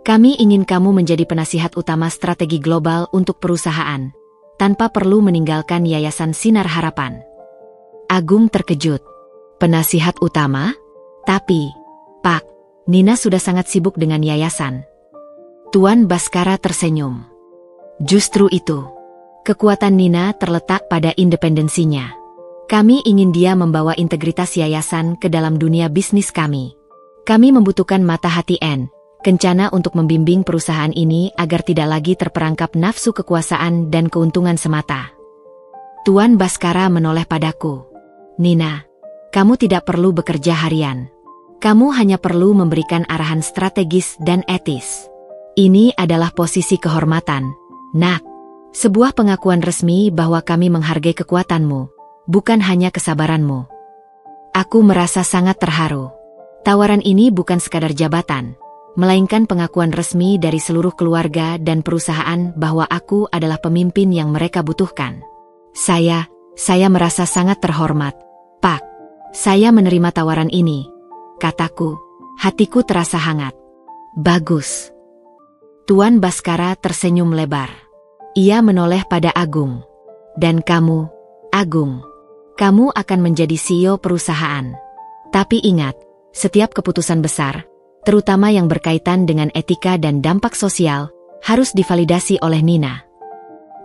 Kami ingin kamu menjadi penasihat utama strategi global untuk perusahaan, tanpa perlu meninggalkan Yayasan Sinar Harapan. Agung terkejut. Penasihat utama? Tapi, Pak, Nina sudah sangat sibuk dengan yayasan. Tuan Baskara tersenyum. Justru itu. Kekuatan Nina terletak pada independensinya. Kami ingin dia membawa integritas yayasan ke dalam dunia bisnis kami. Kami membutuhkan mata hati N, kencana untuk membimbing perusahaan ini agar tidak lagi terperangkap nafsu kekuasaan dan keuntungan semata. Tuan Baskara menoleh padaku. Nina, kamu tidak perlu bekerja harian. Kamu hanya perlu memberikan arahan strategis dan etis. Ini adalah posisi kehormatan, Nak. Sebuah pengakuan resmi bahwa kami menghargai kekuatanmu, bukan hanya kesabaranmu. Aku merasa sangat terharu. Tawaran ini bukan sekadar jabatan, melainkan pengakuan resmi dari seluruh keluarga dan perusahaan bahwa aku adalah pemimpin yang mereka butuhkan. Saya merasa sangat terhormat, Pak. Saya menerima tawaran ini, kataku. Hatiku terasa hangat. Bagus. Tuan Baskara tersenyum lebar. Ia menoleh pada Agung. Dan kamu, Agung, kamu akan menjadi CEO perusahaan. Tapi ingat, setiap keputusan besar, terutama yang berkaitan dengan etika dan dampak sosial, harus divalidasi oleh Nina.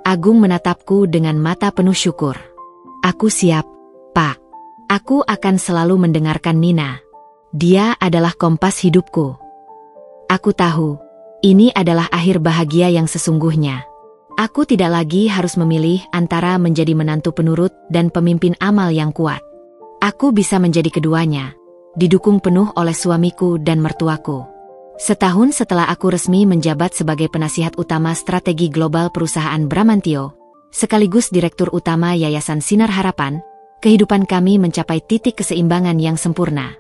Agung menatapku dengan mata penuh syukur. Aku siap, Pak. Aku akan selalu mendengarkan Nina. Dia adalah kompas hidupku. Aku tahu, ini adalah akhir bahagia yang sesungguhnya. Aku tidak lagi harus memilih antara menjadi menantu penurut dan pemimpin amal yang kuat. Aku bisa menjadi keduanya, didukung penuh oleh suamiku dan mertuaku. Setahun setelah aku resmi menjabat sebagai penasihat utama strategi global perusahaan Bramantio, sekaligus direktur utama Yayasan Sinar Harapan, kehidupan kami mencapai titik keseimbangan yang sempurna.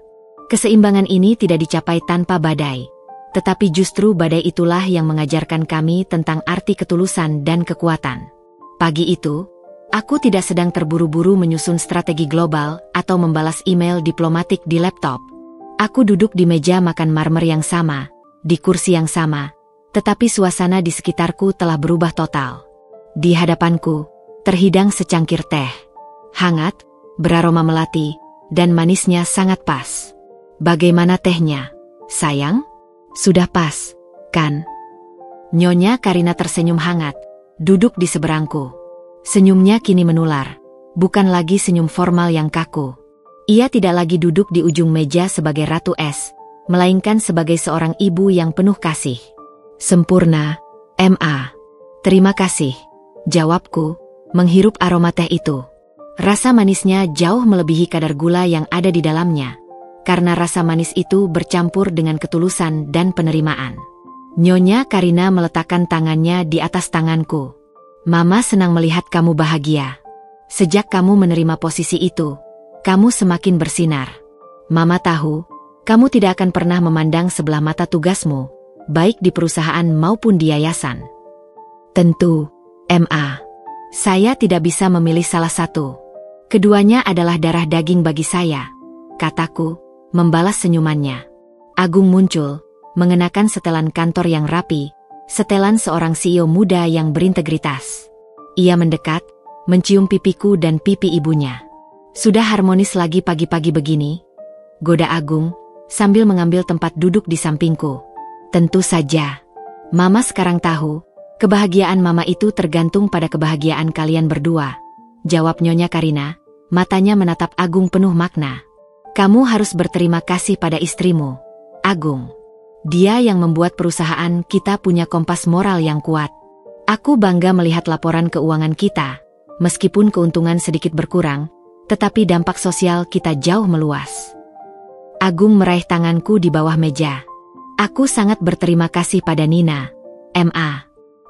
Keseimbangan ini tidak dicapai tanpa badai. Tetapi justru badai itulah yang mengajarkan kami tentang arti ketulusan dan kekuatan. Pagi itu, aku tidak sedang terburu-buru menyusun strategi global atau membalas email diplomatik di laptop. Aku duduk di meja makan marmer yang sama, di kursi yang sama, tetapi suasana di sekitarku telah berubah total. Di hadapanku, terhidang secangkir teh. Hangat, beraroma melati, dan manisnya sangat pas. Bagaimana tehnya, sayang? Sudah pas, kan? Nyonya Karina tersenyum hangat, duduk di seberangku. Senyumnya kini menular, bukan lagi senyum formal yang kaku. Ia tidak lagi duduk di ujung meja sebagai ratu es, melainkan sebagai seorang ibu yang penuh kasih. Sempurna, M.A. Terima kasih, jawabku, menghirup aroma teh itu. Rasa manisnya jauh melebihi kadar gula yang ada di dalamnya. Karena rasa manis itu bercampur dengan ketulusan dan penerimaan. Nyonya Karina meletakkan tangannya di atas tanganku. Mama senang melihat kamu bahagia. Sejak kamu menerima posisi itu, kamu semakin bersinar. Mama tahu, kamu tidak akan pernah memandang sebelah mata tugasmu, baik di perusahaan maupun di yayasan. Tentu, Ma. Saya tidak bisa memilih salah satu. Keduanya adalah darah daging bagi saya, kataku, membalas senyumannya. Agung muncul, mengenakan setelan kantor yang rapi, setelan seorang CEO muda yang berintegritas. Ia mendekat, mencium pipiku dan pipi ibunya. Sudah harmonis lagi pagi-pagi begini? Goda Agung, sambil mengambil tempat duduk di sampingku. Tentu saja. Mama sekarang tahu, kebahagiaan Mama itu tergantung pada kebahagiaan kalian berdua. Jawab Nyonya Karina, matanya menatap Agung penuh makna. Kamu harus berterima kasih pada istrimu, Agung. Dia yang membuat perusahaan kita punya kompas moral yang kuat. Aku bangga melihat laporan keuangan kita. Meskipun keuntungan sedikit berkurang, tetapi dampak sosial kita jauh meluas. Agung meraih tanganku di bawah meja. Aku sangat berterima kasih pada Nina, Ma.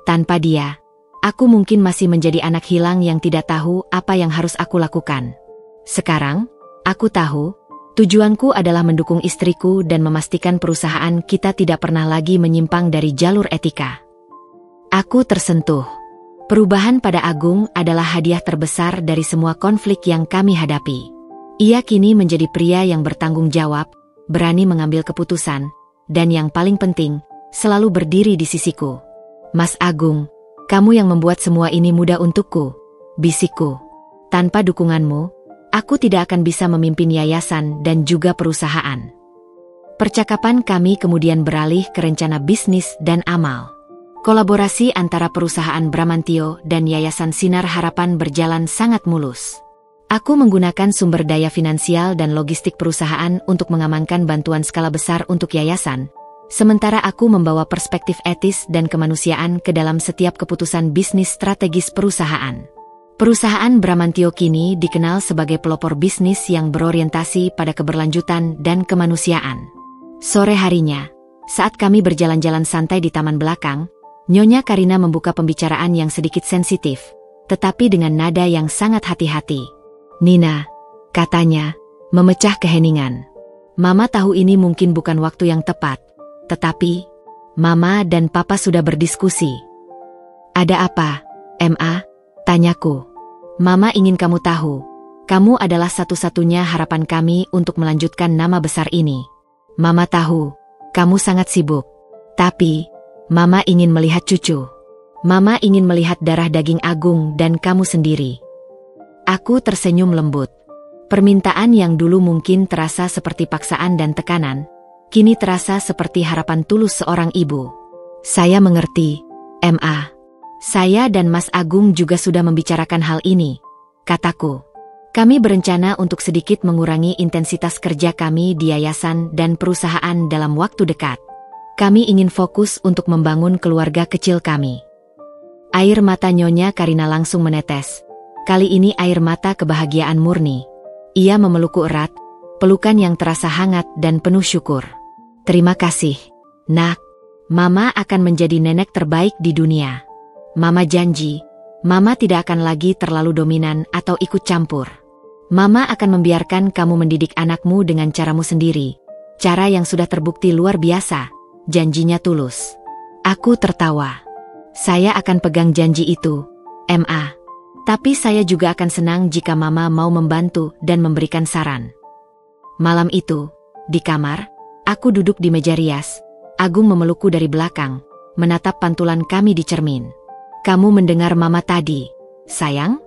Tanpa dia, aku mungkin masih menjadi anak hilang yang tidak tahu apa yang harus aku lakukan. Sekarang, aku tahu, tujuanku adalah mendukung istriku dan memastikan perusahaan kita tidak pernah lagi menyimpang dari jalur etika. Aku tersentuh. Perubahan pada Agung adalah hadiah terbesar dari semua konflik yang kami hadapi. Ia kini menjadi pria yang bertanggung jawab, berani mengambil keputusan, dan yang paling penting, selalu berdiri di sisiku. Mas Agung, kamu yang membuat semua ini mudah untukku, bisikku. Tanpa dukunganmu, aku tidak akan bisa memimpin yayasan dan juga perusahaan. Percakapan kami kemudian beralih ke rencana bisnis dan amal. Kolaborasi antara perusahaan Bramantio dan Yayasan Sinar Harapan berjalan sangat mulus. Aku menggunakan sumber daya finansial dan logistik perusahaan untuk mengamankan bantuan skala besar untuk yayasan, sementara aku membawa perspektif etis dan kemanusiaan ke dalam setiap keputusan bisnis strategis perusahaan. Perusahaan Bramantio kini dikenal sebagai pelopor bisnis yang berorientasi pada keberlanjutan dan kemanusiaan. Sore harinya, saat kami berjalan-jalan santai di taman belakang, Nyonya Karina membuka pembicaraan yang sedikit sensitif, tetapi dengan nada yang sangat hati-hati. Nina, katanya, memecah keheningan. Mama tahu ini mungkin bukan waktu yang tepat, tetapi Mama dan Papa sudah berdiskusi. Ada apa, Ma? Tanyaku. Mama ingin kamu tahu, kamu adalah satu-satunya harapan kami untuk melanjutkan nama besar ini. Mama tahu, kamu sangat sibuk, tapi Mama ingin melihat cucu. Mama ingin melihat darah daging Agung dan kamu sendiri. Aku tersenyum lembut. Permintaan yang dulu mungkin terasa seperti paksaan dan tekanan, kini terasa seperti harapan tulus seorang ibu. Saya mengerti, Ma. Saya dan Mas Agung juga sudah membicarakan hal ini, kataku. Kami berencana untuk sedikit mengurangi intensitas kerja kami di yayasan dan perusahaan dalam waktu dekat. Kami ingin fokus untuk membangun keluarga kecil kami. Air mata Nyonya Karina langsung menetes. Kali ini air mata kebahagiaan murni. Ia memelukku erat, pelukan yang terasa hangat dan penuh syukur. Terima kasih, Nak. Mama akan menjadi nenek terbaik di dunia. Mama janji, Mama tidak akan lagi terlalu dominan atau ikut campur. Mama akan membiarkan kamu mendidik anakmu dengan caramu sendiri. Cara yang sudah terbukti luar biasa. Janjinya tulus. Aku tertawa. Saya akan pegang janji itu, Ma. Tapi saya juga akan senang jika Mama mau membantu dan memberikan saran. Malam itu, di kamar, aku duduk di meja rias. Agung memelukku dari belakang, menatap pantulan kami di cermin. Kamu mendengar Mama tadi, sayang?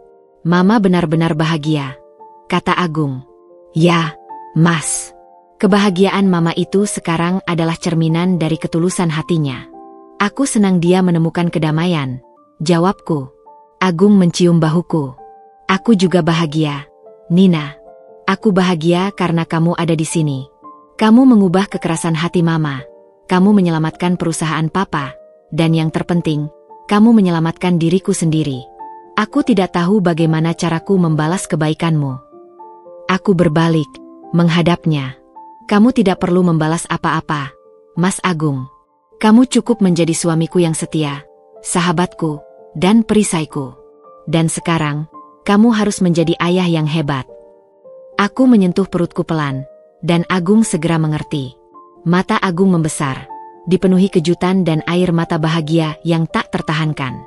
Mama benar-benar bahagia, kata Agung. Ya, Mas. Kebahagiaan Mama itu sekarang adalah cerminan dari ketulusan hatinya. Aku senang dia menemukan kedamaian, jawabku. Agung mencium bahuku. Aku juga bahagia, Nina. Aku bahagia karena kamu ada di sini. Kamu mengubah kekerasan hati Mama. Kamu menyelamatkan perusahaan Papa. Dan yang terpenting, kamu menyelamatkan diriku sendiri. Aku tidak tahu bagaimana caraku membalas kebaikanmu. Aku berbalik, menghadapnya. Kamu tidak perlu membalas apa-apa, Mas Agung. Kamu cukup menjadi suamiku yang setia, sahabatku, dan perisaiku. Dan sekarang, kamu harus menjadi ayah yang hebat. Aku menyentuh perutku pelan, dan Agung segera mengerti. Mata Agung membesar, dipenuhi kejutan dan air mata bahagia yang tak tertahankan.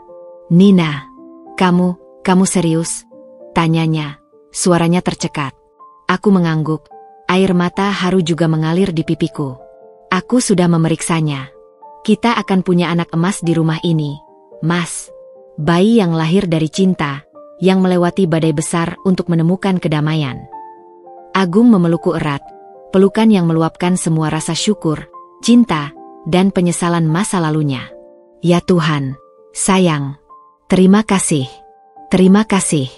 "Nina, kamu serius?" tanyanya. Suaranya tercekat. Aku mengangguk, air mata haru juga mengalir di pipiku. "Aku sudah memeriksanya. Kita akan punya anak emas di rumah ini, Mas. Bayi yang lahir dari cinta, yang melewati badai besar untuk menemukan kedamaian." Agung memelukku erat, pelukan yang meluapkan semua rasa syukur, cinta, dan penyesalan masa lalunya. "Ya Tuhan, sayang. Terima kasih. Terima kasih.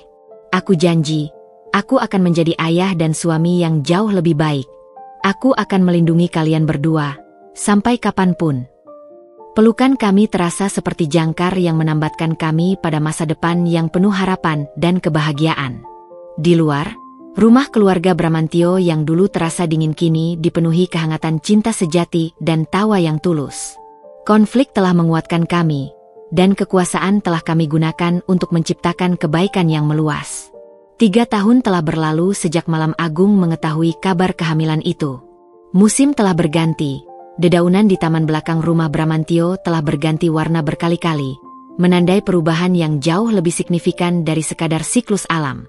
Aku janji, aku akan menjadi ayah dan suami yang jauh lebih baik. Aku akan melindungi kalian berdua, sampai kapanpun." Pelukan kami terasa seperti jangkar yang menambatkan kami pada masa depan yang penuh harapan dan kebahagiaan. Di luar, rumah keluarga Bramantio yang dulu terasa dingin kini dipenuhi kehangatan cinta sejati dan tawa yang tulus. Konflik telah menguatkan kami, dan kekuasaan telah kami gunakan untuk menciptakan kebaikan yang meluas. 3 tahun telah berlalu sejak malam Agung mengetahui kabar kehamilan itu. Musim telah berganti, dedaunan di taman belakang rumah Bramantio telah berganti warna berkali-kali, menandai perubahan yang jauh lebih signifikan dari sekadar siklus alam.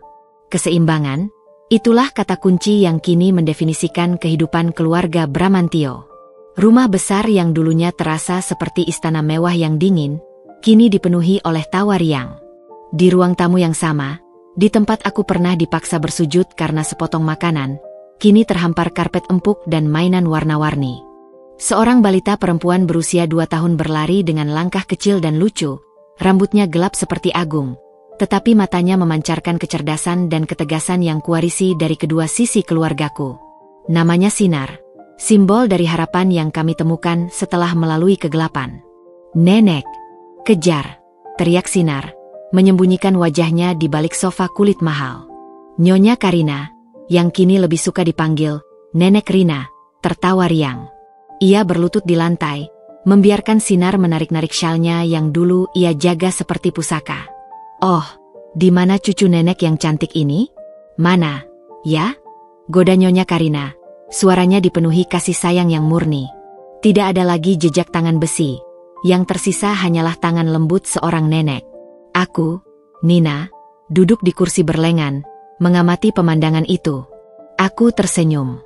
Keseimbangan, itulah kata kunci yang kini mendefinisikan kehidupan keluarga Bramantio. Rumah besar yang dulunya terasa seperti istana mewah yang dingin, kini dipenuhi oleh tawa riang. Di ruang tamu yang sama, di tempat aku pernah dipaksa bersujud karena sepotong makanan, kini terhampar karpet empuk dan mainan warna-warni. Seorang balita perempuan berusia 2 tahun berlari dengan langkah kecil dan lucu, rambutnya gelap seperti Agung, tetapi matanya memancarkan kecerdasan dan ketegasan yang kuwarisi dari kedua sisi keluargaku. Namanya Sinar, simbol dari harapan yang kami temukan setelah melalui kegelapan. "Nenek, kejar!" teriak Sinar, menyembunyikan wajahnya di balik sofa kulit mahal. Nyonya Karina, yang kini lebih suka dipanggil Nenek Rina, tertawa riang. Ia berlutut di lantai, membiarkan Sinar menarik-narik syalnya yang dulu ia jaga seperti pusaka. "Oh, di mana cucu nenek yang cantik ini? Mana, ya?" goda Nyonya Karina, suaranya dipenuhi kasih sayang yang murni. Tidak ada lagi jejak tangan besi. Yang tersisa hanyalah tangan lembut seorang nenek. Aku, Nina, duduk di kursi berlengan, mengamati pemandangan itu. Aku tersenyum.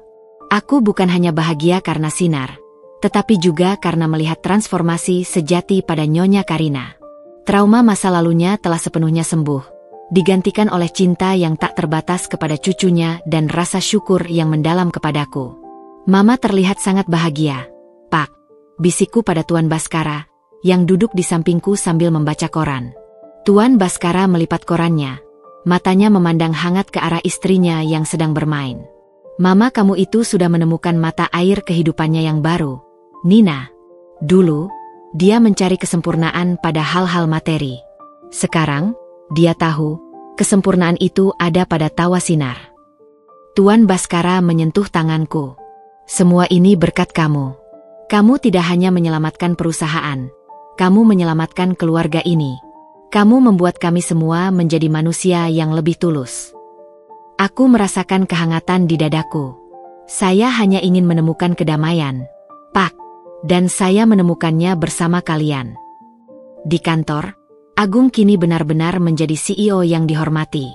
Aku bukan hanya bahagia karena Sinar, tetapi juga karena melihat transformasi sejati pada Nyonya Karina. Trauma masa lalunya telah sepenuhnya sembuh, digantikan oleh cinta yang tak terbatas kepada cucunya dan rasa syukur yang mendalam kepadaku. "Mama terlihat sangat bahagia, Pak," bisikku pada Tuan Baskara, yang duduk di sampingku sambil membaca koran. Tuan Baskara melipat korannya, matanya memandang hangat ke arah istrinya yang sedang bermain. "Mama kamu itu sudah menemukan mata air kehidupannya yang baru, Nina. Dulu, dia mencari kesempurnaan pada hal-hal materi. Sekarang, dia tahu, kesempurnaan itu ada pada tawa Sinar." Tuan Baskara menyentuh tanganku. "Semua ini berkat kamu. Kamu tidak hanya menyelamatkan perusahaan, kamu menyelamatkan keluarga ini. Kamu membuat kami semua menjadi manusia yang lebih tulus." Aku merasakan kehangatan di dadaku. Saya hanya ingin menemukan kedamaian, Pak, dan saya menemukannya bersama kalian. Di kantor, Agung kini benar-benar menjadi CEO yang dihormati.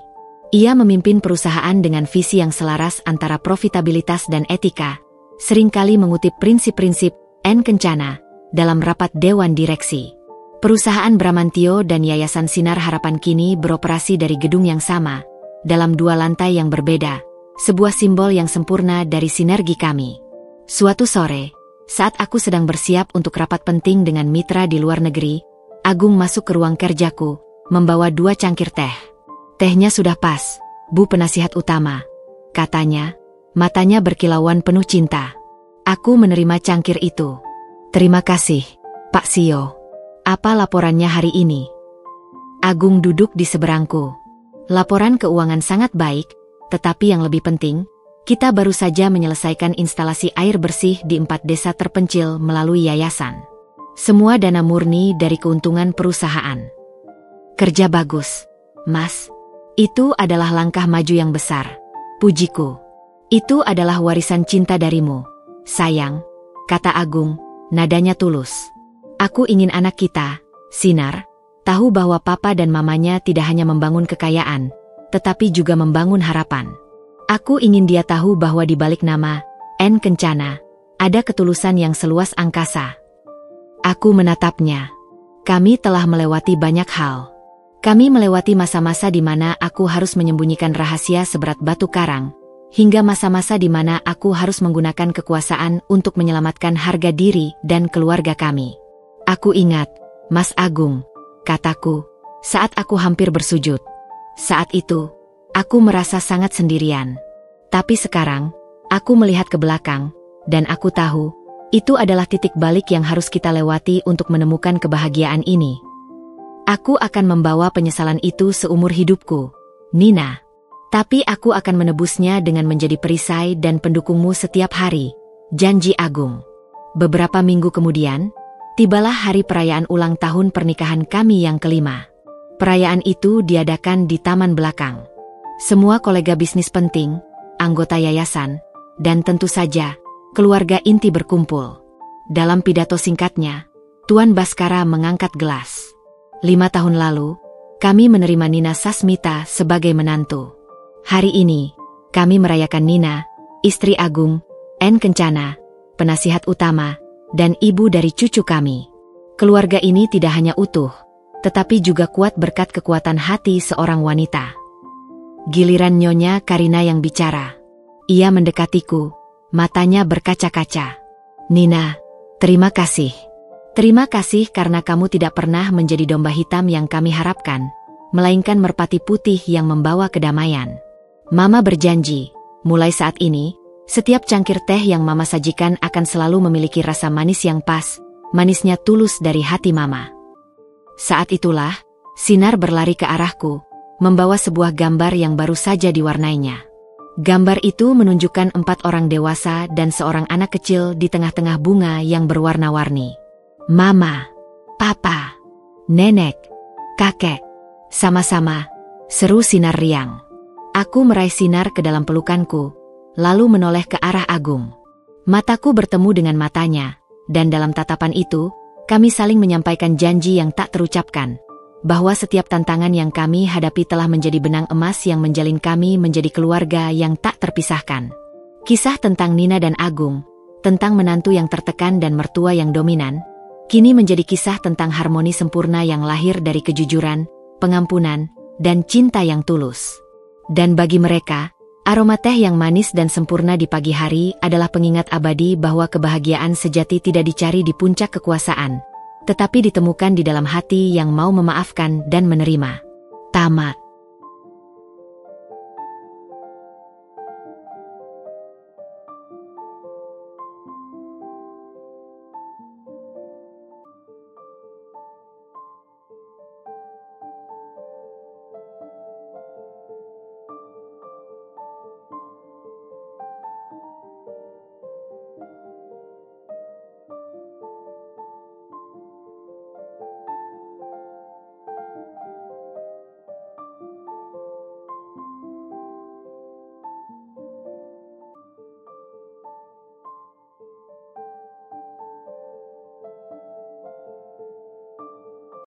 Ia memimpin perusahaan dengan visi yang selaras antara profitabilitas dan etika, seringkali mengutip prinsip-prinsip N. Kencana dalam rapat Dewan Direksi. Perusahaan Bramantio dan Yayasan Sinar Harapan kini beroperasi dari gedung yang sama, dalam 2 lantai yang berbeda, sebuah simbol yang sempurna dari sinergi kami. Suatu sore, saat aku sedang bersiap untuk rapat penting dengan mitra di luar negeri, Agung masuk ke ruang kerjaku, membawa 2 cangkir teh. "Tehnya sudah pas, Bu Penasihat Utama," katanya, matanya berkilauan penuh cinta. Aku menerima cangkir itu. "Terima kasih, Pak CEO. Apa laporannya hari ini?" Agung duduk di seberangku. "Laporan keuangan sangat baik, tetapi yang lebih penting, kita baru saja menyelesaikan instalasi air bersih di 4 desa terpencil melalui yayasan. Semua dana murni dari keuntungan perusahaan." "Kerja bagus, Mas. Itu adalah langkah maju yang besar," pujiku. Itu adalah warisan cinta darimu, sayang, kata Agung, nadanya tulus. Aku ingin anak kita, Sinar, tahu bahwa papa dan mamanya tidak hanya membangun kekayaan, tetapi juga membangun harapan. Aku ingin dia tahu bahwa di balik nama N. Kencana, ada ketulusan yang seluas angkasa. Aku menatapnya. Kami telah melewati banyak hal. Kami melewati masa-masa di mana aku harus menyembunyikan rahasia seberat batu karang, hingga masa-masa di mana aku harus menggunakan kekuasaan untuk menyelamatkan harga diri dan keluarga kami. Aku ingat, Mas Agung, kataku, saat aku hampir bersujud. Saat itu, aku merasa sangat sendirian. Tapi sekarang, aku melihat ke belakang, dan aku tahu, itu adalah titik balik yang harus kita lewati untuk menemukan kebahagiaan ini. Aku akan membawa penyesalan itu seumur hidupku, Nina. Tapi aku akan menebusnya dengan menjadi perisai dan pendukungmu setiap hari, janji Agung. Beberapa minggu kemudian, tibalah hari perayaan ulang tahun pernikahan kami yang kelima. Perayaan itu diadakan di taman belakang. Semua kolega bisnis penting, anggota yayasan, dan tentu saja, keluarga inti berkumpul. Dalam pidato singkatnya, Tuan Baskara mengangkat gelas. 5 tahun lalu, kami menerima Nina Sasmita sebagai menantu. Hari ini, kami merayakan Nina, istri Agung, N. Kencana, penasihat utama, dan ibu dari cucu kami. Keluarga ini tidak hanya utuh, tetapi juga kuat berkat kekuatan hati seorang wanita. Giliran Nyonya Karina yang bicara. Ia mendekatiku, matanya berkaca-kaca. Nina, terima kasih. Terima kasih karena kamu tidak pernah menjadi domba hitam yang kami harapkan, melainkan merpati putih yang membawa kedamaian. Mama berjanji, mulai saat ini, setiap cangkir teh yang Mama sajikan akan selalu memiliki rasa manis yang pas, manisnya tulus dari hati Mama. Saat itulah, Sinar berlari ke arahku, membawa sebuah gambar yang baru saja diwarnainya. Gambar itu menunjukkan 4 orang dewasa dan seorang anak kecil di tengah-tengah bunga yang berwarna-warni. Mama, Papa, Nenek, Kakek, sama-sama, seru Sinar riang. Aku meraih Sinar ke dalam pelukanku, lalu menoleh ke arah Agung. Mataku bertemu dengan matanya, dan dalam tatapan itu, kami saling menyampaikan janji yang tak terucapkan, bahwa setiap tantangan yang kami hadapi telah menjadi benang emas yang menjalin kami menjadi keluarga yang tak terpisahkan. Kisah tentang Nina dan Agung, tentang menantu yang tertekan dan mertua yang dominan, kini menjadi kisah tentang harmoni sempurna yang lahir dari kejujuran, pengampunan, dan cinta yang tulus. Dan bagi mereka, aroma teh yang manis dan sempurna di pagi hari adalah pengingat abadi bahwa kebahagiaan sejati tidak dicari di puncak kekuasaan, tetapi ditemukan di dalam hati yang mau memaafkan dan menerima. Tamat.